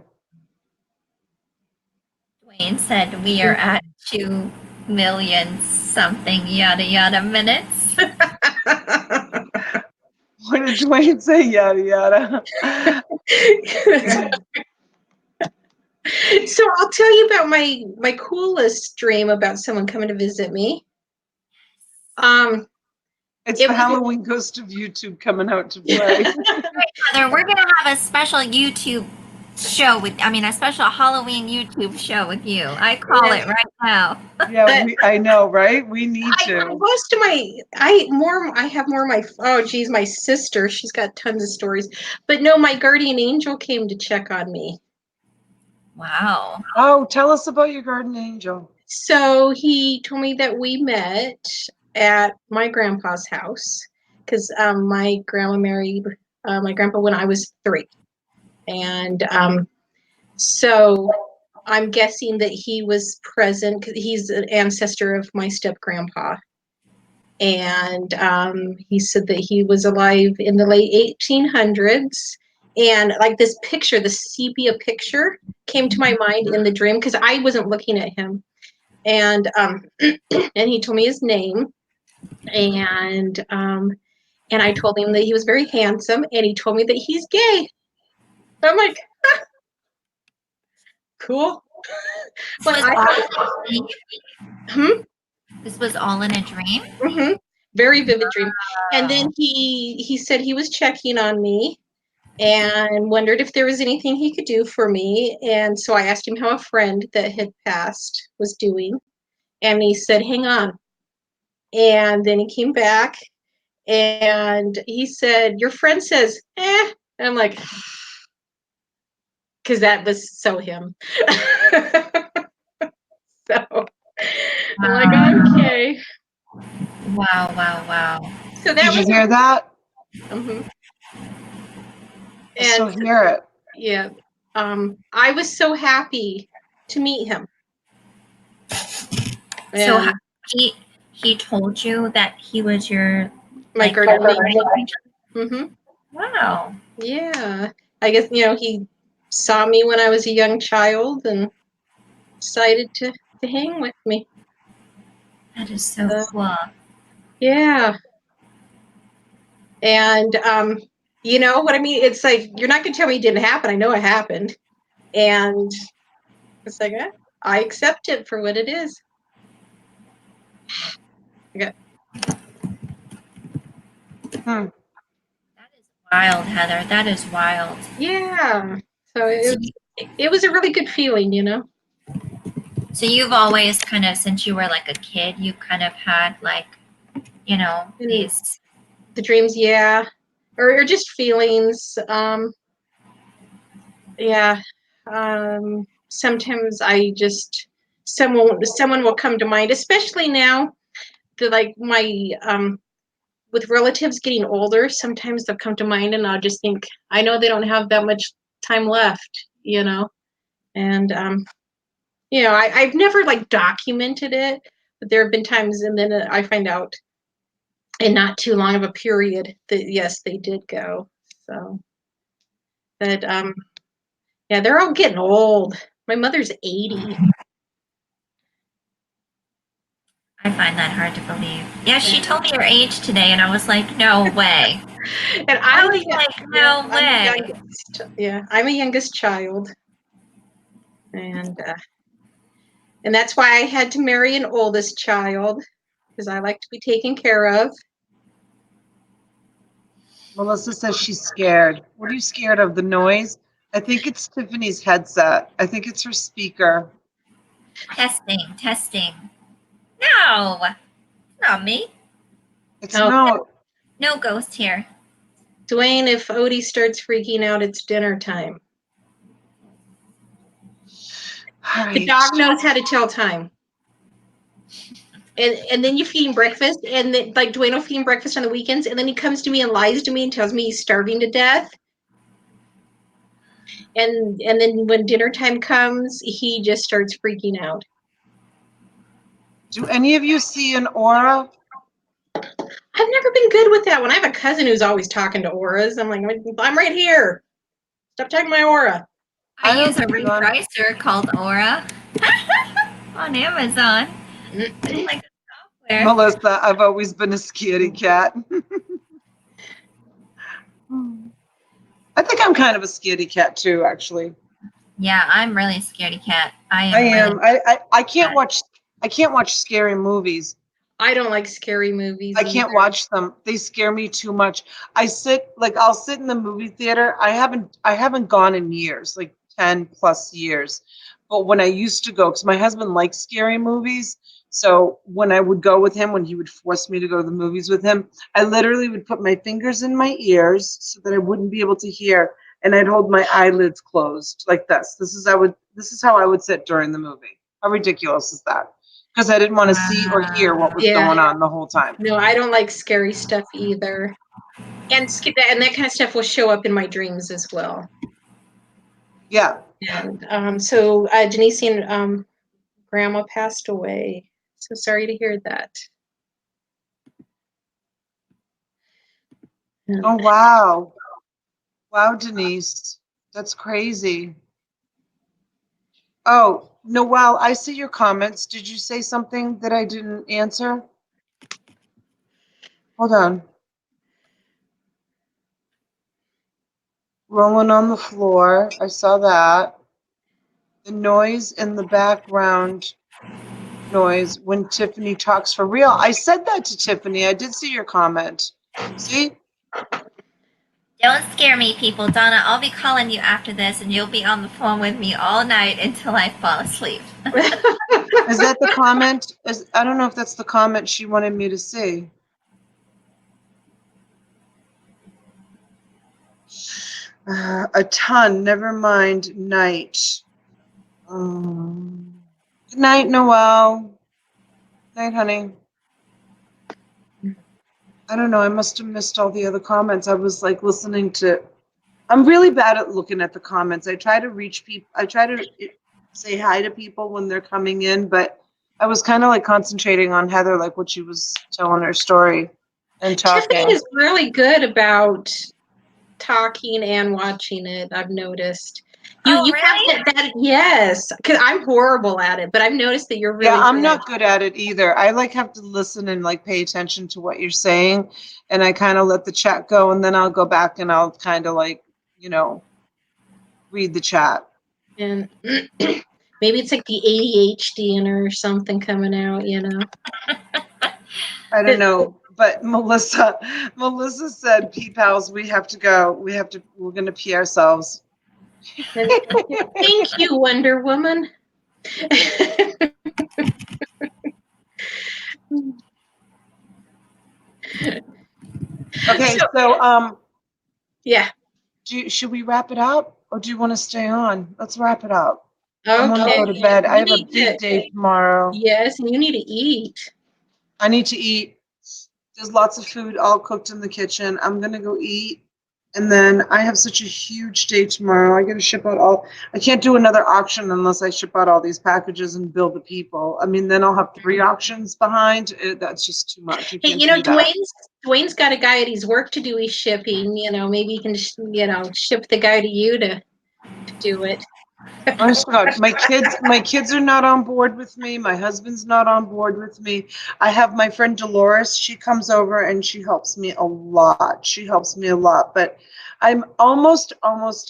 Dwayne said we are at 2 million something yada yada minutes. What did Dwayne say? Yada yada. So I'll tell you about my coolest dream about someone coming to visit me. It's It the was- Halloween ghost of YouTube coming out to play. Heather, we're gonna have a special YouTube show a special Halloween YouTube show with you. I call it right now. Yeah, I know, right? We need to. Most of I have more of my, oh geez, my sister, she's got tons of stories. But no, my guardian angel came to check on me. Wow. Oh, tell us about your garden angel. So he told me that we met at my grandpa's house because my grandma married my grandpa when I was 3. And so I'm guessing that he was present because he's an ancestor of my step grandpa. And he said that he was alive in the late 1800s. And like this picture, the sepia picture came to my mind in the dream because I wasn't looking at him. And and he told me his name. And I told him that he was very handsome. And he told me that he's gay. I'm like, cool. But This was all in a dream? Mm-hmm. Very vivid dream. And then he said he was checking on me and wondered if there was anything he could do for me. And so I asked him how a friend that had passed was doing. And he said, hang on. And then he came back and he said, your friend says, eh. And I'm like, because that was so him. So I'm like, okay. Wow. So that Did you hear that? Mm-hmm. I still hear it. Yeah. I was so happy to meet him. So he told you that he was your My guardian angel. Mm-hmm. Wow. Yeah. I guess, he saw me when I was a young child and decided to hang with me. That is so cool. Yeah. And you know what I mean? It's like, you're not gonna tell me it didn't happen. I know it happened. And it's like, I accept it for what it is. Okay. Hmm. That is wild, Heather. That is wild. Yeah. So So, it was a really good feeling, you know. so you've always kind of, since you were like a kid, you kind of had like, you know, And these. the dreams, yeah, or just feelings. Yeah. Sometimes I just someone will come to mind, especially now that like my with relatives getting older. Sometimes they'll come to mind, and I'll just think, I know they don't have that much time left, you know, and you know, I've never like documented it, but there have been times, and then I find out in not too long of a period that yes, they did go. So, but yeah, they're all getting old. My mother's 80. I find that hard to believe. Yeah, she told me her age today, and I was like, no way. And I was like, no I'm the way. youngest. Yeah, I'm a youngest child, and that's why I had to marry an oldest child because I like to be taken care of. Melissa says she's scared. What are you scared of? The noise? I think it's Tiffany's headset. I think it's her speaker. Testing, testing. No, not me. It's Oh, not. No ghost here. Dwayne, if Odie starts freaking out, it's dinner time. All The right. dog knows how to tell time. And then you feed him breakfast, and then like Dwayne will feed him breakfast on the weekends, and then he comes to me and lies to me and tells me he's starving to death. And then when dinner time comes, he just starts freaking out. Do any of you see an aura? I've never been good with that one. I have a cousin who's always talking to auras. I'm like, I'm right here. Stop talking my aura. I I don't use a think one. repricer called Aura on Amazon. It's like a software. Melissa, I've always been a scaredy cat. I think I'm kind of a scaredy cat too, actually. Yeah, I'm really scaredy cat. I I am really am. I can't cat. watch. I can't watch scary movies. I don't like scary movies I either. can't watch them. They scare me too much. I'll sit in the movie theater. I haven't gone in years, like 10 plus years. But when I used to go, because my husband likes scary movies, so when I would go with him, when he would force me to go to the movies with him, I literally would put my fingers in my ears so that I wouldn't be able to hear, and I'd hold my eyelids closed like this. This is how I would sit during the movie. How ridiculous is that? Because I didn't want to see or hear what was Yeah. going on the whole time. No, I don't like scary stuff either. And that kind of stuff will show up in my dreams as well. Yeah. And so Denise and grandma passed away. So sorry to hear that. Oh, wow. Wow, Denise. That's crazy. Oh, Noelle, I see your comments. Did you say something that I didn't answer? Hold on. Rolling on the floor. I saw that. The noise in the background noise when Tiffany talks for real. I said that to Tiffany. I did see your comment. See? Don't scare me, people. Donna, I'll be calling you after this, and you'll be on the phone with me all night until I fall asleep. Is that the comment? I don't know if that's the comment she wanted me to see. A ton. Never mind. Night. Good night, Noelle. Night, honey. I don't know. I must have missed all the other comments. I was like listening to. I'm really bad at looking at the comments. I try to reach people. I try to say hi to people when they're coming in, but I was kind of like concentrating on Heather, like what she was telling her story and Tiffany talking. is really good about talking and watching it. I've noticed. You Oh, you really? have that yes, because I'm horrible at it, but I've noticed that you're Yeah, really I'm good. not good at it either. I like have to listen and like pay attention to what you're saying, and I kind of let the chat go, and then I'll go back and I'll kind of like, read the chat. And maybe it's like the ADHD in her or something coming out, you know. I don't know, but Melissa said, "Pea pals, we have to go. We're going to pee ourselves." Thank you, Wonder Woman. Okay, So, so yeah. should we wrap it up, or do you want to stay on? Let's wrap it up. I want to Okay. go to bed. I You have a need big to, day tomorrow. yes, and you need to eat. I need to eat. There's lots of food all cooked in the kitchen. I'm gonna go eat. And then I have such a huge day tomorrow. I gotta ship out all, I can't do another auction unless I ship out all these packages and bill the people. I mean, then I'll have 3 auctions behind. That's just too much. You Hey, can't do that. Dwayne's got a guy at his work to do his shipping. Maybe he can, ship the guy to you to do it. Honest to God, my kids are not on board with me. My husband's not on board with me. I have my friend Dolores. She comes over and she helps me a lot. She helps me a lot. But I'm almost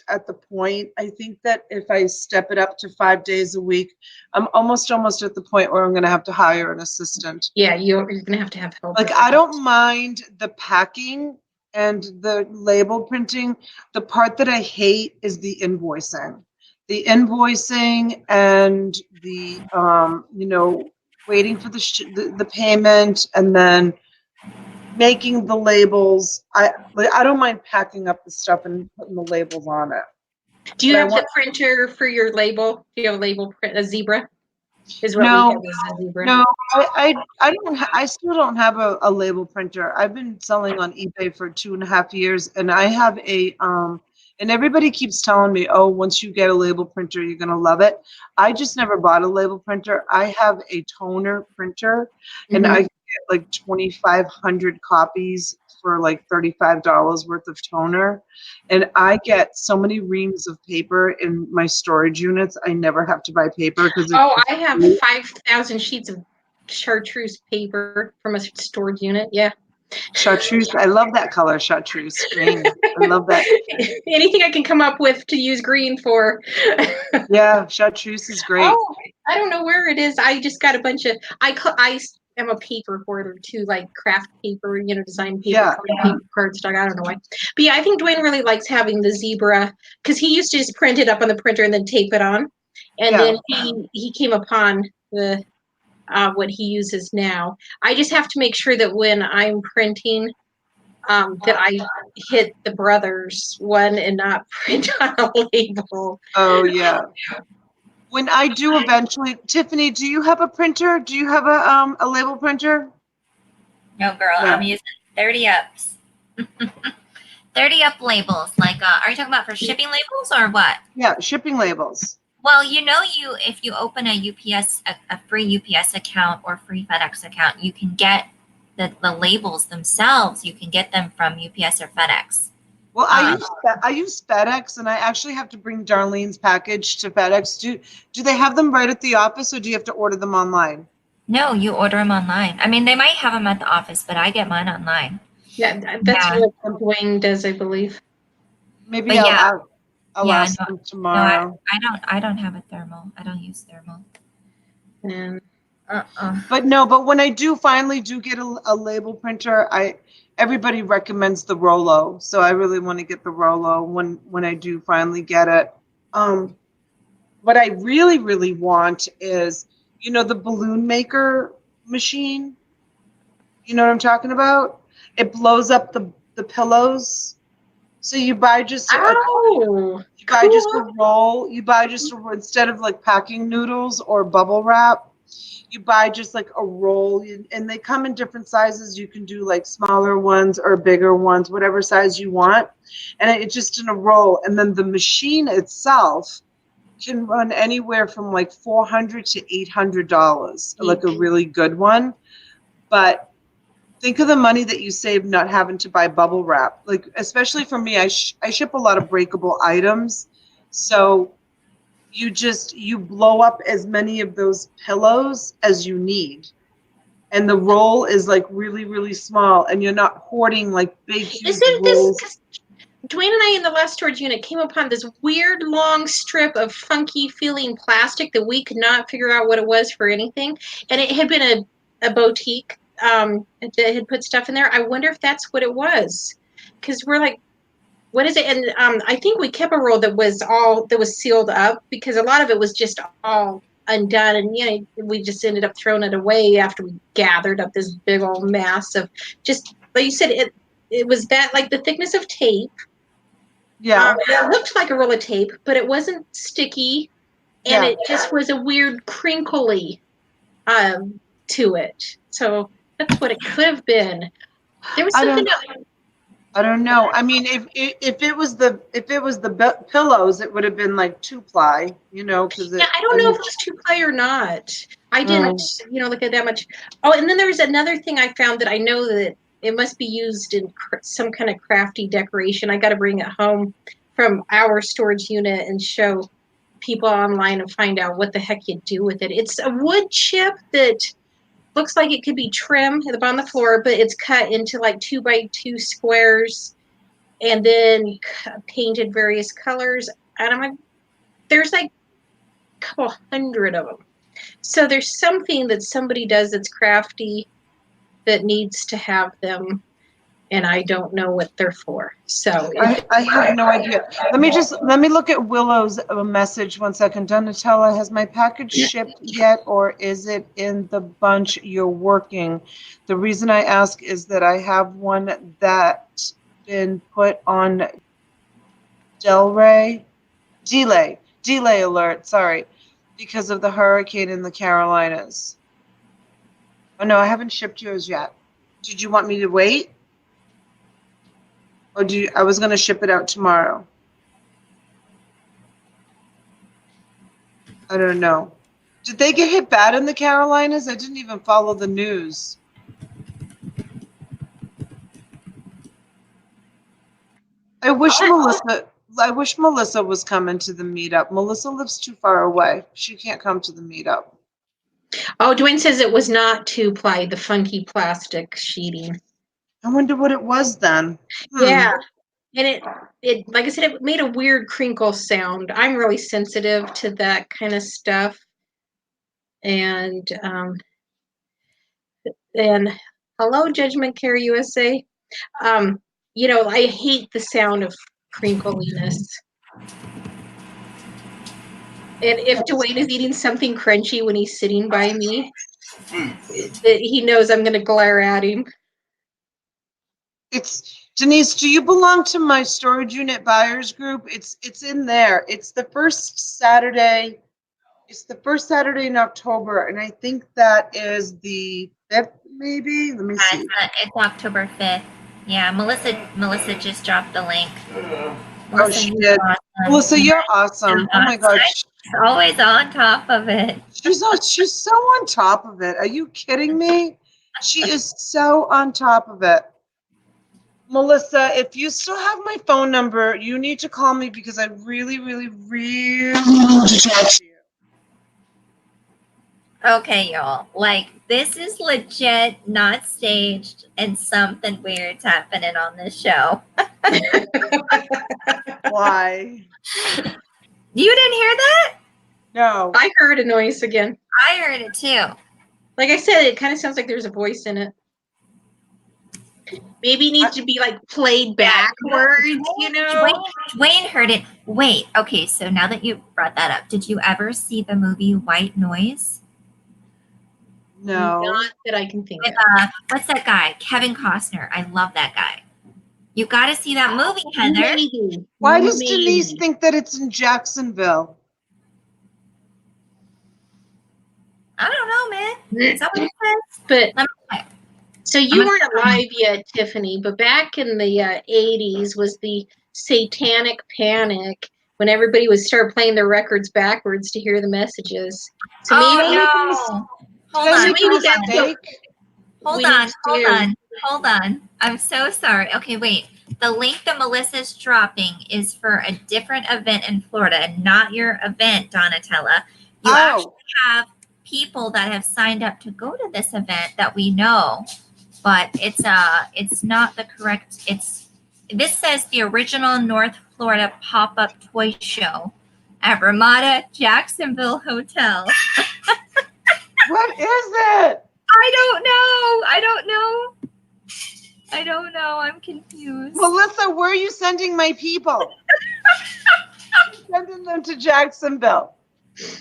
at the point. I think that if I step it up to 5 days a week, I'm almost at the point where I'm going to have to hire an assistant. Yeah, you're gonna have to have help. Like, I don't mind the packing and the label printing. The part that I hate is the invoicing. The invoicing and waiting for the payment and then making the labels. I don't mind packing up the stuff and putting the labels on it. Do you But I have the want printer for your label? Do you have a label print, a zebra? Is what we no. have is a zebra. No, I don't I still don't have a label printer. I've been selling on eBay for 2.5 years, and I have and everybody keeps telling me, oh, once you get a label printer, you're gonna love it. I just never bought a label printer. I have a toner printer, and I Mhm. get like 2,500 copies for like $35 worth of toner, and I get so many reams of paper in my storage units. I never have to buy paper because it's Oh, I have 5,000 sheets of chartreuse paper from a storage unit. Yeah. chartreuse. I love that color, chartreuse green. I love that. Anything I can come up with to use green for. Yeah, chartreuse is great. Oh, I don't know where it is. I just got a bunch of. I am a paper hoarder too, like craft paper, design paper, Yeah, colored paper, cardstock. I don't know why, but yeah, I think Dwayne really likes having the zebra because he used to just print it up on the printer and then tape it on, and yeah. then he came upon the what he uses now. I just have to make sure that when I'm printing, that I hit the brothers one and not print on a label. Oh, yeah. When I do eventually, Tiffany, do you have a printer? Do you have a label printer? No, girl, I'm No. using 30 ups. 30 up labels. Like, are you talking about for shipping labels or what? Yeah, shipping labels. Well, if you open a UPS, a free UPS account or free FedEx account, you can get the labels themselves. You can get them from UPS or FedEx. Well, Um, I use FedEx, and I actually have to bring Darlene's package to FedEx. Do they have them right at the office, or do you have to order them online? no, you order them online. I mean, they might have them at the office, but I get mine online. Yeah, that's Yeah, what Dwayne does, I believe. Maybe but yeah, I'll yeah, ask them no, tomorrow. I don't have a thermal. I don't use thermal. And But when I do finally do get a label printer, everybody recommends the Rollo, so I really want to get the Rollo when I do finally get it. Um, what I really really want is the balloon maker machine. You know what I'm talking about? It blows up the pillows. So you buy just a oh, you buy just a cool. roll. You buy just instead of like packing noodles or bubble wrap, you buy just like a roll, and they come in different sizes. You can do like smaller ones or bigger ones, whatever size you want, and it's just in a roll. And then the machine itself can run anywhere from like $400 to $800, like a really good one. But think of the money that you save not having to buy bubble wrap. Like, especially for me, I ship a lot of breakable items, so you blow up as many of those pillows as you need, and the roll is like really really small, and you're not hoarding like big huge Isn't this rolls. because Dwayne and I in the last storage unit came upon this weird long strip of funky feeling plastic that we could not figure out what it was for anything, and it had been a boutique that had put stuff in there. I wonder if that's what it was, because we're like, what is it? And I think we kept a roll that was sealed up, because a lot of it was just all undone, and we just ended up throwing it away after we gathered up this big old mass of, just like you said, it was that, like, the thickness of tape. Yeah. It looked like a roll of tape, but it wasn't sticky, and Yeah. it just was a weird crinkly to it. So that's what it could have been. There was something else. I don't know. I mean, if it was the pillows, it would have been like 2-ply, because Yeah, I don't know if it was 2-ply or not. I didn't, look at that much. Oh, and then there was another thing I found that I know that it must be used in some kind of crafty decoration. I got to bring it home from our storage unit and show people online and find out what the heck you do with it. It's a wood chip that looks like it could be trim on the floor, but it's cut into like 2x2 squares and then painted various colors. And I'm like, there's like a couple hundred of them. So there's something that somebody does that's crafty that needs to have them, and I don't know what they're for. So I have no idea. Let me look at Willow's message 1 second. Donatella, has my package shipped yet, or is it in the bunch you're working? The reason I ask is that I have one that's been put on delay alert, sorry, because of the hurricane in the Carolinas. Oh no, I haven't shipped yours yet. Did you want me to wait? Or I was going to ship it out tomorrow. I don't know. Did they get hit bad in the Carolinas? I didn't even follow the news. I wish Melissa was coming to the meetup. Melissa lives too far away. She can't come to the meetup. Oh, Dwayne says it was not 2-ply, the funky plastic sheeting. I wonder what it was then. Yeah. And it like I said, it made a weird crinkle sound. I'm really sensitive to that kind of stuff. And hello, Judgment Care USA. I hate the sound of crinkliness. And if Dwayne is eating something crunchy when he's sitting by me, he knows I'm going to glare at him. It's Denise. Do you belong to my storage unit buyers group? It's in there. It's the first Saturday. It's the first Saturday in October, and I think that is the 5th, maybe. Let me see. It's October 5th. Yeah, Melissa just dropped the link. Melissa, she did. Awesome. Melissa, you're awesome. Oh my gosh. She's always on top of it. She's so on top of it. Are you kidding me? She is so on top of it. Melissa, if you still have my phone number, you need to call me because I really, really, really want to talk to you. Okay, y'all. Like, this is legit, not staged, and something weird's happening on this show. Why? You didn't hear that? No. I heard a noise again. I heard it too. Like I said, it kind of sounds like there's a voice in it. Maybe it needs to be like played backwards, Dwayne heard it. Wait, okay, so now that you brought that up, did you ever see the movie White Noise? No. Not that I can think of. What's that guy? Kevin Costner. I love that guy. You got to see that movie, Heather. Maybe. Why does Denise think that it's in Jacksonville? I don't know, man. Is that what it says? But so you weren't alive yet, Tiffany, but back in the 80s was the satanic panic when everybody would start playing their records backwards to hear the messages. So maybe Hold on. I'm so sorry. Okay, wait. The link that Melissa's dropping is for a different event in Florida, not your event, Donatella. You actually have people that have signed up to go to this event that we know, but it's not the correct. This says the original North Florida pop-up toy show at Ramada Jacksonville Hotel. What is it? I don't I don't know. I'm confused. Melissa, where are you sending my people? I'm sending them to Jacksonville.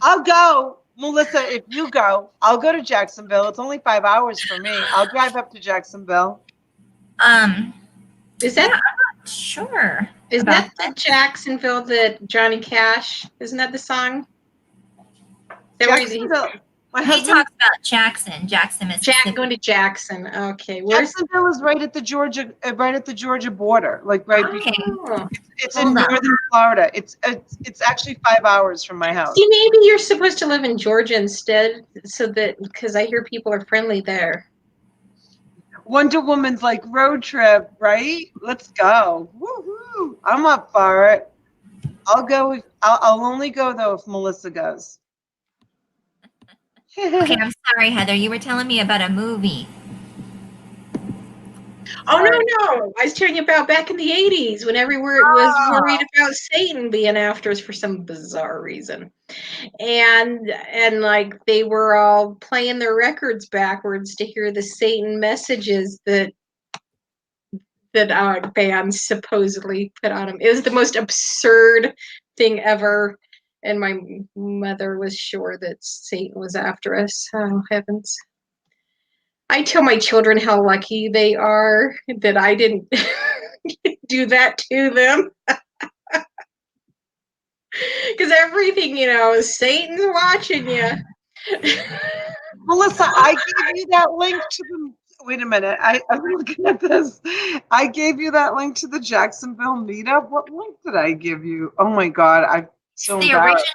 I'll go. Melissa, if you go, I'll go to Jacksonville. It's only 5 hours for me. I'll drive up to Jacksonville. Is Yeah, that I'm not sure is about that that. the Jacksonville that Johnny Cash? Isn't that the song? That where Jacksonville. My He husband. talks about Jackson, Mississippi. going to Jackson. Okay, where's? Jacksonville is right at the Georgia border, like right. Okay. Oh. It's Hold in on. northern Florida. It's actually 5 hours from my house. See, maybe you're supposed to live in Georgia instead, so that because I hear people are friendly there. Wonder Woman's like road trip, right? Let's go. Woohoo! I'm up for it. I'll go. I'll only go though if Melissa goes. Okay, I'm sorry, Heather. You were telling me about a movie. Oh no, I was telling you about back in the '80s when everyone was worried about Satan being after us for some bizarre reason, and like they were all playing their records backwards to hear the Satan messages that our bands supposedly put on them. It was the most absurd thing ever. And my mother was sure that Satan was after us. Oh, heavens. I tell my children how lucky they are that I didn't do that to them. Because everything, is Satan's watching you. Melissa, I gave you that link to the. Wait a minute. I'm looking at this. I gave you that link to the Jacksonville meetup. What link did I give you? Oh my God, I'm so The embarrassed.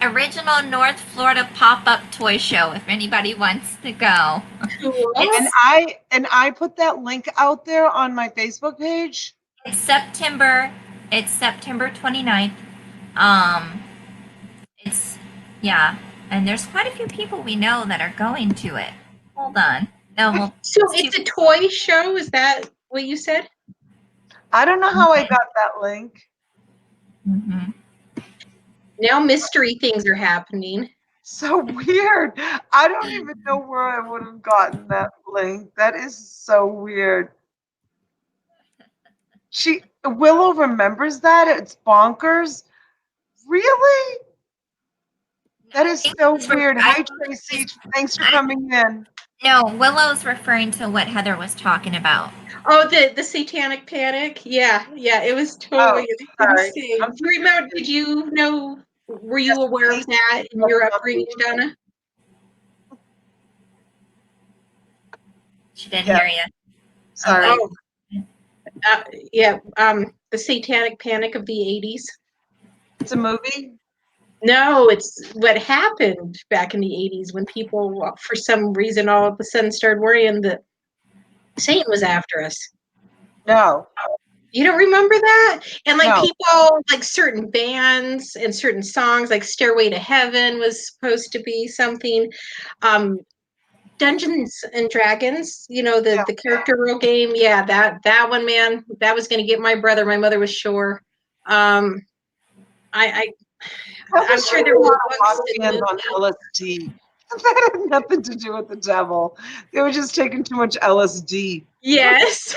original North Florida pop-up toy show. If anybody wants to go, Cool. And I put that link out there on my Facebook page. it's September. It's September 29th. Um, it's yeah, and there's quite a few people we know that are going to it. Hold on. No, well, So it's a toy show? Is that what you said? I don't know how I got that link. Mm-hmm. Now mystery things are happening. So weird. I don't even know where I would have gotten that link. That is so weird. Willow remembers that. It's bonkers. Really? That is so weird. Hi, Tracy. Thanks for coming in. No, Willow's referring to what Heather was talking about. Oh, the Satanic Panic. Yeah, it was totally Sorry. insane. Do you remember? Did you know? Were you aware of that in your upbringing, Donna? She didn't hear you. Sorry. Oh, yeah. The Satanic Panic of the '80s. It's a movie? No, it's what happened back in the '80s when people, for some reason, all of a sudden started worrying that Satan was after us. No. You don't remember that? And like No. people, like certain bands and certain songs, like Stairway to Heaven was supposed to be something. Dungeons and Dragons, the character role game. Yeah, that one, man, that was going to get my brother. My mother was sure. I'm sure there were books and on LSD. That had nothing to do with the devil. They were just taking too much LSD. Yes.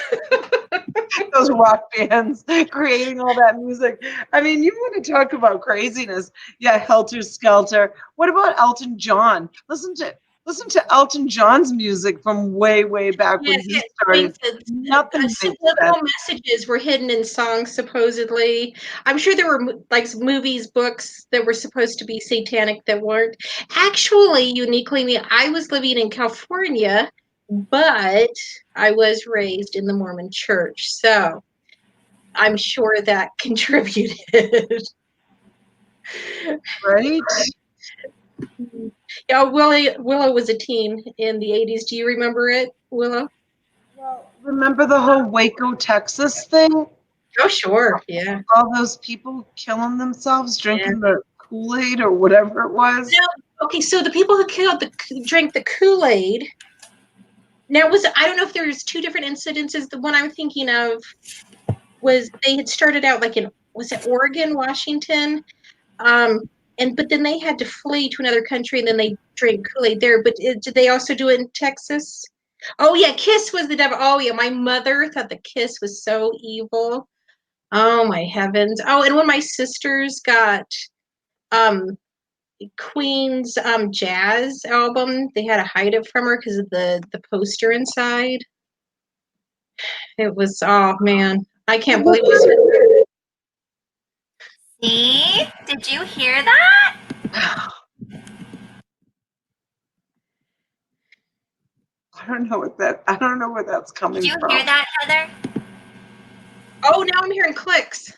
Those rock bands creating all that music. I mean, you want to talk about craziness. Yeah, Helter Skelter. What about Elton John? Listen to Elton John's music from way back when he started. Nothing makes sense. Subliminal messages were hidden in songs, supposedly. I'm sure there were like movies, books that were supposed to be satanic that weren't. Actually, uniquely me, I was living in California, but I was raised in the Mormon church, so I'm sure that contributed. Right? Yeah, Willow was a teen in the '80s. Do you remember it, Willow? Well, remember the whole Waco, Texas thing? Oh, sure. Yeah. All those people killing themselves, drinking the Kool-Aid or whatever it was. No, okay, so the people who drank the Kool-Aid. Now, I don't know if there's two different incidences. The one I'm thinking of was they had started out like was it Oregon, Washington? But then they had to flee to another country and then they drank Kool-Aid there. But did they also do it in Texas? Oh yeah, Kiss was the devil. Oh yeah, my mother thought the Kiss was so evil. Oh my heavens. Oh, and when my sisters got um Queen's jazz album, they had to hide it from her because of the poster inside. It was, oh man, I can't believe it. See? Did you hear that? I don't know where that's Did coming you from. hear that, Heather? Oh, now I'm hearing clicks.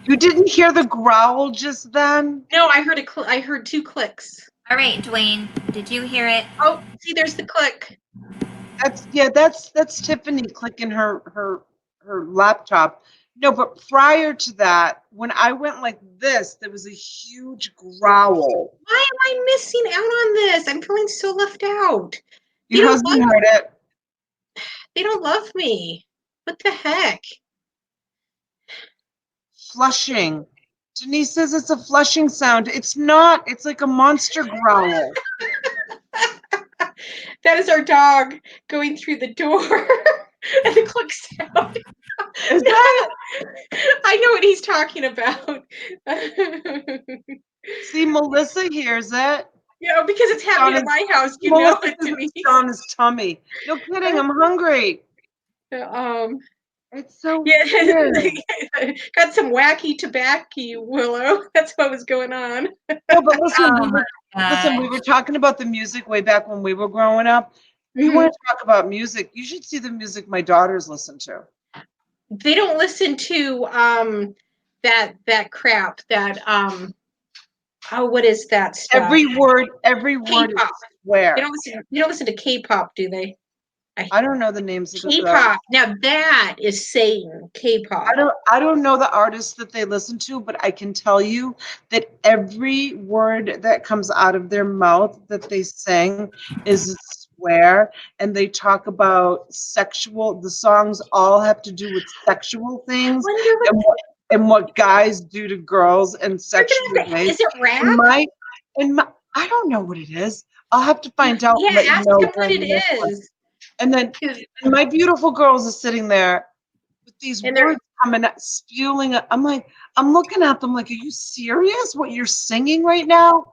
You didn't hear the growl just then? No, I heard I heard 2 clicks. All right, Dwayne, did you hear it? Oh, see, there's the click. That's Tiffany clicking her laptop. No, but prior to that, when I went like this, there was a huge growl. Why am I missing out on this? I'm feeling so left out. They Your don't husband love, heard it. they don't love me. What the heck? Flushing. Denise says it's a flushing sound. It's not. It's like a monster growl. That is our dog going through the door and the click sound. Is that? I know what he's talking about. See, Melissa hears it. Yeah, because it's happening at my house, you know Melissa it says to me. it's on his tummy. No kidding. I'm hungry. Um, It's so yeah, weird. got some wacky tobacco, Willow. That's what was going on. No, but listen, Oh my we God. were talking about the music way back when we were growing up. You Mhm. want to talk about music? You should see the music my daughters listen to. They don't listen to that crap that oh, what is that stuff? Every word is K-pop. a swear. They don't listen to K-pop, do they? I don't know the names of the. K-pop. Now that is Satan. K-pop. I don't know the artists that they listen to, but I can tell you that every word that comes out of their mouth that they sing is a swear, and they talk about sexual. The songs all have to do with sexual I things wonder what and what guys do to girls in they're sexual gonna have to, ways. is it And rap? I don't know what it is. I'll have to find out Yeah, and let you ask know them what during it the next one. is. And then 'Cause- and my beautiful girls are sitting there with these And they're words coming out, spewing. I'm like, I'm looking at them like, are you serious? What you're singing right now?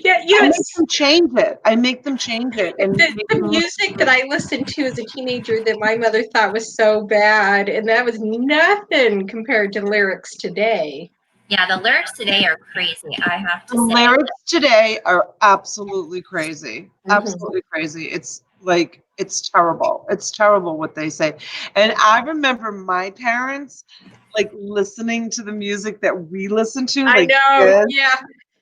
yeah, you I know, make it's them change it. I make them change it and make the them listen music to that it. I listened to as a teenager that my mother thought was so bad, and that was nothing compared to lyrics today. Yeah, the lyrics today are crazy, I have The to say. lyrics today are absolutely crazy. Mhm. Absolutely crazy. It's like it's terrible. It's terrible what they say. And I remember my parents like listening to the music that we listen to, I know. Yeah.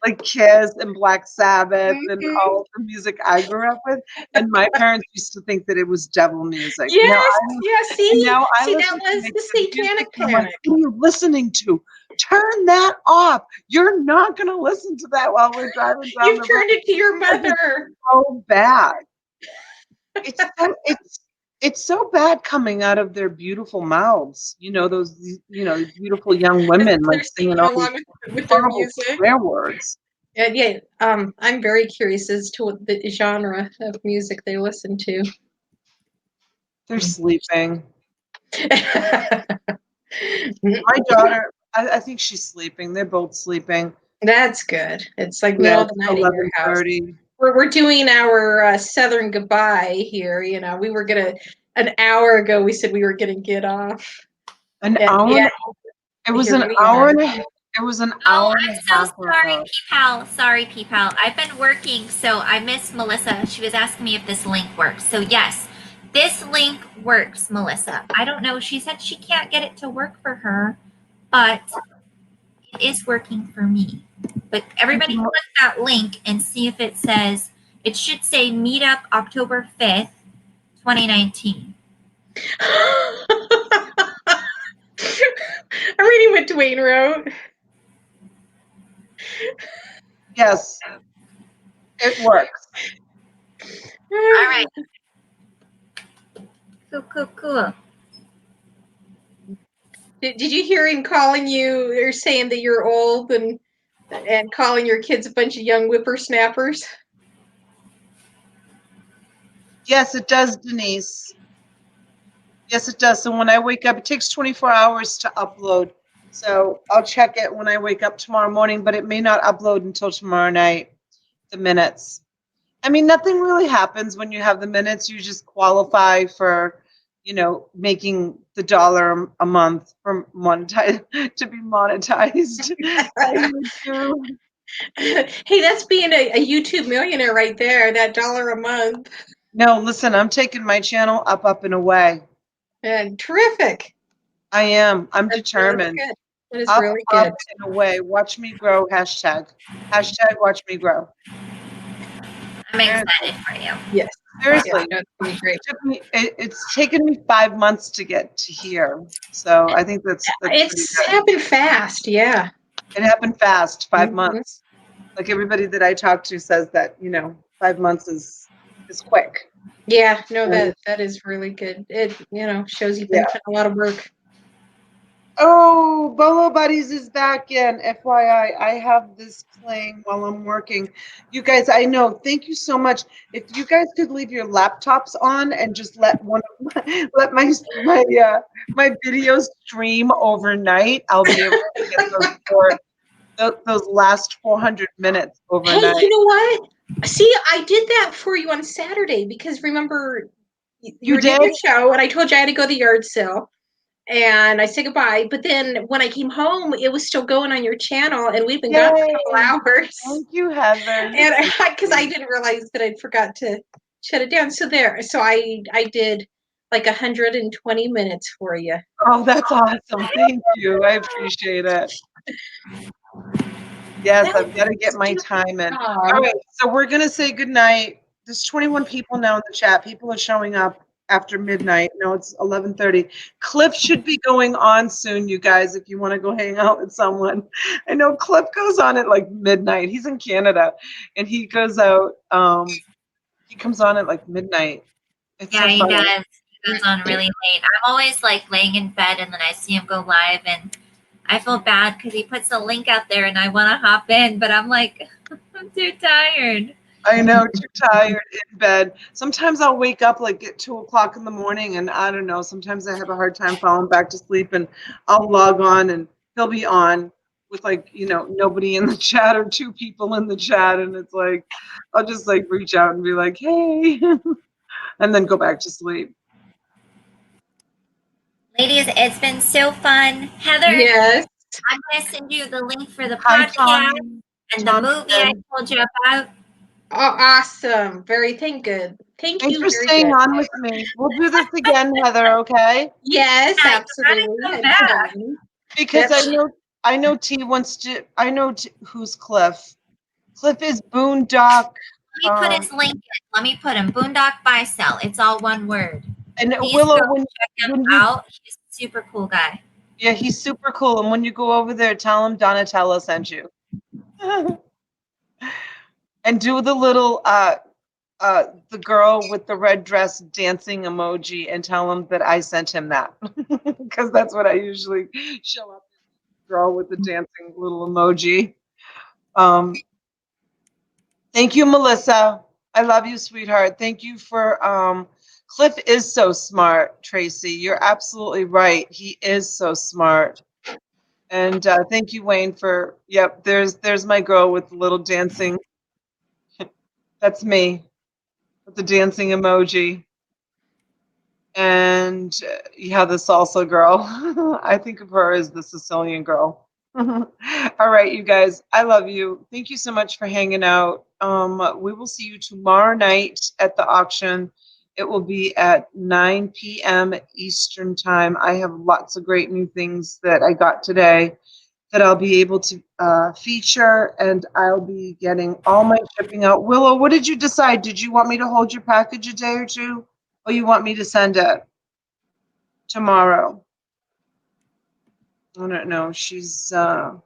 like Kiss and Black Sabbath and Mhm. all of the music I grew up with. And my parents used to think that it was devil music. Yes. Yeah. Now I See, that listen to was make the the music Satanic and I'm like, Panic. what are you listening to? Turn that off. You're not gonna listen to that while we're driving down You've the road. turned it to your Because it's mother. so bad. It's so bad coming out of their beautiful mouths. These beautiful young As women they're like singing singing all these along with their horrible music. swear words. And yeah, I'm very curious as to what the genre of music they listen to. They're sleeping. That's My daughter, I think she's sleeping. They're both sleeping. good. It's like Yeah, middle of it's the night at your house. 11:30. We're doing our Southern goodbye here. You know, we were gonna an hour ago. We said we were gonna get off, An and hour. yeah, It was here an we hour are. and a half. It was an Oh, hour and I'm a so half sorry, ago. P-Pal. Sorry, P-Pal. I've been working, so I missed Melissa. She was asking me if this link works. So yes, this link works, Melissa. I don't know. She said she can't get it to work for her, but it is working for me. But everybody click that link and see if it says, it should say Meetup October 5th, 2019. I'm reading what Dwayne wrote. Yes, it works. All right. Cool, cool, cool. Did you hear him calling you or saying that you're old and calling your kids a bunch of young whippersnappers? Yes, it does, Denise. Yes, it does. So when I wake up, it takes 24 hours to upload. So I'll check it when I wake up tomorrow morning, but it may not upload until tomorrow night, the minutes. I mean, nothing really happens when you have the minutes. You just qualify for, making the dollar a month for monetize to be monetized. I would do. Hey, that's being a YouTube millionaire right there, that dollar a month. No, listen, I'm taking my channel up, and away. And terrific. I am. I'm That's determined. good. That is Up, really up, good. and away. Watch me grow. Hashtag. Hashtag watch me grow. I'm excited for you. Yes. Seriously. Yeah, that's great. It's taken me 5 months to get to here. So I think that's pretty It's good. happened fast. Yeah. It happened fast, 5 months. Mhm. Like everybody that I talk to says that, 5 months is quick. Yeah. No, And that is really good. It shows you've been yeah. putting a lot of work. Oh, Bolo Buddies is back in. FYI, I have this playing while I'm working. You guys, I know. Thank you so much. If you guys could leave your laptops on and just let let my videos stream overnight, I'll be able to get those last 400 minutes Hey, overnight. you know what? See, I did that for you on Saturday because remember you You were doing did? your show and I told you I had to go to the yard sale and I said goodbye. But then when I came home, it was still going on your channel and we've been gone for a couple Yay! hours. Thank you, Heather. You're And so because I sweet. didn't realize that I'd forgot to shut it down. So I did like 120 minutes for you. Oh, that's awesome. Thank you. I appreciate it. Yes, That was I've got to get my stupid time in. All job. right, so we're going to say goodnight. There's 21 people now in the chat. People are showing up after midnight. No, it's 11:30. Cliff should be going on soon, you guys, if you want to go hang out with someone. I know Cliff goes on at like midnight. He's in Canada, and he goes out. He comes on at like midnight. It's Yeah, so he funny. does. He goes on really late. I'm always like laying in bed and then I see him go live and I feel bad because he puts a link out there and I want to hop in, but I'm like, I'm too tired. I know, too tired in bed. Sometimes I'll wake up like at 2 o'clock in the morning, and I don't know. Sometimes I have a hard time falling back to sleep, and I'll log on, and he'll be on with like nobody in the chat or two people in the chat, and it's like I'll just like reach out and be like, hey, and then go back to sleep. Ladies, it's been so fun. Heather, Yes. I'm going to send you the link for the Hi, podcast Tommy. and the movie I Thompson. told you about. Oh, awesome. Good. Thank Thanks you. for Very staying good. on with me. We'll do this again, Heather. Okay? Yes, Yeah, you gotta absolutely. come back. Anytime. Because Yep. I know T wants to. I know who's Cliff. Cliff is Boondock. Let me put his link in. Let me put him. Boondock Buy Sell. It's all one word. And Please go Willow, check him when you, out. He's a super cool guy. yeah, he's super cool. And when you go over there, tell him Donatello sent you. And do the little, the girl with the red dress dancing emoji and tell him that I sent him that. Because that's what I usually show up as, girl with the dancing little emoji. Thank you, Melissa. I love you, sweetheart. Thank you for Cliff is so smart, Tracy. You're absolutely right. He is so smart. And thank you, Wayne, for yep, there's my girl with the little dancing. That's me with the dancing emoji. And yeah, the salsa girl. I think of her as the Sicilian girl. All right, you guys. I love you. Thank you so much for hanging out. We will see you tomorrow night at the auction. It will be at 9 p.m. Eastern time. I have lots of great new things that I got today that I'll be able to feature, and I'll be getting all my shipping out. Willow, what did you decide? Did you want me to hold your package a day or two, or you want me to send it tomorrow? I don't know. She'll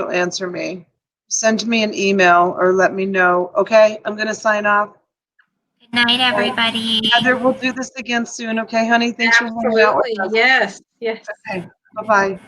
answer me. Send me an email or let me know. Okay, I'm gonna sign off. Good night, All right. everybody. Heather, we'll do this again soon. Okay, honey. Thanks for hanging out with Absolutely. us. Yes. Yes. Okay. Bye bye.